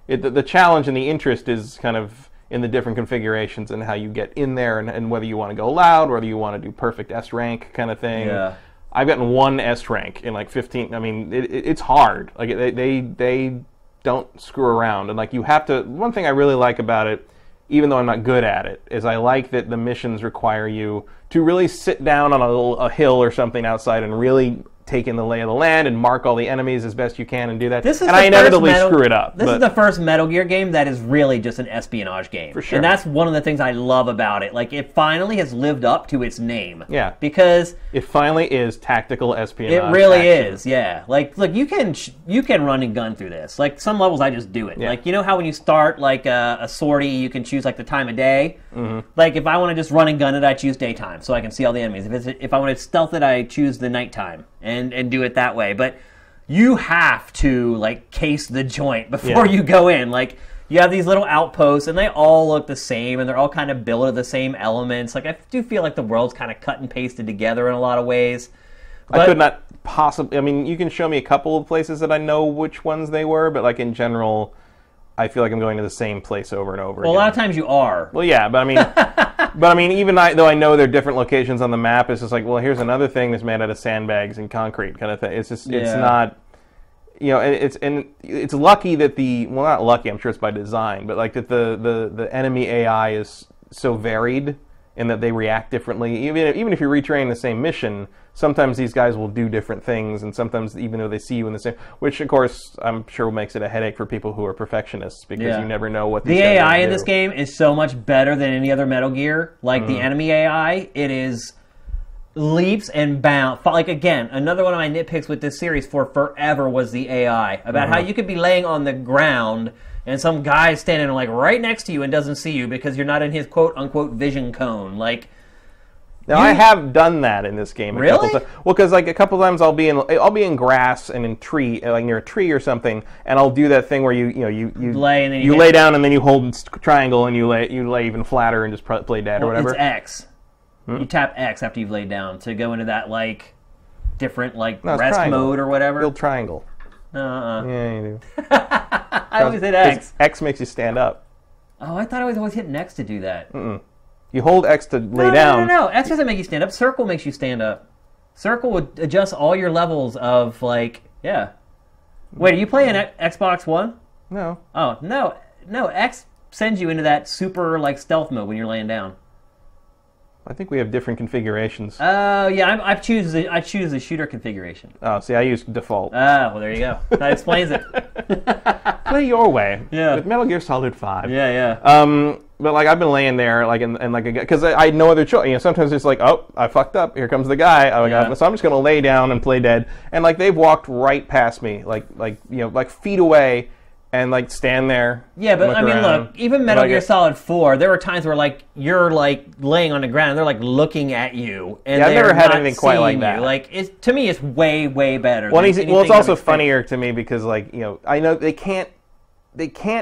the challenge and the interest is kind of in the different configurations and how you get in there and whether you want to go loud, whether you want to do perfect S rank kind of thing. Yeah. I've gotten 1 S rank in like 15. I mean, it's hard. Like they don't screw around. And like you have to. One thing I really like about it, even though I'm not good at it, is I like that the missions require you to really sit down on a hill or something outside and really take in the lay of the land and mark all the enemies as best you can and do that. And I inevitably screw it up. This is the first Metal Gear game that is really just an espionage game. For sure. And that's one of the things I love about it. Like, it finally has lived up to its name. Yeah. Because it finally is tactical espionage. it really is, yeah. Like, look, you can run and gun through this. Like, some levels I just do it. Yeah. Like, you know how when you start, like, a sortie, you can choose, like, the time of day? Like, if I want to just run and gun it, I choose daytime, so I can see all the enemies. If I want to stealth it, I choose the nighttime and do it that way. But you have to, like, case the joint before you go in. Like, you have these little outposts, and they all look the same, and they're all kind of built of the same elements. Like, I do feel like the world's kind of cut and pasted together in a lot of ways. But I could not possibly... I mean, you can show me a couple of places that I know which ones they were, but, like, in general, I feel like I'm going to the same place over and over again. A lot of times you are. Well, yeah, but I mean... even though I know there are different locations on the map, it's just like, well, here's another thing that's made out of sandbags and concrete kind of thing. It's just, it's not... You know, it's lucky that well, not lucky, I'm sure it's by design, but like that the enemy AI is so varied in that they react differently. Even if you retrain the same mission, sometimes these guys will do different things, and sometimes even though they see you in the same, which of course I'm sure makes it a headache for people who are perfectionists because you never know what these the guys AI do. in this game is so much better than any other Metal Gear. Like the enemy AI, it is leaps and bounds. Like, again, another one of my nitpicks with this series for forever was the AI. About how you could be laying on the ground and some guy is standing like right next to you and doesn't see you because you're not in his quote-unquote vision cone. Like, now I have done that in this game. Really? Well, because like a couple times I'll be in grass and in tree, like near a tree or something, and I'll do that thing where you lay and then you lay down and then you hold triangle and you lay even flatter and just play dead or whatever. It's X. You tap X after you've laid down to go into that like different like rest triangle. mode or whatever. Build triangle. Yeah, you do. I always hit X. X makes you stand up. Oh, I thought I was always hitting X to do that. You hold X to lay down. No. X doesn't make you stand up. Circle makes you stand up. Circle would adjust all your levels of like, yeah. Wait, are you playing Xbox One? No. Oh, no. X sends you into that super like stealth mode when you're laying down. I think we have different configurations. Oh, yeah, I choose the shooter configuration. Oh, see, I use default. Well, there you go. That explains it. Play your way. Yeah. With Metal Gear Solid 5. Yeah. But like I've been laying there like and like because I had no other choice. You know, sometimes it's like, oh, I fucked up. Here comes the guy. So I'm just gonna lay down and play dead. And like they've walked right past me, like feet away. And like stand there. Yeah, but I mean, look, even Metal Gear Solid 4, there were times where like you're like laying on the ground, and they're like looking at you, and I've never had not anything quite like that. You. Like, to me, it's way better. Well, than it's also funnier to me because like I know they can't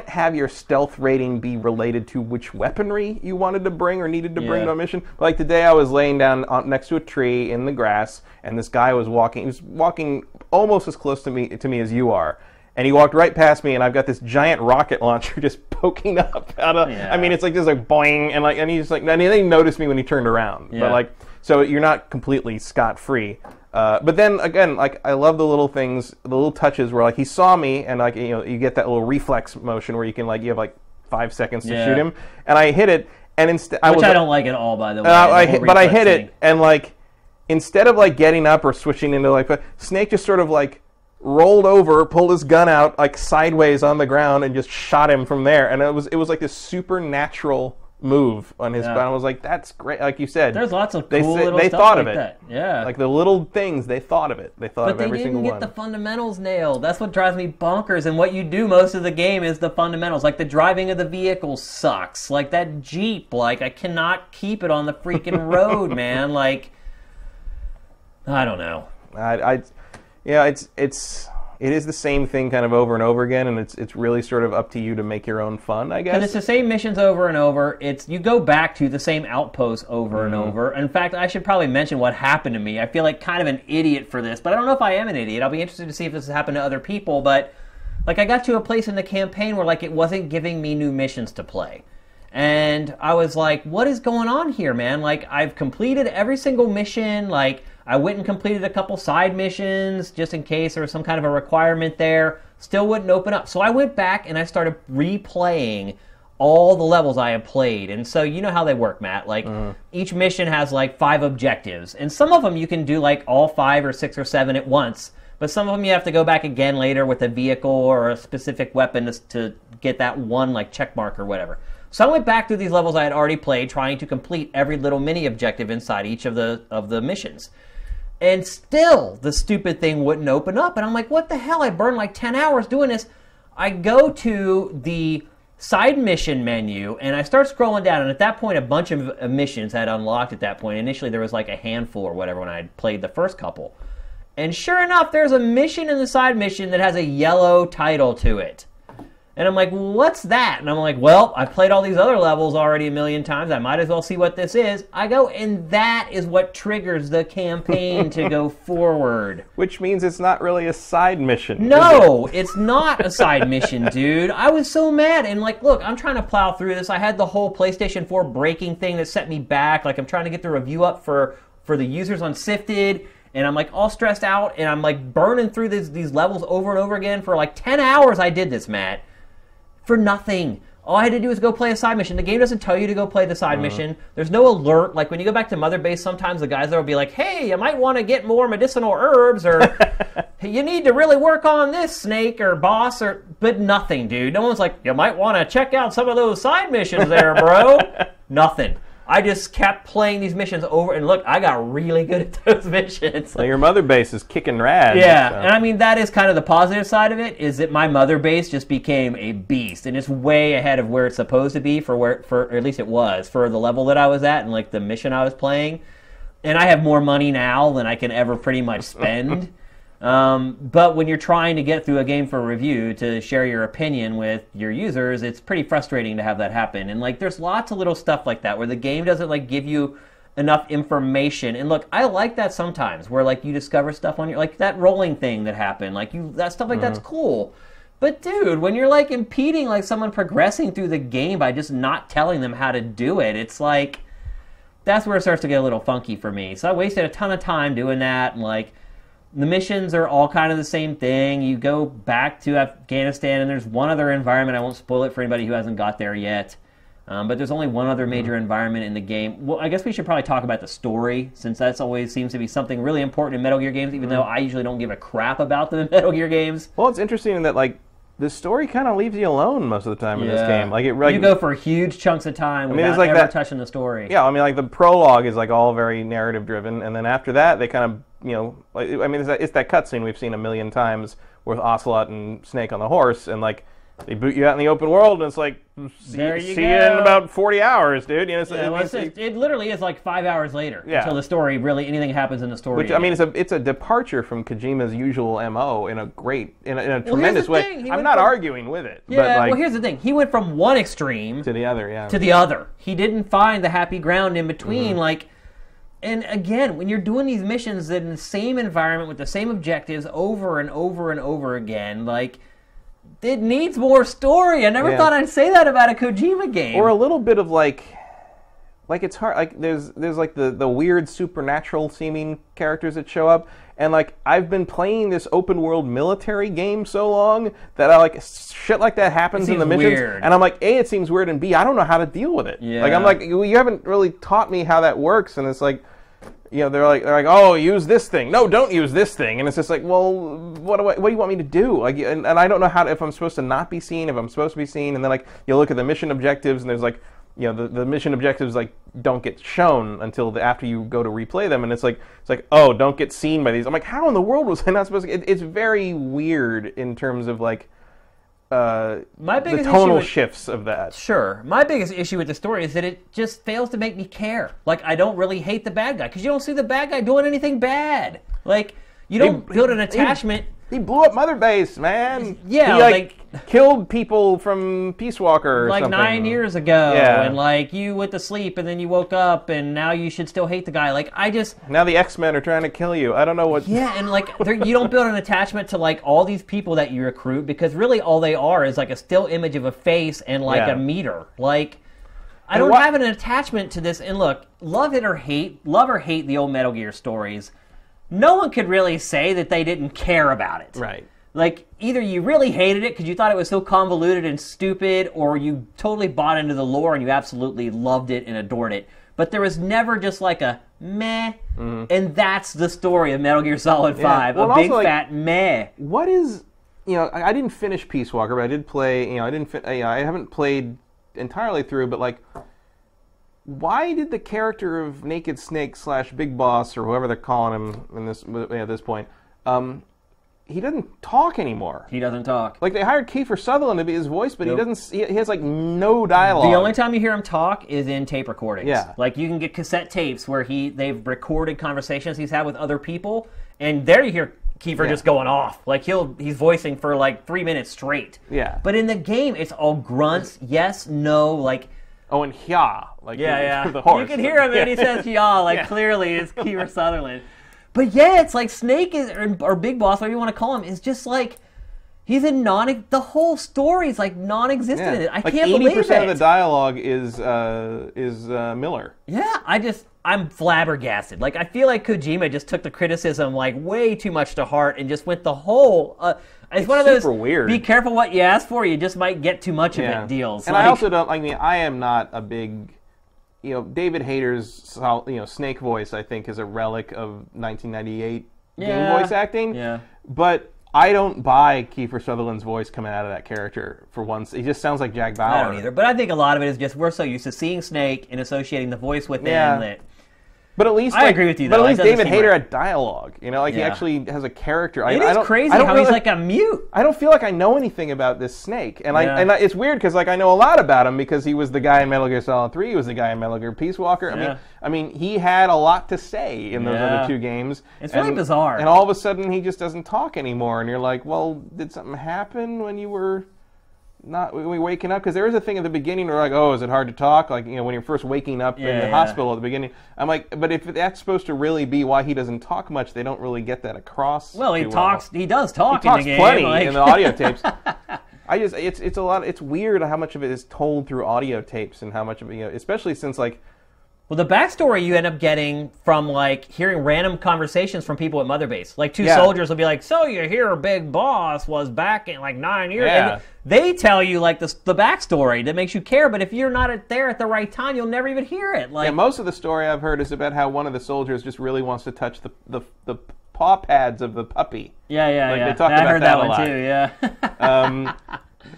have your stealth rating be related to which weaponry you wanted to bring or needed to bring to a mission. But like today, I was laying down next to a tree in the grass, and this guy was walking. He was walking almost as close to me as you are. And he walked right past me, and I've got this giant rocket launcher just poking up out of. I mean, it's like just like boing, and he's like, and he noticed me when he turned around. Yeah. But like, so you're not completely scot-free. But then again, like I love the little things, the little touches where like he saw me, and like you get that little reflex motion where you can like you have like 5 seconds to shoot him, and I hit it, and instead I don't like at all, by the way. I hit it, and like instead of like getting up or switching into like, Snake just sort of like rolled over, pulled his gun out like sideways on the ground, and just shot him from there. And it was like this supernatural move on his. But I was like, that's great. Like you said, there's lots of cool little they stuff thought like of it. that. Yeah, like the little things, they thought of it. They thought of every single one. But they didn't get the fundamentals nailed. That's what drives me bonkers. And what you do most of the game is the fundamentals. Like the driving of the vehicle sucks. Like that Jeep. Like I cannot keep it on the freaking road, man. Like I don't know. It is the same thing kind of over and over again, and it's really sort of up to you to make your own fun, I guess. And it's the same missions over and over. You go back to the same outposts over and over. In fact, I should probably mention what happened to me. I feel like kind of an idiot for this, but I don't know if I am an idiot. I'll be interested to see if this has happened to other people, but like I got to a place in the campaign where like it wasn't giving me new missions to play. And I was like, what is going on here, man? Like I've completed every single mission, like I went and completed a couple side missions just in case there was some kind of a requirement there. Still wouldn't open up. So I went back and I started replaying all the levels I have played. And so you know how they work, Matt. Like each mission has like 5 objectives. And some of them you can do like all 5 or 6 or 7 at once. But some of them you have to go back again later with a vehicle or a specific weapon to get that one like check mark or whatever. So I went back through these levels I had already played, trying to complete every little mini objective inside each of the missions. And still, the stupid thing wouldn't open up. And I'm like, what the hell? I burned like 10 hours doing this. I go to the side mission menu, and I start scrolling down. And at that point, a bunch of missions had unlocked at that point. Initially, there was like a handful or whatever when I had played the first couple. And sure enough, there's a mission in the side mission that has a yellow title to it. And I'm like, what's that? And I'm like, well, I've played all these other levels already a million times. I might as well see what this is. I go, and that is what triggers the campaign to go forward. Which means it's not really a side mission. No, it's not a side mission, dude. I was so mad. And like, look, I'm trying to plow through this. I had the whole PlayStation 4 breaking thing that set me back. Like, I'm trying to get the review up for the users on Sifted. And I'm like all stressed out. And I'm like burning through these levels over and over again. For like 10 hours I did this, Matt. For nothing. All I had to do was go play a side mission. The game doesn't tell you to go play the side mission. There's no alert. Like when you go back to Mother Base, sometimes the guys there will be like, hey, you might want to get more medicinal herbs, or hey, you need to really work on this, Snake, or boss, but nothing, dude. No one's like, you might want to check out some of those side missions there, bro. Nothing. I just kept playing these missions over, and look, I got really good at those missions. Well, your Mother Base is kicking rad. Yeah, so. And I mean, that is kind of the positive side of it, is that my Mother Base just became a beast, and it's way ahead of where it's supposed to be or at least it was, for the level that I was at and like the mission I was playing. And I have more money now than I can ever pretty much spend. But when you're trying to get through a game for review to share your opinion with your users, it's pretty frustrating to have that happen. And like, there's lots of little stuff like that where the game doesn't like give you enough information. And look, I like that sometimes, where like you discover stuff on your, like that rolling thing that happened, like that stuff like that's cool. But dude, when you're like impeding like someone progressing through the game by just not telling them how to do it, it's like, that's where it starts to get a little funky for me. So I wasted a ton of time doing that, and like, the missions are all kind of the same thing. You go back to Afghanistan, and there's one other environment. I won't spoil it for anybody who hasn't got there yet. But there's only one other major environment in the game. Well, I guess we should probably talk about the story, since that's always seems to be something really important in Metal Gear games, even though I usually don't give a crap about them in Metal Gear games. Well, it's interesting that, like, the story kind of leaves you alone most of the time in this game. Like you go for huge chunks of time without like ever touching the story. Yeah, I mean, like the prologue is like all very narrative driven, and then after that they kind of, you know, like, I mean, it's that cutscene we've seen a million times with Ocelot and Snake on the horse, and like they boot you out in the open world, and it's like, see you in about 40 hours, dude. You know, it literally is like 5 hours later until the story really, anything happens in the story. Which, I mean, it's a departure from Kojima's usual MO in a tremendous way. I'm not arguing with it. Yeah, but like, well, here's the thing. He went from one extreme to the other, to the other. He didn't find the happy ground in between, like. And again, when you're doing these missions in the same environment with the same objectives over and over and over again, like, it needs more story. I never thought I'd say that about a Kojima game. Or a little bit of, like, like it's hard. Like there's like the weird supernatural seeming characters that show up, and like I've been playing this open world military game so long that I like shit like that happens in the missions, weird. and I'm like, A, it seems weird, and B, I don't know how to deal with it. Yeah. Like I'm like, you haven't really taught me how that works, and it's like, you know, they're like, oh, use this thing. No, don't use this thing. And it's just like, well, what do you want me to do? Like, and I don't know if I'm supposed to not be seen, if I'm supposed to be seen. And then like you look at the mission objectives, and there's like, you know, the mission objectives like don't get shown until after you go to replay them, and it's like oh, don't get seen by these. I'm like, how in the world was I not supposed to? It's very weird in terms of like the tonal shifts of that. Sure. My biggest issue with the story is that it just fails to make me care. Like, I don't really hate the bad guy, because you don't see the bad guy doing anything bad. Like, you don't build an attachment. He blew up Mother Base, man. Yeah, he like killed people from Peace Walker or like something. 9 years ago, Yeah. and like you went to sleep and then you woke up and now you should still hate the guy. Like, I just... Now the X-Men are trying to kill you. I don't know what... Yeah, and like you don't build an attachment to like all these people that you recruit, because really all they are is like a still image of a face and like a meter. Like, I don't have an attachment to this. And look, love or hate the old Metal Gear stories, no one could really say that they didn't care about it. Right. Like, either you really hated it because you thought it was so convoluted and stupid, or you totally bought into the lore and you absolutely loved it and adored it. But there was never just like a meh, and that's the story of Metal Gear Solid 5, Well, a big also, like, fat meh. What is... You know, I didn't finish Peace Walker, but I did play... You know, I haven't played entirely through, but like... Why did the character of Naked Snake / Big Boss, or whoever they're calling him in this at this point, he doesn't talk anymore? He doesn't talk. Like, they hired Kiefer Sutherland to be his voice, but he doesn't. He has like no dialogue. The only time you hear him talk is in tape recordings. Yeah. Like, you can get cassette tapes where they've recorded conversations he's had with other people, and there you hear Kiefer just going off. Like, he's voicing for like 3 minutes straight. Yeah. But in the game, it's all grunts, yes, no, like... Oh, and Hya. Like the horse. You can hear him and he says "Hya," like clearly it's Kiefer Sutherland. But yeah, it's like Snake or Big Boss, whatever you want to call him, is just like he's the whole story is like non-existent. Yeah. I like can't believe it. 80% of the dialogue is Miller. Yeah, I'm flabbergasted. Like, I feel like Kojima just took the criticism like way too much to heart and just went the whole. It's one of those super weird. Be careful what you ask for. You just might get too much of it deals. And I also don't. I mean, I am not a big. You know, David Hayter's Snake voice, I think, is a relic of 1998 game voice acting. Yeah. But I don't buy Kiefer Sutherland's voice coming out of that character for once. He just sounds like Jack Bauer. I don't either. But I think a lot of it is just we're so used to seeing Snake and associating the voice with him that. But at least I agree with you. But though. at least David Hayter right. had dialogue. You know, like he actually has a character. It is crazy how he's like a mute. I don't feel like I know anything about this Snake, and it's weird because like I know a lot about him because he was the guy in Metal Gear Solid 3. He was the guy in Metal Gear Peace Walker. I mean, he had a lot to say in those other two games. It's really bizarre. And all of a sudden, he just doesn't talk anymore, and you're like, well, did something happen when you were waking up? Because there is a thing at the beginning where like, oh, is it hard to talk? Like, you know, when you're first waking up in the hospital at the beginning. I'm like, but if that's supposed to really be why he doesn't talk much, they don't really get that across. Well, he talks. He does talk. He talks in the game, plenty in the audio tapes. It's a lot. It's weird how much of it is told through audio tapes and how much of it, especially since like. Well, the backstory you end up getting from, like, hearing random conversations from people at Mother Base. Like, two soldiers will be like, so you hear Big Boss was back in, like, 9 years. Yeah. And they tell you, like, the backstory that makes you care, but if you're not there at the right time, you'll never even hear it. Like, most of the story I've heard is about how one of the soldiers just really wants to touch the paw pads of the puppy. Yeah. They talk I about heard that one a lot. too, yeah.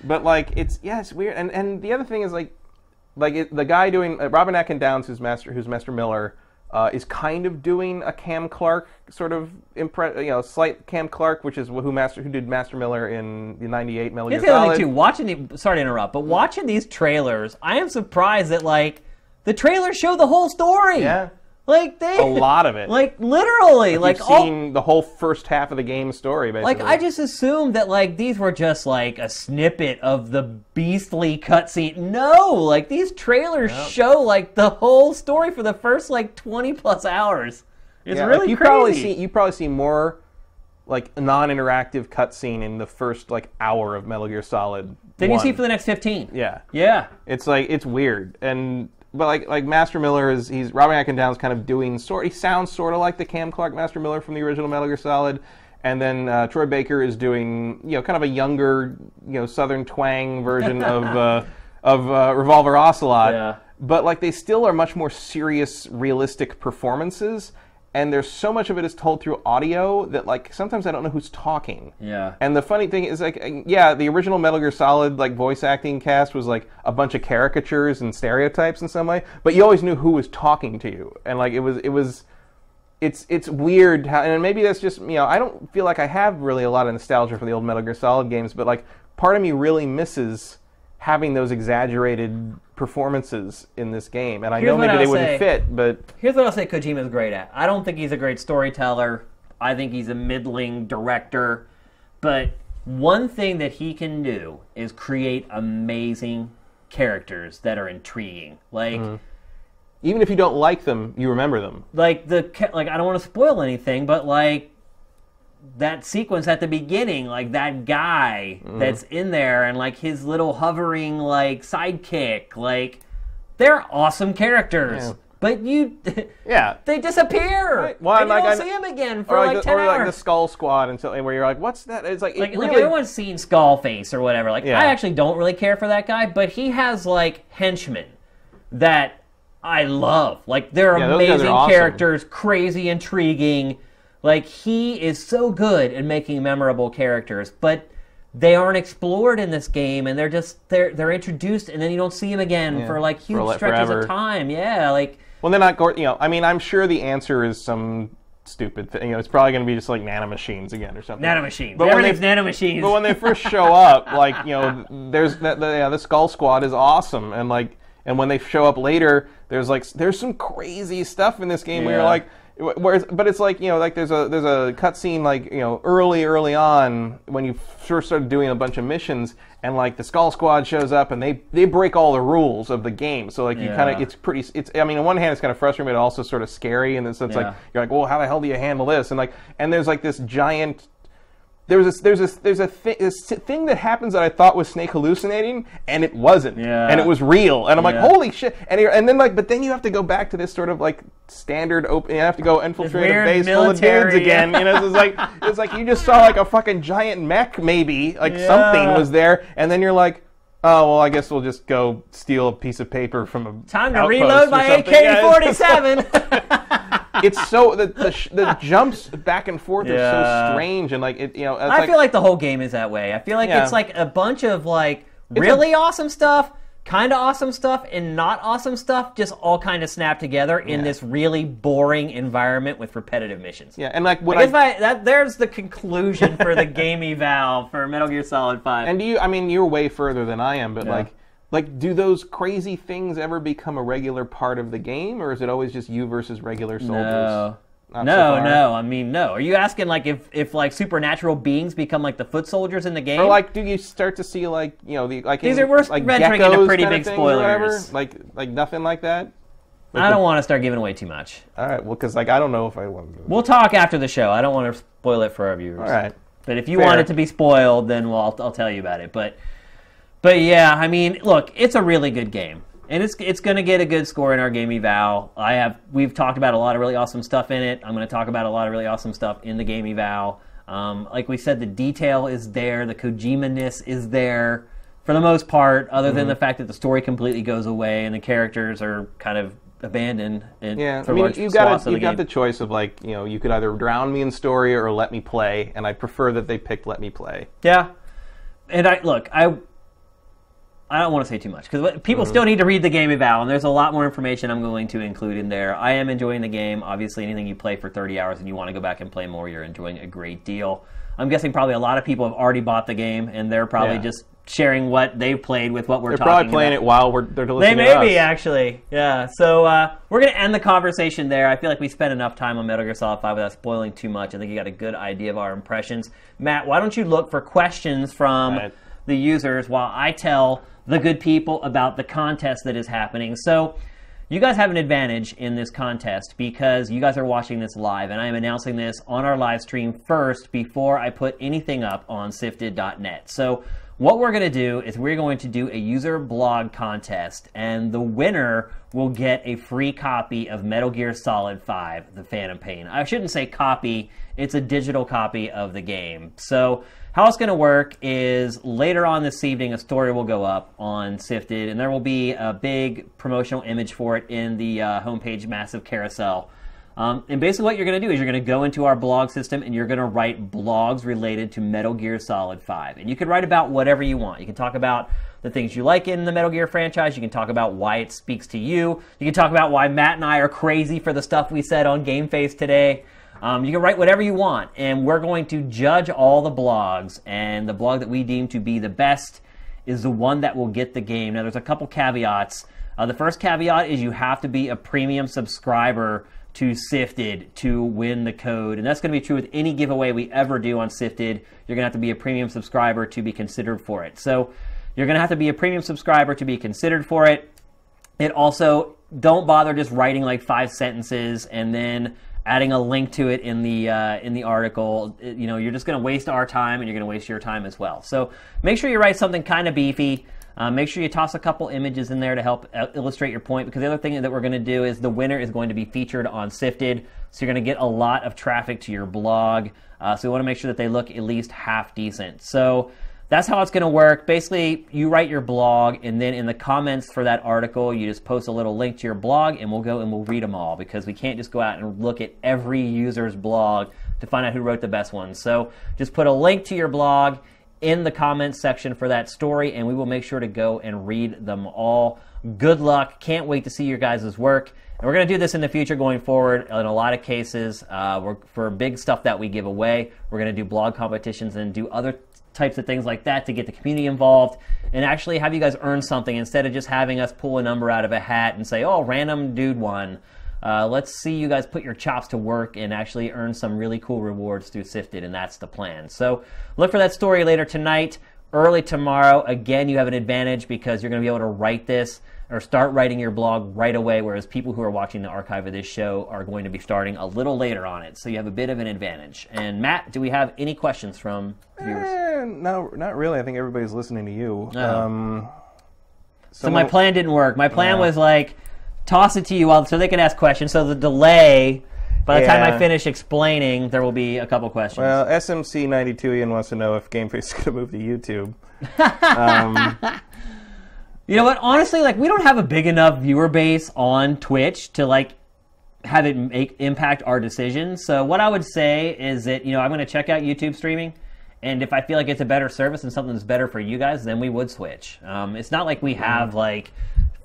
But, like, it's weird. And the other thing is, the guy doing Robin Atkin Downes, who's Master Miller, is kind of doing a Cam Clark sort of slight Cam Clark, which is who did Master Miller in the '98 Metal Gear Solid. Here's the other thing too. Sorry to interrupt, but watching these trailers, I am surprised that like the trailers show the whole story. Yeah. Like a lot of it. Like literally, like you've seen the whole first half of the game story, basically. Like I just assumed that like these were just like a snippet of the beastly cutscene. No, like these trailers show like the whole story for the first like 20+ hours. It's really crazy. You probably see more like non-interactive cutscene in the first like hour of Metal Gear Solid. Then you see for the next 15. Yeah. Yeah. It's like it's weird and. like Master Miller he's Robert Atkindown's kind of doing he sounds sort of like the Cam Clark Master Miller from the original Metal Gear Solid, and then Troy Baker is doing kind of a younger Southern twang version of Revolver Ocelot. Yeah. But like they still are much more serious, realistic performances. And there's so much of it is told through audio that, like, sometimes I don't know who's talking. Yeah. And the funny thing is, like, yeah, the original Metal Gear Solid, like, voice acting cast was, like, a bunch of caricatures and stereotypes in some way, but you always knew who was talking to you. And, like, it's weird how, and maybe that's just, I don't feel like I have really a lot of nostalgia for the old Metal Gear Solid games, but, like, part of me really misses having those exaggerated performances in this game. And I know maybe they wouldn't fit, but... Here's what I'll say Kojima's great at. I don't think he's a great storyteller. I think he's a middling director. But one thing that he can do is create amazing characters that are intriguing. Like... Even if you don't like them, you remember them. Like, I don't want to spoil anything, but, like... that sequence at the beginning, like that guy that's in there and like his little hovering like sidekick, like they're awesome characters. Yeah. But they disappear. Right. Well, and you don't see them again for like 10 hours. Or like the Skull Squad, and so where you're like, what's that? It's like really... everyone's seen Skullface or whatever. Like I actually don't really care for that guy, but he has like henchmen that I love. Like they're amazing awesome characters, crazy, intriguing. Like, he is so good at making memorable characters, but they aren't explored in this game, and they're introduced, and then you don't see them again for, like, huge stretches of time. Yeah, like... Well, they're not... I mean, I'm sure the answer is some stupid thing. It's probably going to be just, like, nanomachines again or something. Nanomachines. Everything's nanomachines. But when they first show up, like, there's... the Skull Squad is awesome, and, like... And when they show up later, there's some crazy stuff in this game where you're like... But it's like, like there's a cutscene like, early on when you first started doing a bunch of missions, and like the Skull Squad shows up and they break all the rules of the game. So like you kind of I mean, on one hand it's kind of frustrating, but also sort of scary, and it's like you're like, well, how the hell do you handle this? And there's like this giant. There's a thing that happens that I thought was Snake hallucinating, and it wasn't, and it was real, and I'm like, holy shit! And then but then you have to go back to this sort of like standard open. You have to go infiltrate a base full of dudes again. It's like you just saw like a fucking giant mech, maybe something was there, and then you're like, oh well, I guess we'll just go steal a piece of paper from a time to reload my AK-47. It's so the jumps back and forth are so strange, and like I feel like the whole game is that way. I feel like it's like a bunch of like really awesome stuff, kind of awesome stuff, and not awesome stuff, just all kind of snapped together in this really boring environment with repetitive missions. Yeah, and like there's the conclusion for the game eval for Metal Gear Solid 5. And you're way further than I am, but like, do those crazy things ever become a regular part of the game, or is it always just you versus regular soldiers? No. I mean, no. Are you asking like if like supernatural beings become like the foot soldiers in the game? Or like, do you start to see like we're venturing into pretty big spoilers. Like nothing like that. I don't want to start giving away too much. All right, well, because like I don't know if I want to. We'll talk after the show. I don't want to spoil it for our viewers. All right. But if you want it to be spoiled, then I'll tell you about it. But yeah, I mean, look, it's a really good game, and it's going to get a good score in our game eval. We've talked about a lot of really awesome stuff in it. I'm going to talk about a lot of really awesome stuff in the game eval. Like we said, the detail is there, the Kojima-ness is there for the most part, other than the fact that the story completely goes away and the characters are kind of abandoned. You've got the choice of like, you could either drown me in story or let me play, and I prefer that they picked let me play. Yeah, and I don't want to say too much, because people still need to read the game eval, and there's a lot more information I'm going to include in there. I am enjoying the game. Obviously, anything you play for 30 hours and you want to go back and play more, you're enjoying a great deal. I'm guessing probably a lot of people have already bought the game, and they're probably just sharing what they've played with what we're talking about. They're probably playing it while they're listening to us. They may be, actually. Yeah. So we're going to end the conversation there. I feel like we spent enough time on Metal Gear Solid 5 without spoiling too much. I think you got a good idea of our impressions. Matt, why don't you look for questions from the users while I tell the good people about the contest that is happening. So you guys have an advantage in this contest because you guys are watching this live, and I am announcing this on our live stream first before I put anything up on sifted.net. So what we're going to do is we're going to do a user blog contest, and the winner will get a free copy of Metal Gear Solid 5, The Phantom Pain. I shouldn't say copy, it's a digital copy of the game. So how it's going to work is later on this evening, a story will go up on Sifted, and there will be a big promotional image for it in the homepage massive carousel. And basically what you're going to do is you're going to go into our blog system and you're going to write blogs related to Metal Gear Solid 5. And you can write about whatever you want. You can talk about the things you like in the Metal Gear franchise. You can talk about why it speaks to you. You can talk about why Matt and I are crazy for the stuff we said on GameFace today. You can write whatever you want. And we're going to judge all the blogs. And the blog that we deem to be the best is the one that will get the game. Now, there's a couple caveats. The first caveat is you have to be a premium subscriber to Sifted to win the code. And that's going to be true with any giveaway we ever do on Sifted. You're going to have to be a premium subscriber to be considered for it. So you're going to have to be a premium subscriber to be considered for it. It also, don't bother just writing like 5 sentences and then adding a link to it in the article. You're just going to waste our time and you're going to waste your time as well. So make sure you write something kind of beefy. Make sure you toss a couple images in there to help illustrate your point, because the other thing that we're going to do is the winner is going to be featured on Sifted, so you're going to get a lot of traffic to your blog. So we want to make sure that they look at least half decent. So that's how it's going to work. Basically, you write your blog, and then in the comments for that article, you just post a little link to your blog, and we'll go and we'll read them all, because we can't just go out and look at every user's blog to find out who wrote the best ones. So just put a link to your blog in the comments section for that story, and we will make sure to go and read them all. Good luck. Can't wait to see your guys' work. And we're going to do this in the future going forward in a lot of cases. For big stuff that we give away, we're going to do blog competitions and do other types of things like that to get the community involved and actually have you guys earn something instead of just having us pull a number out of a hat and say, oh, random dude won. Let's see you guys put your chops to work and actually earn some really cool rewards through Sifted, and that's the plan. So look for that story later tonight, early tomorrow. Again, you have an advantage because you're going to be able to write this or start writing your blog right away, whereas people who are watching the archive of this show are going to be starting a little later on it. So you have a bit of an advantage. And Matt, do we have any questions from viewers? No, not really. I think everybody's listening to you. Oh. So my plan didn't work. My plan was like, toss it to you so they can ask questions. So the delay, by the time I finish explaining, there will be a couple questions. Well, SMC92ian wants to know if GameFace is going to move to YouTube. You know what? Honestly, we don't have a big enough viewer base on Twitch to have it impact our decisions. So what I would say is that I'm going to check out YouTube streaming, and if I feel like it's a better service and something that's better for you guys, then we would switch. It's not like we have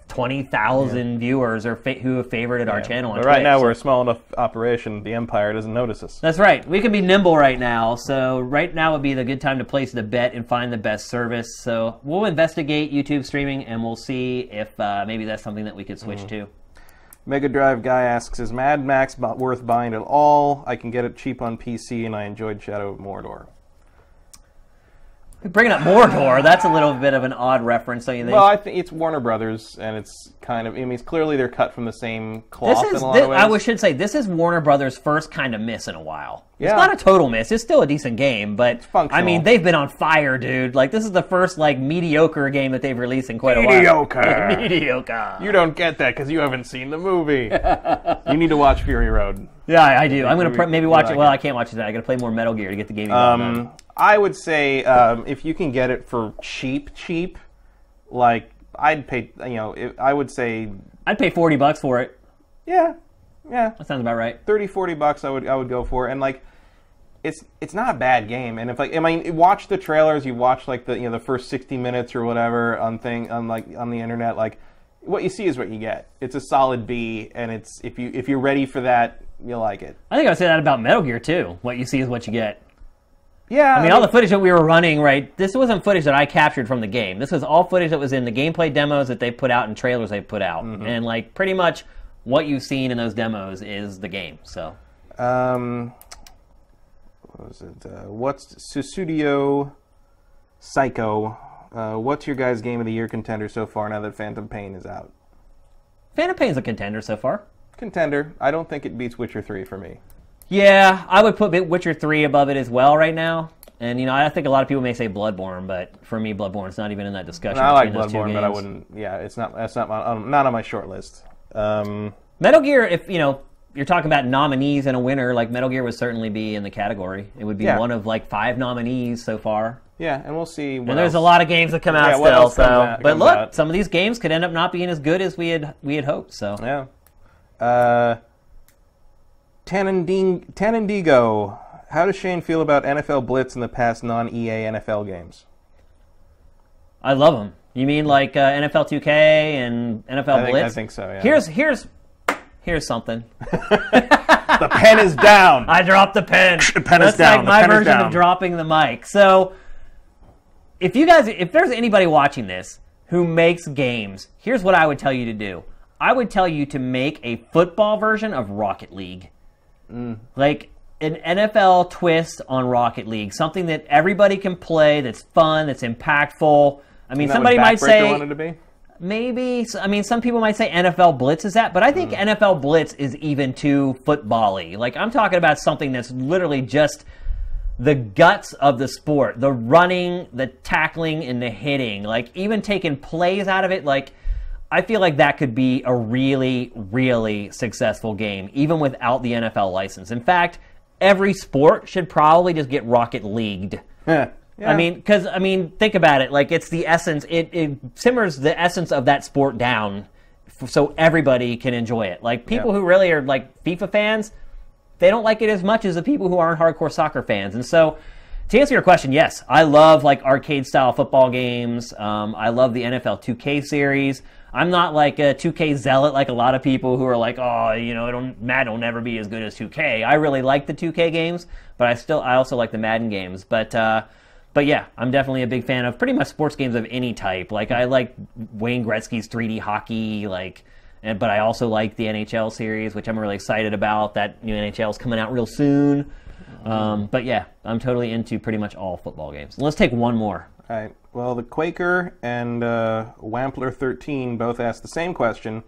20,000 viewers who have favorited our channel on Twitch. But right now we're a small enough operation, the Empire doesn't notice us. That's right. We can be nimble right now. So right now would be the good time to place the bet and find the best service. So we'll investigate YouTube streaming and we'll see if maybe that's something that we could switch to. Mega Drive Guy asks, is Mad Max worth buying at all? I can get it cheap on PC and I enjoyed Shadow of Mordor. Bringing up Mordor, that's a little bit of an odd reference, don't you think? Well, I think it's Warner Brothers, and it's kind of, it's clearly they're cut from the same cloth in a lot of ways. I should say, this is Warner Brothers' first kind of miss in a while. Yeah. It's not a total miss. It's still a decent game, but, it's functional. They've been on fire, dude. This is the first, mediocre game that they've released in quite a while. Mediocre. You don't get that because you haven't seen the movie. You need to watch Fury Road. Yeah, I do. I'm going to maybe watch it. Well, I can't watch it tonight. I got to play more Metal Gear to get the game done. I would say if you can get it for cheap, I'd pay. I would say I'd pay $40 for it. Yeah, that sounds about right. $30-$40 I would go for, and it's not a bad game. And if watch the trailers, you watch the first 60 minutes or whatever on the internet, what you see is what you get. It's a solid B, and it's if you're ready for that, you'll like it. I think I would say that about Metal Gear too. What you see is what you get. Yeah. All the footage that we were running, right, this wasn't footage that I captured from the game. This was all footage that was in the gameplay demos that they put out and trailers they put out. Mm-hmm. And, pretty much what you've seen in those demos is the game, so. What was it? What's Susudio Psycho? What's your guys' Game of the Year contender so far now that Phantom Pain is out? Phantom Pain's a contender so far. Contender. I don't think it beats Witcher 3 for me. Yeah, I would put Witcher 3 above it as well right now. And, I think a lot of people may say Bloodborne, but for me, Bloodborne's not even in that discussion. I like between those two Bloodborne, but I games. wouldn't. Yeah, that's not on my short list. Metal Gear, if, you're talking about nominees and a winner, like Metal Gear would certainly be in the category. It would be one of like 5 nominees so far. Yeah, and we'll see. And there's a lot of games that come out what still. else But look, out. some of these games could end up not being as good as we had hoped. So yeah. Tanandigo, how does Shane feel about NFL Blitz in the past non-EA NFL games? I love them. You mean like NFL 2K and NFL Blitz? I think so. Yeah. Here's something. The pen is down. I dropped the pen. The pen is down. That's like my version of dropping the mic. So, if there's anybody watching this who makes games, here's what I would tell you to do. I would tell you to make a football version of Rocket League. Like an NFL twist on Rocket League. Something that everybody can play, that's fun, that's impactful. I mean, somebody might say... wanted to be? Maybe. I mean, some people might say NFL Blitz is that, but I think NFL Blitz is even too football-y. Like, I'm talking about something that's literally just the guts of the sport. The running, the tackling, and the hitting. Like, even taking plays out of it, like, I feel like that could be a really, really successful game, even without the NFL license. In fact, every sport should probably just get Rocket Leagued. Yeah. I mean, think about it. Like, it's the essence. It simmers the essence of that sport down so everybody can enjoy it. Like, people who really are, like, FIFA fans, they don't like it as much as the people who aren't hardcore soccer fans. And so, to answer your question, yes, I love, like, arcade-style football games. I love the NFL 2K series. I'm not, like, a 2K zealot like a lot of people who are like, Madden will never be as good as 2K. I really like the 2K games, but I also like the Madden games. But yeah, I'm definitely a big fan of pretty much sports games of any type. Like, I like Wayne Gretzky's 3D hockey, but I also like the NHL series, which I'm really excited about. That new NHL is coming out real soon. But yeah, I'm totally into pretty much all football games. Let's take one more. All right. Well, the Quaker and Wampler13 both asked the same question.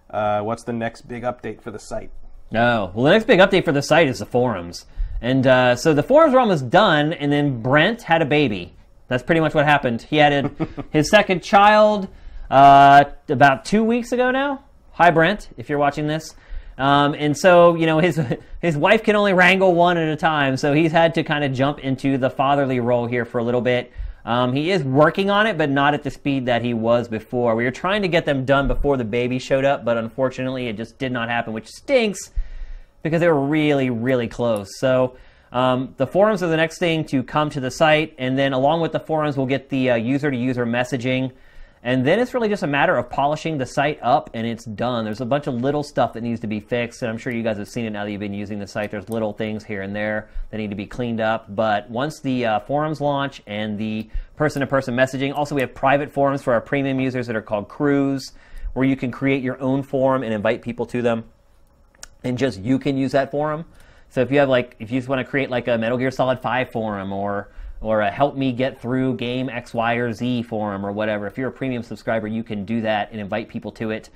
What's the next big update for the site? Oh, well, the next big update for the site is the forums. And so the forums were almost done, and then Brent had a baby. That's pretty much what happened. He had his second child about 2 weeks ago now. Hi, Brent, if you're watching this. And so, his wife can only wrangle one at a time, so he's had to kind of jump into the fatherly role here for a little bit. He is working on it, but not at the speed that he was before. We were trying to get them done before the baby showed up, but unfortunately it just did not happen, which stinks, because they were really, really close. So the forums are the next thing to come to the site, and then along with the forums, we'll get the user-to-user messaging, and then it's really just a matter of polishing the site up, and it's done. There's a bunch of little stuff that needs to be fixed, and I'm sure you guys have seen it now that you've been using the site. There's little things here and there that need to be cleaned up, but once the forums launch and the person-to-person messaging, also we have private forums for our premium users that are called crews, where you can create your own forum and invite people to them. And just you can use that forum. So if you have if you just want to create like a Metal Gear Solid 5 forum or a help me get through game X, Y, or Z forum or whatever, if you're a premium subscriber, you can do that and invite people to it.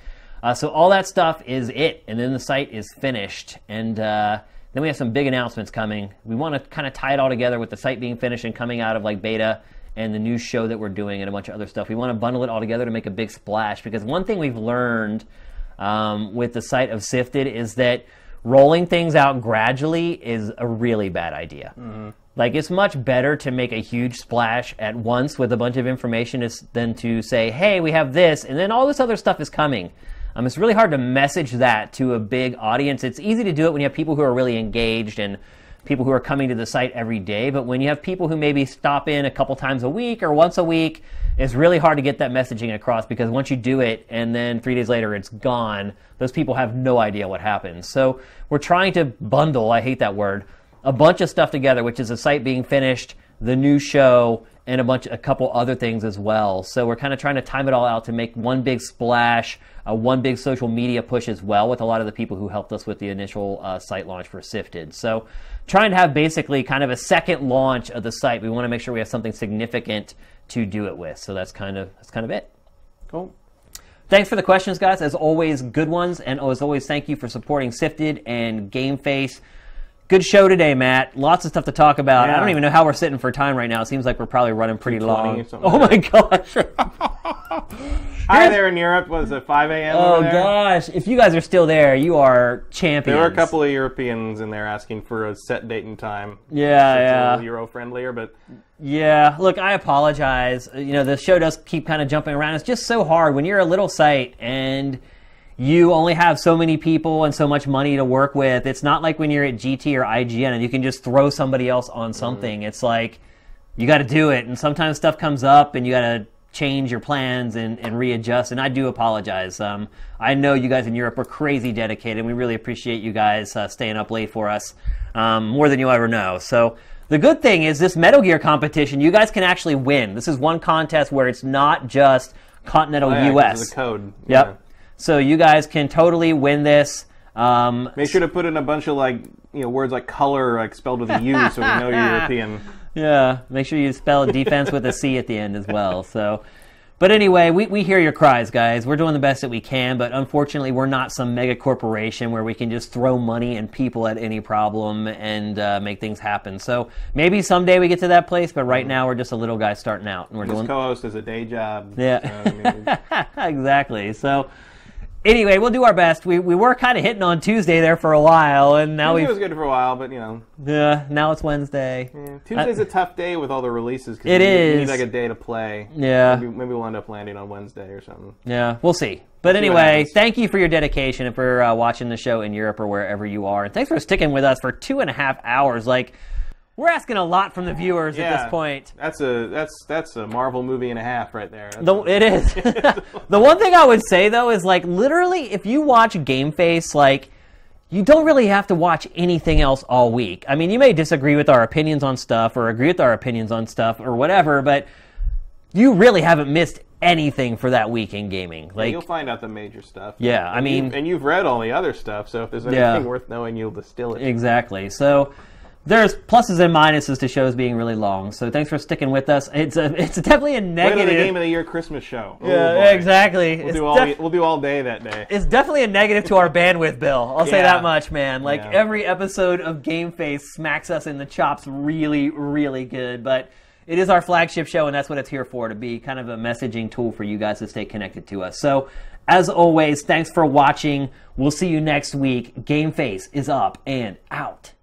So all that stuff is it, and then the site is finished. And then we have some big announcements coming. We want to kind of tie it all together with the site being finished and coming out of beta and the new show that we're doing and a bunch of other stuff. We want to bundle it all together to make a big splash, because one thing we've learned with the site of Sifted is that rolling things out gradually is a really bad idea. Mm-hmm. Like, it's much better to make a huge splash at once with a bunch of information than to say, hey, we have this, and then all this other stuff is coming. It's really hard to message that to a big audience. It's easy to do it when you have people who are really engaged and people who are coming to the site every day, but when you have people who maybe stop in a couple times a week or once a week, it's really hard to get that messaging across, because once you do it and then 3 days later it's gone, those people have no idea what happened. So we're trying to bundle, I hate that word, a bunch of stuff together, which is the site being finished, the new show, and a couple other things as well. So we're kind of trying to time it all out to make one big splash, one big social media push as well, with a lot of the people who helped us with the initial site launch for Sifted. So trying to have basically kind of a second launch of the site. We want to make sure we have something significant to do it with. So that's kind of it. Cool. Thanks for the questions, guys. As always, good ones. And as always, thank you for supporting Sifted and GameFace. good show today, Matt. Lots of stuff to talk about. Yeah. I don't even know how we're sitting for time right now. It seems like we're probably running pretty long. Or Oh my gosh. Hi there in Europe. Was it 5 a.m. Oh over there? gosh. If you guys are still there, you are champions. There were a couple of Europeans in there asking for a set date and time. Yeah, It's a yeah. little Euro-friendlier, but... Yeah, look, I apologize. You know, the show does keep kind of jumping around. It's just so hard when you're a little site and you only have so many people and so much money to work with. It's not like when you're at GT or IGN and you can just throw somebody else on something. It's like, you got to do it. And sometimes stuff comes up and you got to change your plans and readjust. And I do apologize. I know you guys in Europe are crazy dedicated. We really appreciate you guys staying up late for us, more than you'll ever know. So the good thing is this Metal Gear competition, you guys can actually win. This is one contest where it's not just Continental US. There's a code. Yep. Yeah. So you guys can totally win this. Make sure to put in a bunch of words like color spelled with a U so we know you're European. Yeah, make sure you spell defense with a C at the end as well. So, but anyway, we hear your cries, guys. We're doing the best that we can, but unfortunately, we're not some mega corporation where we can just throw money and people at any problem and make things happen. So maybe someday we get to that place, but right now we're just a little guy starting out, and we're This doing. co-host is a day job. Yeah, so, I mean, exactly. So. Anyway, we'll do our best. We were kind of hitting on Tuesday there for a while, and now Tuesday was good for a while, but yeah, now it's Wednesday. Yeah, Tuesday's a tough day with all the releases. Cause It you is. need like a day to play. Yeah. Maybe we'll end up landing on Wednesday or something. Yeah, we'll see. But See what anyway, happens. thank you for your dedication and for watching the show in Europe or wherever you are. And thanks for sticking with us for 2.5 hours. Like, we're asking a lot from the viewers at this point. That's a Marvel movie and a half right there. It is. The one thing I would say, though, is, like, literally, if you watch GameFace, like, you don't really have to watch anything else all week. I mean, you may disagree with our opinions on stuff or agree with our opinions on stuff or whatever, but you really haven't missed anything for that week in gaming. Like, you'll find out the major stuff. Yeah, I mean... And you've read all the other stuff, so if there's anything worth knowing, you'll distill it. Exactly. So... there's pluses and minuses to shows being really long, so thanks for sticking with us. It's definitely a negative. Wait till the Game of the Year Christmas show. Yeah, exactly. We'll do all day that day. It's definitely a negative to our bandwidth bill. I'll say that much, man. Like, Yeah. every episode of GameFace smacks us in the chops really, really good, but it is our flagship show, and that's what it's here for, to be kind of a messaging tool for you guys to stay connected to us. So, as always, thanks for watching. We'll see you next week. GameFace is up and out.